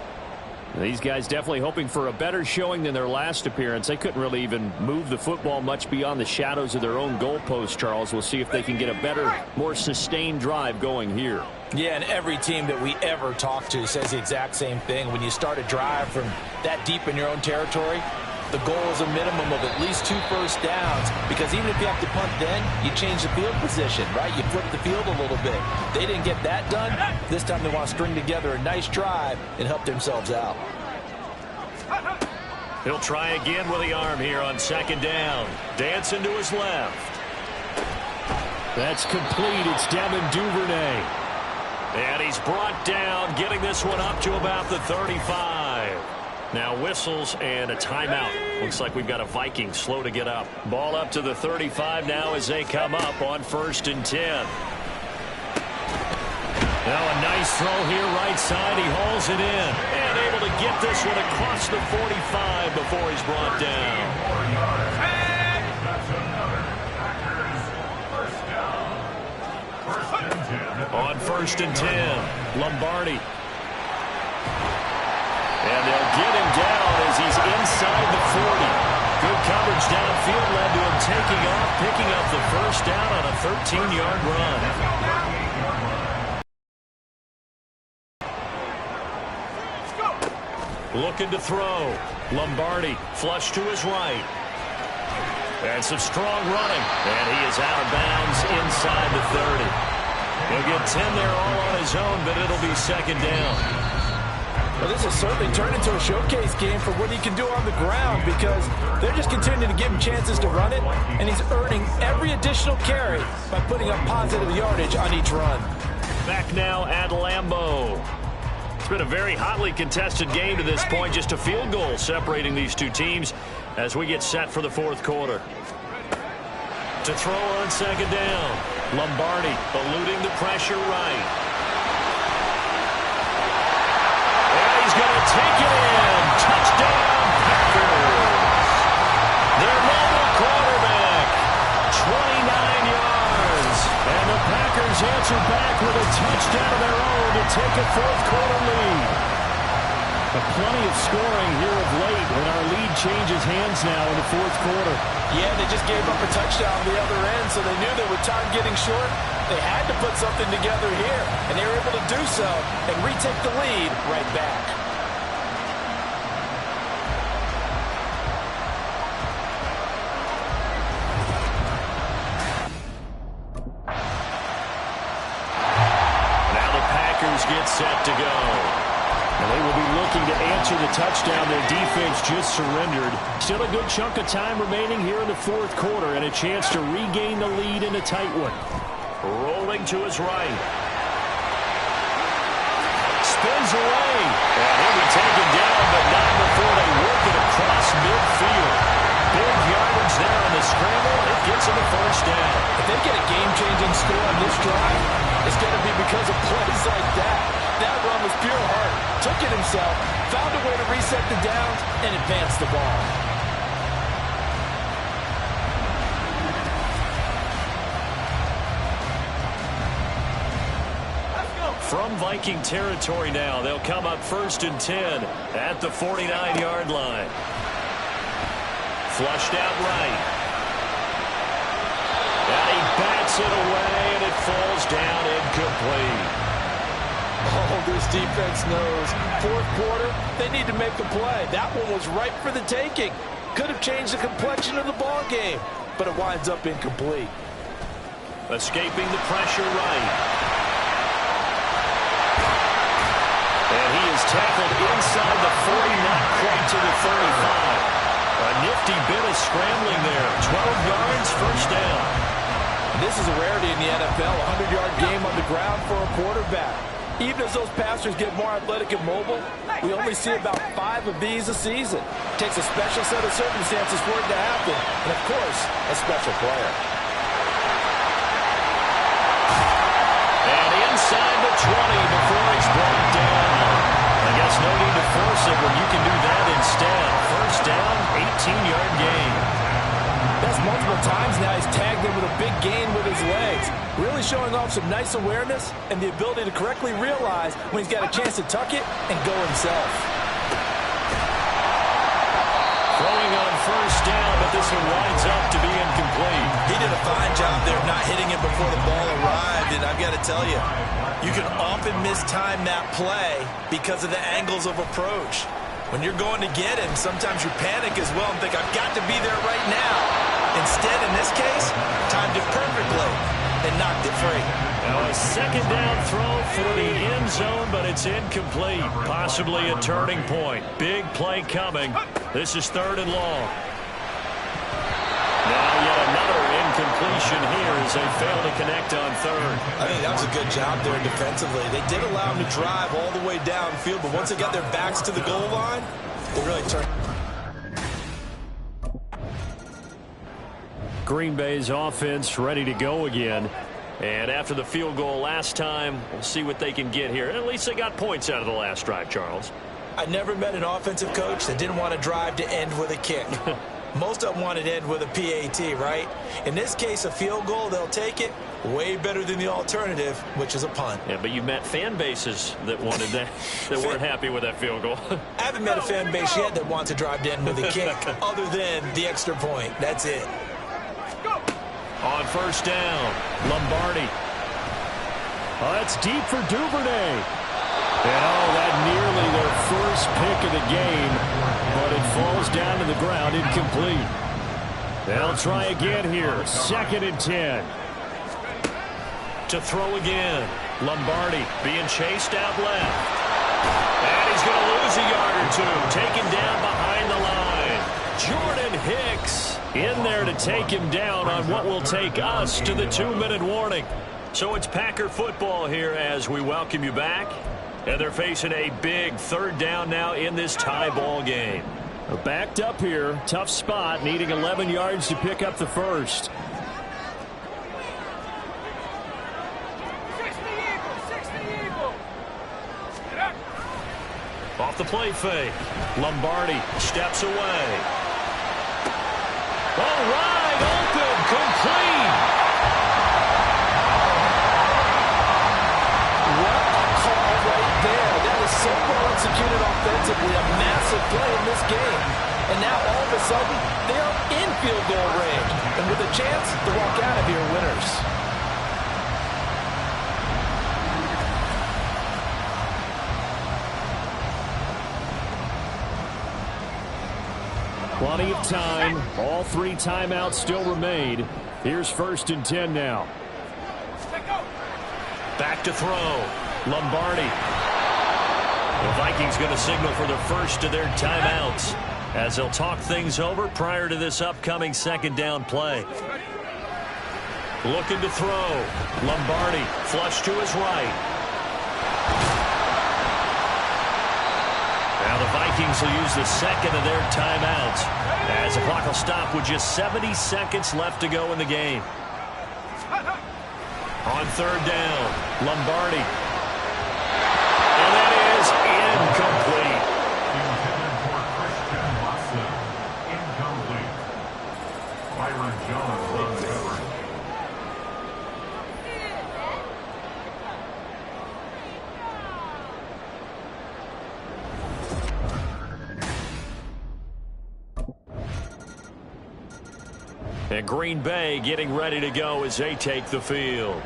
These guys definitely hoping for a better showing than their last appearance. They couldn't really even move the football much beyond the shadows of their own goalpost, Charles. We'll see if they can get a better, more sustained drive going here. Yeah, and every team that we ever talk to says the exact same thing. When you start a drive from that deep in your own territory, the goal is a minimum of at least 2 first downs, because even if you have to punt then, you change the field position, right? You flip the field a little bit. They didn't get that done. This time they want to string together a nice drive and help themselves out. He'll try again with the arm here on second down. Dancing to his left. That's complete. It's Devin Duvernay. And he's brought down, getting this one up to about the 35. Now whistles and a timeout. Looks like we've got a Viking slow to get up. Ball up to the 35 now as they come up on 1st and 10. Now a nice throw here right side. He hauls it in. And able to get this one across the 45 before he's brought down. On 1st and 10, Lombardi. And they'll get him down as he's inside the 40. Good coverage downfield led to him taking off, picking up the first down on a 13-yard run. Looking to throw. Lombardi flush to his right. And some strong running. And he is out of bounds inside the 30. He'll get 10 there all on his own, but it'll be second down. Well, this will certainly turn into a showcase game for what he can do on the ground, because they're just continuing to give him chances to run it, and he's earning every additional carry by putting up positive yardage on each run. Back now at Lambeau. It's been a very hotly contested game to this point. Just a field goal separating these two teams as we get set for the 4th quarter. To throw on second down. Lombardi eluding the pressure right. And he's going to take it in. Touchdown, Packers. Their mobile quarterback, 29 yards. And the Packers answer back with a touchdown of their own to take a 4th quarter lead. Plenty of scoring here of late when our lead changes hands now in the 4th quarter. Yeah, they just gave up a touchdown on the other end, so they knew that with time getting short, they had to put something together here, and they were able to do so and retake the lead right back. Now the Packers get set to go. And they will be looking to answer the touchdown their defense just surrendered. Still a good chunk of time remaining here in the 4th quarter, and a chance to regain the lead in a tight one. Rolling to his right. Spins away. And he'll be taken down, but not before they work it across midfield. Big yardage there on the scramble. It gets him a first down. If they get a game-changing score on this drive, it's going to be because of plays like that. That run was pure heart. Took it himself, found a way to reset the downs, and advance the ball. From Viking territory now, they'll come up 1st and 10 at the 49-yard line. Flushed out right. And he bats it away, and it falls down incomplete. Oh, this defense knows. 4th quarter, they need to make a play. That one was ripe for the taking. Could have changed the complexion of the ball game, but it winds up incomplete. Escaping the pressure right. And he is tackled inside the 40, not quite to the 35. A nifty bit of scrambling there. 12 yards, first down. This is a rarity in the NFL, a 100-yard game on the ground for a quarterback. Even as those passers get more athletic and mobile, we only see about 5 of these a season. It takes a special set of circumstances for it to happen, and of course, a special player. And inside the 20 before he's brought down. I guess no need to force it when you can do that instead. First down, 18-yard gain. That's multiple times now he's tagged him with a big gain with his legs. Really showing off some nice awareness and the ability to correctly realize when he's got a chance to tuck it and go himself. Throwing on first down, but this one winds up to be incomplete. He did a fine job there of not hitting it before the ball arrived, and I've got to tell you, you can often mistime that play because of the angles of approach. When you're going to get him, sometimes you panic as well and think, I've got to be there right now. Instead, in this case, timed it perfectly and knocked it free. Now a second down throw for the end zone, but it's incomplete. Possibly a turning point. Big play coming. This is 3rd and long. Now yet another incompletion here as they fail to connect on 3rd. I think that was a good job there defensively. They did allow him to drive all the way downfield, but once they got their backs to the goal line, they really turned. Green Bay's offense ready to go again. And after the field goal last time, we'll see what they can get here. At least they got points out of the last drive, Charles. I never met an offensive coach that didn't want to drive to end with a kick. Most of them wanted to end with a PAT, right? In this case, a field goal, they'll take it. Way better than the alternative, which is a punt. Yeah, but you met fan bases that wanted that, that weren't happy with that field goal. I haven't met a fan base yet that wants to drive to end with a kick, other than the extra point. That's it. On first down, Lombardi. Oh, that's deep for Duvernay. And oh, that nearly their first pick of the game, but it falls down to the ground, incomplete. They'll try again here, 2nd and 10. To throw again, Lombardi being chased out left. And he's going to lose a yard or two, taken down behind the line. Jordan Hicks in there to take him down on what will take us to the 2-minute warning. So it's Packer football here as we welcome you back. And they're facing a big 3rd down now in this tie ball game. They're backed up here. Tough spot, needing 11 yards to pick up the first. Off the play fake. Lombardi steps away. All right, open, complete. What a call right there. That is so well executed offensively. A massive play in this game. And now all of a sudden, they are in field goal range. And with a chance to walk out of here winners. Plenty of time. All 3 timeouts still remain. Here's 1st and 10 now. Back to throw. Lombardi. The Vikings going to signal for the first of their timeouts as they'll talk things over prior to this upcoming 2nd down play. Looking to throw. Lombardi flush to his right. Now the Vikings will use the 2nd of their timeouts as the clock will stop with just 70 seconds left to go in the game. On 3rd down, Lombardi. And that is incomplete. Intended for Christian Watson. Incomplete. Byron Jones on coverage. And Green Bay getting ready to go as they take the field.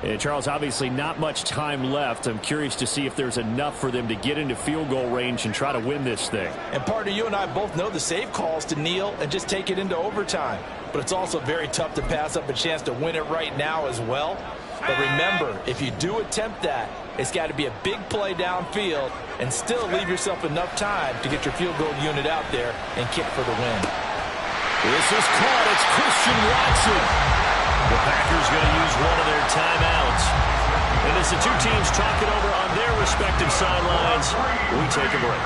And Charles, obviously not much time left. I'm curious to see if there's enough for them to get into field goal range and try to win this thing. And partner, you and I both know the save calls to kneel and just take it into overtime. But it's also very tough to pass up a chance to win it right now as well. But remember, if you do attempt that, it's got to be a big play downfield and still leave yourself enough time to get your field goal unit out there and kick for the win. This is caught. It's Christian Watson. The Packers going to use one of their timeouts. And as the two teams talk it over on their respective sidelines, we take a break.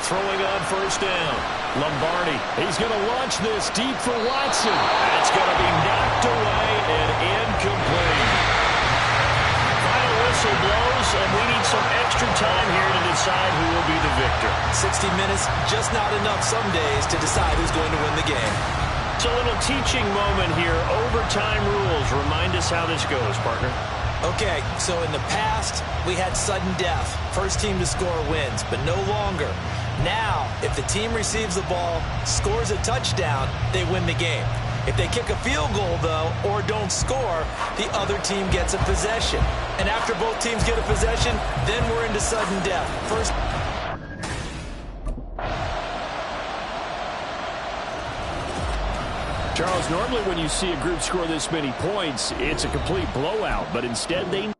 Throwing on first down. Lombardi, he's going to launch this deep for Watson. That's going to be knocked away and incomplete. Final whistle blows, and we need some extra time here to decide who will be the victor. 60 minutes, just not enough some days to decide who's going to win the game. It's a little teaching moment here. Overtime rules. Remind us how this goes, partner. Okay, so in the past, we had sudden death. First team to score wins, but no longer. Now, if the team receives the ball, scores a touchdown, they win the game. If they kick a field goal, though, or don't score, the other team gets a possession. And after both teams get a possession, then we're into sudden death. First. Charles, normally when you see a group score this many points, it's a complete blowout, but instead they...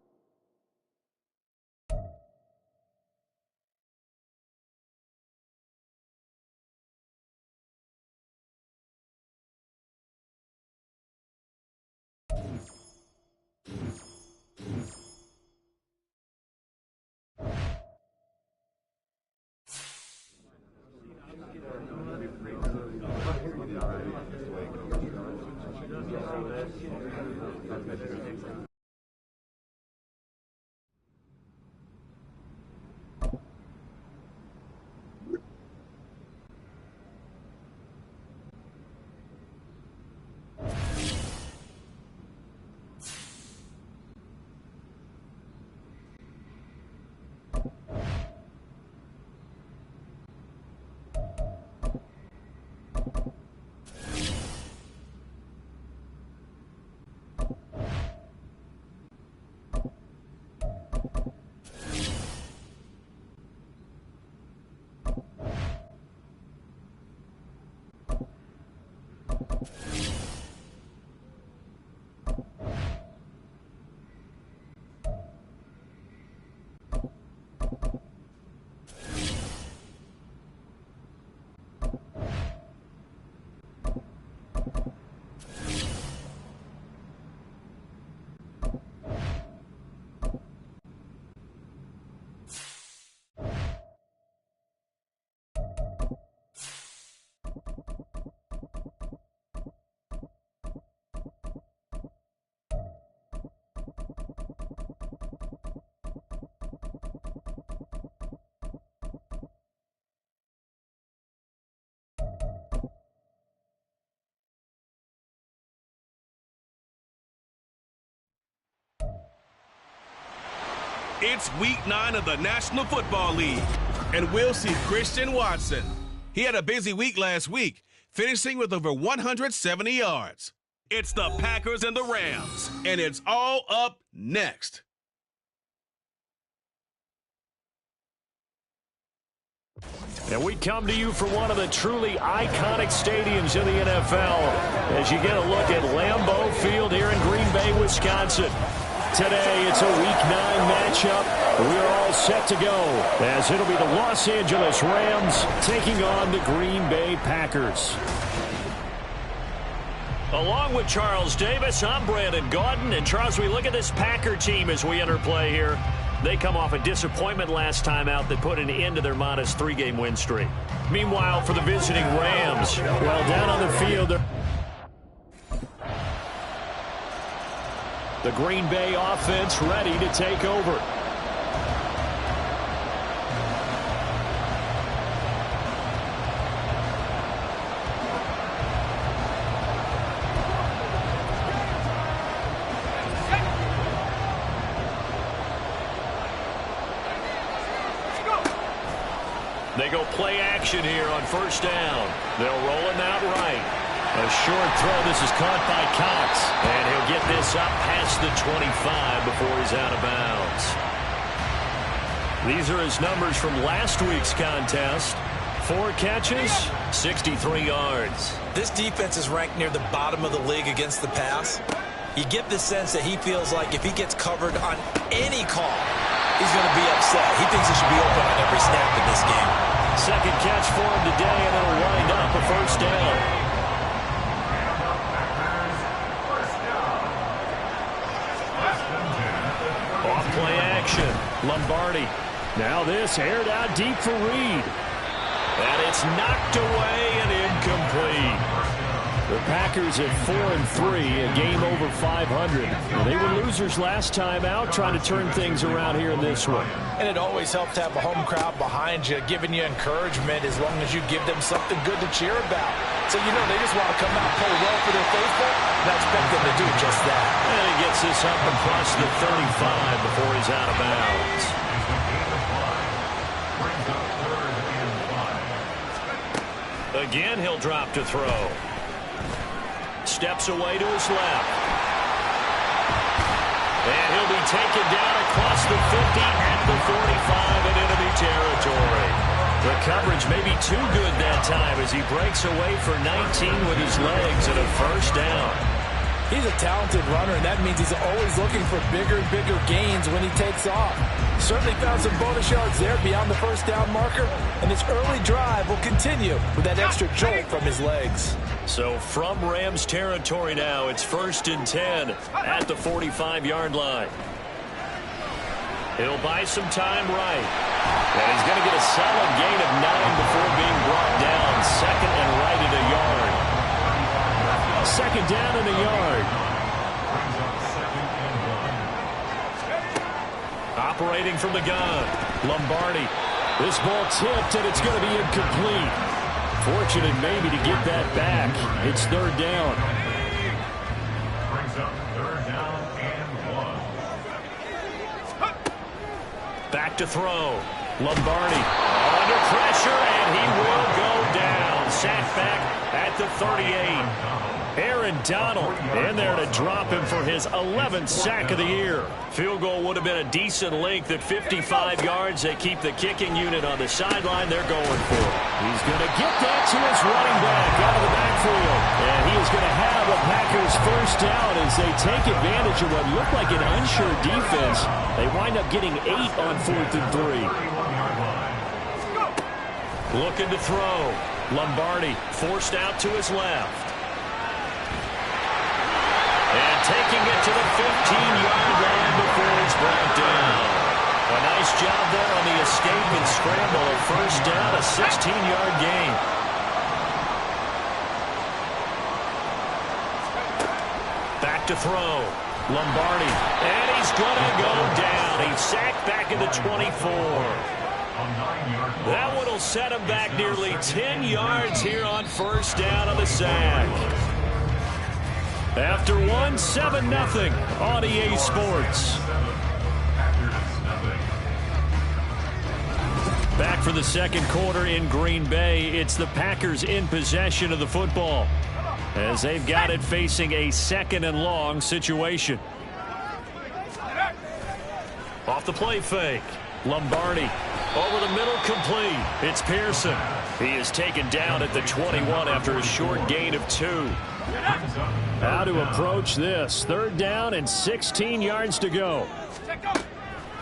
It's week 9 of the National Football League, and we'll see Christian Watson. He had a busy week last week, finishing with over 170 yards. It's the Packers and the Rams, and it's all up next. And we come to you from one of the truly iconic stadiums in the NFL as you get a look at Lambeau Field here in Green Bay, Wisconsin. Today, it's a Week 9 matchup. We're all set to go as it'll be the Los Angeles Rams taking on the Green Bay Packers. Along with Charles Davis, I'm Brandon Gaudin. And Charles, we look at this Packer team as we enter play here. They come off a disappointment last time out that put an end to their modest 3-game win streak. Meanwhile, for the visiting Rams, well, down on the field, the Green Bay offense ready to take over. They go play action here on first down. They'll roll him out right. A short throw. This is caught by Cox. And he'll get this up past the 25 before he's out of bounds. These are his numbers from last week's contest. 4 catches, 63 yards. This defense is ranked near the bottom of the league against the pass. You get the sense that he feels like if he gets covered on any call, he's going to be upset. He thinks he should be open on every snap in this game. Second catch for him today, and it'll wind up a first down. Lombardi. Now this aired out deep for Reed. And it's knocked away and incomplete. The Packers at 4-3, a game over 500. They were losers last time out, trying to turn things around here in this one. And it always helps to have a home crowd behind you, giving you encouragement as long as you give them something good to cheer about. So you know they just want to come out and play well for their faithful, and I expect them to do just that. And he gets this up across the 35 before he's out of bounds. Again, he'll drop to throw. Steps away to his left. And he'll be taken down across the 50 at the 45 in enemy territory. The coverage may be too good that time as he breaks away for 19 with his legs and a first down. He's a talented runner, and that means he's always looking for bigger and bigger gains when he takes off. Certainly found some bonus yards there beyond the first down marker, and this early drive will continue with that extra jolt from his legs. So from Rams territory now, it's 1st and 10 at the 45-yard line. He'll buy some time right. And he's going to get a solid gain of 9 before being brought down. 2nd and right at a yard. 2nd down and a yard. Operating from the gun, Lombardi. This ball tipped, and it's going to be incomplete. Fortunate maybe to get that back. It's 3rd down. Brings up 3rd down and 1. Back to throw. Lombardi under pressure, and he will go down. Sacked back at the 38. Aaron Donald in there to drop him for his 11th sack of the year. Field goal would have been a decent length at 55 yards. They keep the kicking unit on the sideline. They're going for it. He's going to get that to his running back out of the backfield. And he is going to have the Packers first down as they take advantage of what looked like an unsure defense. They wind up getting 8 on 4th and 3. Looking to throw. Lombardi forced out to his left. And taking it to the 15-yard line before it's brought down. A nice job there on the escape and scramble. A first down, a 16-yard gain. Back to throw. Lombardi. And he's going to go down. He's sacked back at the 24. That one will set him back nearly 10 yards here on first down on the sack. After one, 7-0 on EA Sports. Back for the second quarter in Green Bay. It's the Packers in possession of the football as they've got it facing a 2nd and long situation. Off the play fake. Lombardi over the middle, complete. It's Pearson. He is taken down at the 21 after a short gain of 2. How to approach this. 3rd down and 16 yards to go.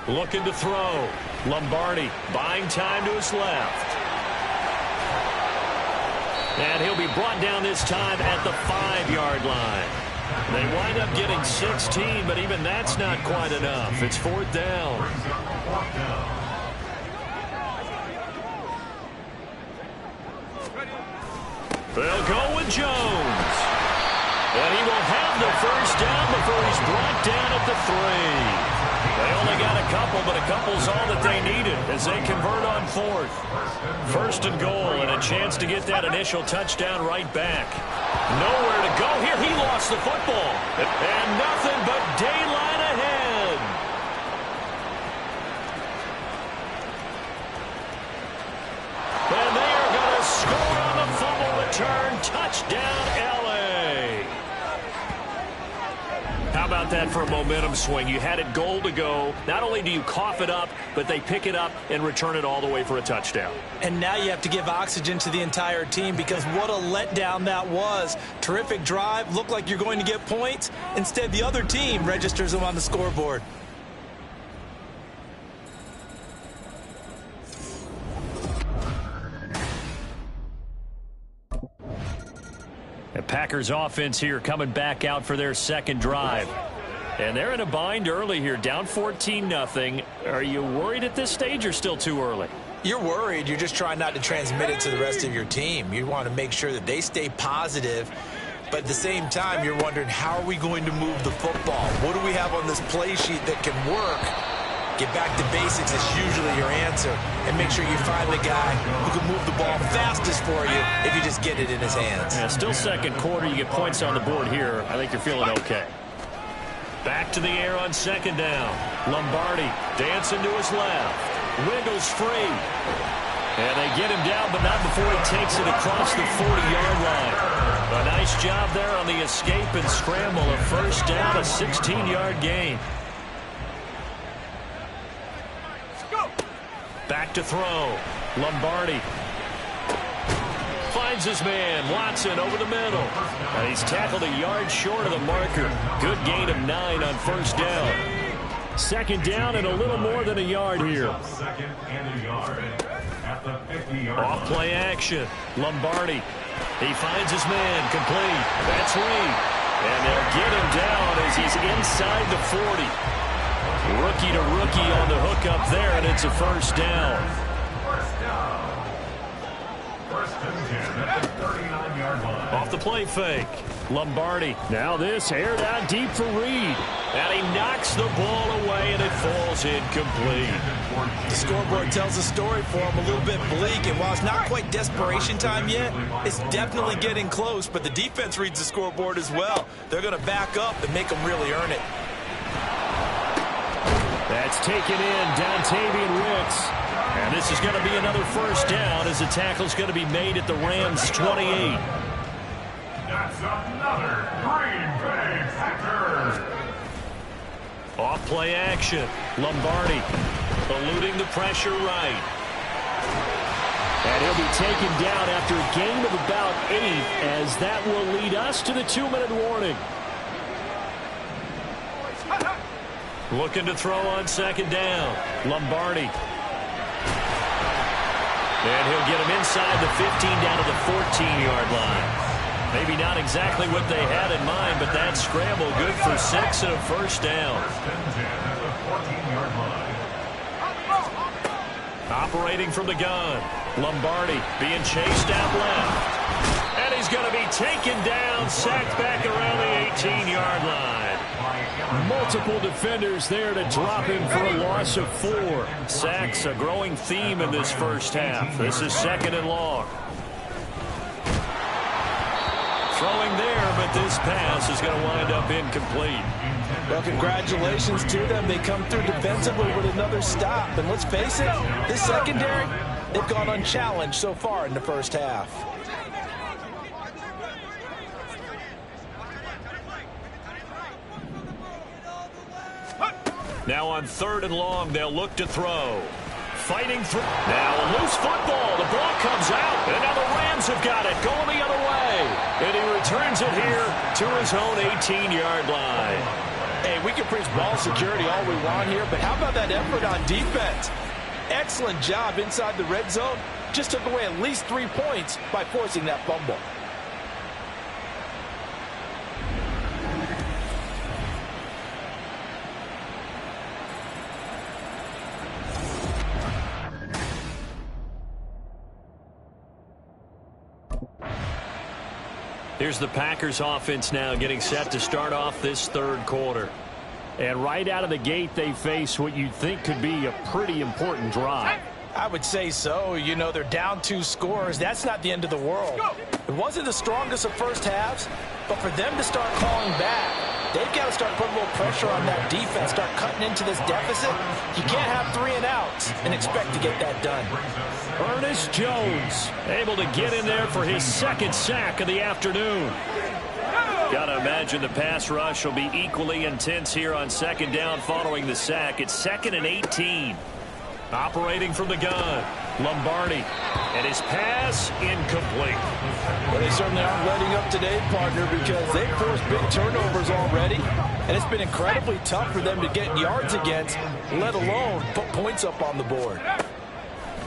Looking to throw. Lombardi buying time to his left. And he'll be brought down this time at the 5-yard line. They wind up getting 16, but even that's not quite enough. It's 4th down. They'll go with Jones. And he will have the first down before he's brought down at the 3. They only got a couple, but a couple's all that they needed as they convert on 4th. 1st and goal, and a chance to get that initial touchdown right back. Nowhere to go here. He lost the football. And nothing but daylight ahead. And they are going to score on the fumble return. Touchdown, L.A. How about that for a momentum swing? You had it goal to go. Not only do you cough it up, but they pick it up and return it all the way for a touchdown. And now you have to give oxygen to the entire team because what a letdown that was. Terrific drive. Looked like you're going to get points. Instead, the other team registers them on the scoreboard. The Packers offense here coming back out for their second drive. And they're in a bind early here, down 14-0. Are you worried at this stage or still too early? You're worried. You're just trying not to transmit it to the rest of your team. You want to make sure that they stay positive. But at the same time, you're wondering, how are we going to move the football? What do we have on this play sheet that can work? Get back to basics is usually your answer. And make sure you find the guy who can move the ball fastest for you if you just get it in his hands. Yeah, still second quarter. You get points on the board here. I think you're feeling okay. Back to the air on second down. Lombardi dancing to his left. Wiggles free. And they get him down, but not before he takes it across the 40-yard line. A nice job there on the escape and scramble. A first down, a 16-yard gain. Back to throw. Lombardi finds his man. Watson over the middle. And he's tackled a yard short of the marker. Good gain of 9 on first down. Second down and a little more than a yard here. Second and a yard at the 50-yard line. Off play action. Lombardi. He finds his man. Complete. That's Reed. And they'll get him down as he's inside the 40. Rookie to rookie on the hook up there, and it's a first down. First down. First and 10 at the 39-yard line. Off the play fake. Lombardi. Now this aired out deep for Reed. And he knocks the ball away, and it falls incomplete. The scoreboard tells a story for him, a little bit bleak, and while it's not quite desperation time yet, it's definitely getting close, but the defense reads the scoreboard as well. They're going to back up and make them really earn it. That's taken in, Dontavian Wicks. And this is going to be another first down as the tackle's going to be made at the Rams' 28. That's another Green Bay Packers. Off play action. Lombardi eluding the pressure right. And he'll be taken down after a gain of about 8 as that will lead us to the 2-minute warning. Looking to throw on second down. Lombardi. And he'll get him inside the 15 down to the 14-yard line. Maybe not exactly what they had in mind, but that scramble good for 6 and a first down. Operating from the gun. Lombardi being chased out left. And he's going to be taken down, sacked back around the 18-yard line. Multiple defenders there to drop him for a loss of 4. Sacks a growing theme in this first half. This is second and long. Throwing there, but this pass is going to wind up incomplete. Well, congratulations to them. They come through defensively with another stop. And let's face it, this secondary, they've gone unchallenged so far in the first half. Now on third and long, they'll look to throw. Fighting through. Now a loose football. The ball comes out. And now the Rams have got it going the other way. And he returns it here to his own 18-yard line. Hey, we can preach ball security all we want here, but how about that effort on defense? Excellent job inside the red zone. Just took away at least 3 points by forcing that fumble. Here's the Packers offense now getting set to start off this third quarter. And right out of the gate, they face what you'd think could be a pretty important drive. I would say so. You know, they're down 2 scores. That's not the end of the world. It wasn't the strongest of first halves, but for them to start calling back, they've got to start putting a little pressure on that defense, start cutting into this deficit. You can't have 3 and outs and expect to get that done. Ernest Jones able to get in there for his second sack of the afternoon. Got to imagine the pass rush will be equally intense here on second down following the sack. It's 2nd and 18. Operating from the gun, Lombardi, and his pass incomplete. Well, they certainly aren't letting up today, partner, because they've forced big turnovers already, and it's been incredibly tough for them to get yards against, let alone put points up on the board.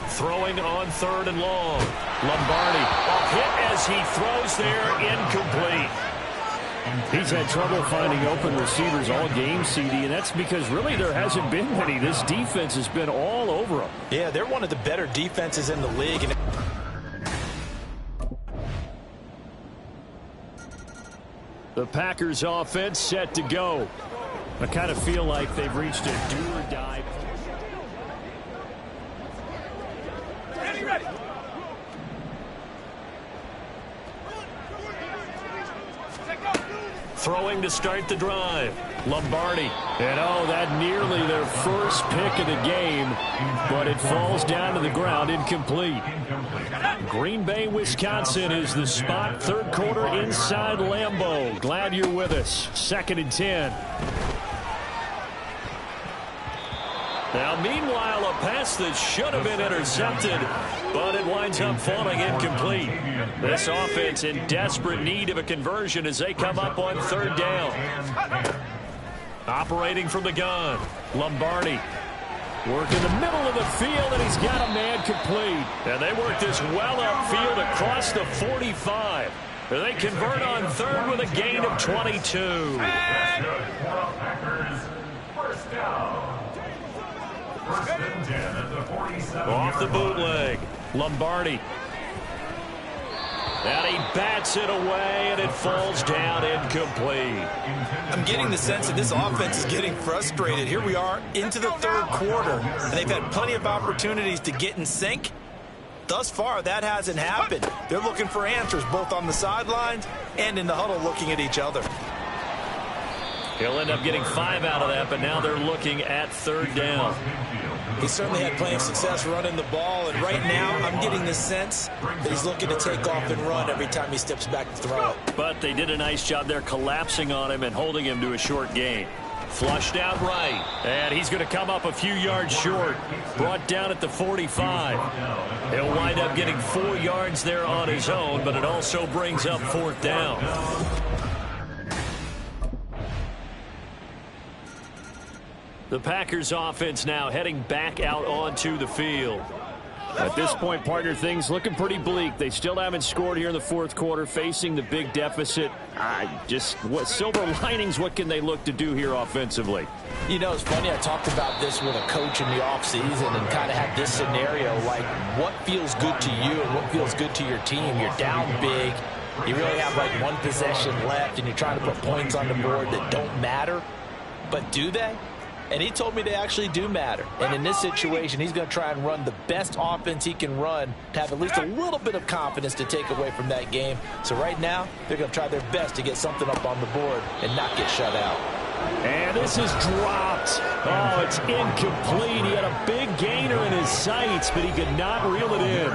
Throwing on third and long. Lombardi, a hit as he throws there, incomplete. He's had trouble finding open receivers all game, CD, and that's because really there hasn't been many. This defense has been all over him. Yeah, they're one of the better defenses in the league. And the Packers offense set to go. I kind of feel like they've reached a do-or-die. Ready. Throwing to start the drive. Lombardi. And oh, that nearly their first pick of the game, but it falls down to the ground incomplete. Green Bay, Wisconsin is the spot. Third quarter inside Lambeau. Glad you're with us. 2nd and 10. Now, meanwhile, a pass that should have been intercepted, but it winds up falling incomplete. This offense in desperate need of a conversion as they come up on 3rd down. Operating from the gun, Lombardi. Work in the middle of the field, and he's got a man complete. And they work this well upfield across the 45. They convert on 3rd with a gain of 22. First down. First and 10 at the 47. Off the bootleg, Lombardi. And he bats it away, and it falls down incomplete. I'm getting the sense that this offense is getting frustrated. Here we are into the 3rd quarter, and they've had plenty of opportunities to get in sync. Thus far, that hasn't happened. They're looking for answers both on the sidelines and in the huddle looking at each other. He'll end up getting 5 out of that, but now they're looking at 3rd down. He certainly had plenty of success running the ball, and right now I'm getting the sense that he's looking to take off and run every time he steps back to throw it. But they did a nice job there collapsing on him and holding him to a short gain. Flushed out right, and he's going to come up a few yards short. Brought down at the 45. He'll wind up getting 4 yards there on his own, but it also brings up 4th down. The Packers offense now heading back out onto the field. At this point, partner, things looking pretty bleak. They still haven't scored here in the 4th quarter, facing the big deficit. What silver linings, what can they look to do here offensively? You know, it's funny, I talked about this with a coach in the offseason and kind of had this scenario, like what feels good to you and what feels good to your team. You're down big. You really have like 1 possession left, and you're trying to put points on the board that don't matter. But do they? And he told me they actually do matter. And in this situation, he's going to try and run the best offense he can run to have at least a little bit of confidence to take away from that game. So right now, they're going to try their best to get something up on the board and not get shut out. And this is dropped. Oh, it's incomplete. He had a big gainer in his sights, but he could not reel it in.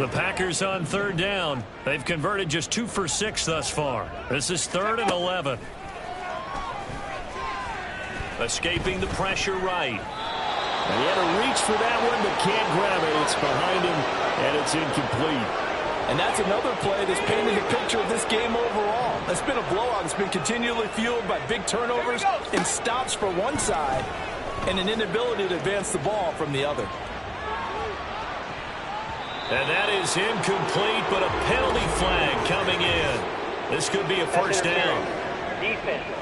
The Packers on 3rd down. They've converted just 2 for 6 thus far. This is 3rd and 11. Escaping the pressure right. And he had to reach for that one, but can't grab it. It's behind him, and it's incomplete. And that's another play that's painting the picture of this game overall. It's been a blowout. It's been continually fueled by big turnovers and stops for one side and an inability to advance the ball from the other. And that is incomplete, but a penalty flag coming in. This could be a first down. Defense.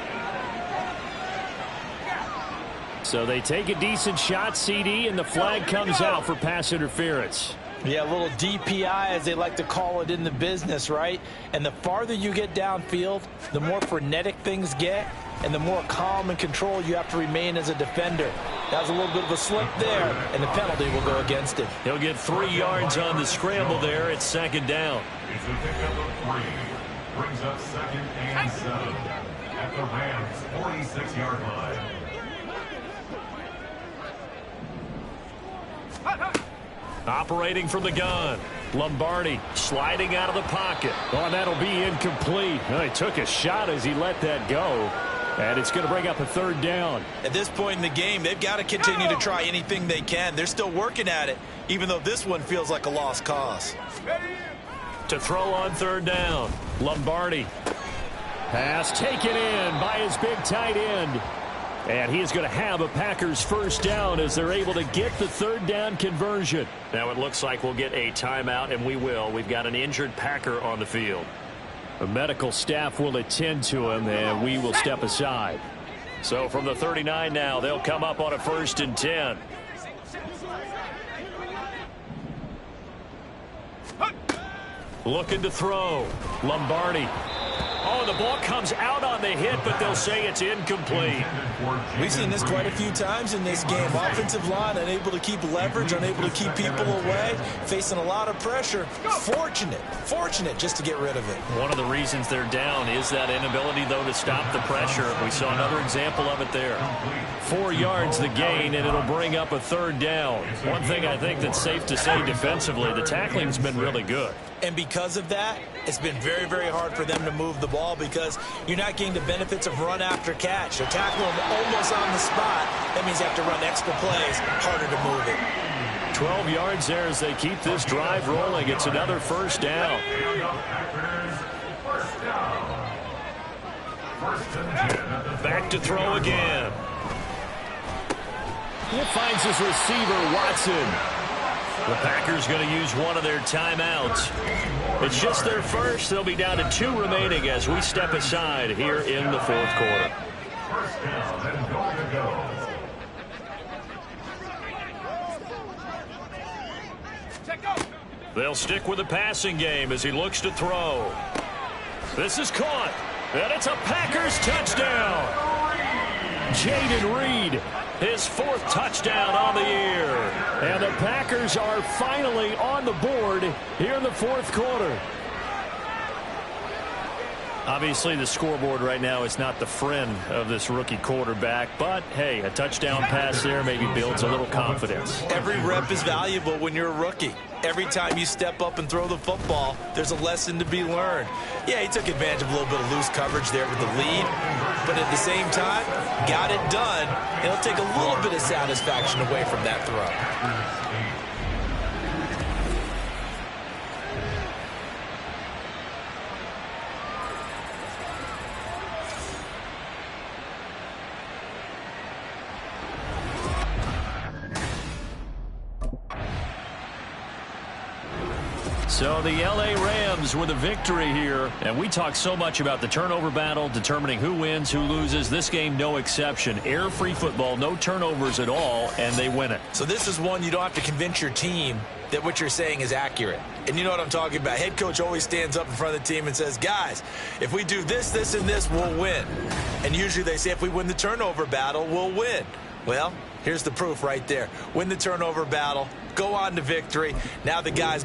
So they take a decent shot, CD, and the flag comes out for pass interference. Yeah, a little DPI, as they like to call it in the business, right? And the farther you get downfield, the more frenetic things get, and the more calm and control you have to remain as a defender. That was a little bit of a slip there, and the penalty will go against him. He'll get 3 yards on the scramble there at 2nd down. It's a pickup of 3. Brings up 2nd and 7 at the Rams' 46-yard line. Operating from the gun. Lombardi sliding out of the pocket. Oh, and that'll be incomplete. Well, he took a shot as he let that go. And it's going to bring up a 3rd down. At this point in the game, they've got to continue to try anything they can. They're still working at it, even though this one feels like a lost cause. To throw on 3rd down. Lombardi. Pass taken in by his big tight end. And he is going to have a Packers first down as they're able to get the 3rd down conversion. Now it looks like we'll get a timeout, and we will. We've got an injured Packer on the field. The medical staff will attend to him, and we will step aside. So from the 39 now, they'll come up on a 1st and 10. Looking to throw. Lombardi. Oh, the ball comes out on the hit, but they'll say it's incomplete. We've seen this quite a few times in this game. Offensive line unable to keep leverage, unable to keep people away, facing a lot of pressure. Fortunate just to get rid of it. One of the reasons they're down is that inability, though, to stop the pressure. We saw another example of it there. 4 yards the gain, and it'll bring up a 3rd down. One thing I think that's safe to say defensively, the tackling's been really good. And because of that, it's been very, very hard for them to move the ball because you're not getting the benefits of run after catch. They're tackling them almost on the spot. That means you have to run extra plays, harder to move it. 12 yards there as they keep this drive rolling. It's another 1st down. Back to throw again. He finds his receiver, Watson. The Packers going to use one of their timeouts. It's just their first. They'll be down to 2 remaining as we step aside here in the 4th quarter. First down and goal to go. They'll stick with the passing game as he looks to throw. This is caught, and it's a Packers touchdown. Jaden Reed, his 4th touchdown on the year. And the Packers are finally on the board here in the 4th quarter. Obviously, the scoreboard right now is not the friend of this rookie quarterback, but, hey, a touchdown pass there maybe builds a little confidence. Every rep is valuable when you're a rookie. Every time you step up and throw the football, there's a lesson to be learned. Yeah, he took advantage of a little bit of loose coverage there with the lead, but at the same time, got it done. It'll take a little bit of satisfaction away from that throw. So the L.A. Rams with a victory here. And we talk so much about the turnover battle, determining who wins, who loses. This game, no exception. Air-free football, no turnovers at all, and they win it. So this is one you don't have to convince your team that what you're saying is accurate. And you know what I'm talking about. Head coach always stands up in front of the team and says, guys, if we do this, this, and this, we'll win. And usually they say if we win the turnover battle, we'll win. Well, here's the proof right there. Win the turnover battle, go on to victory. Now the guys...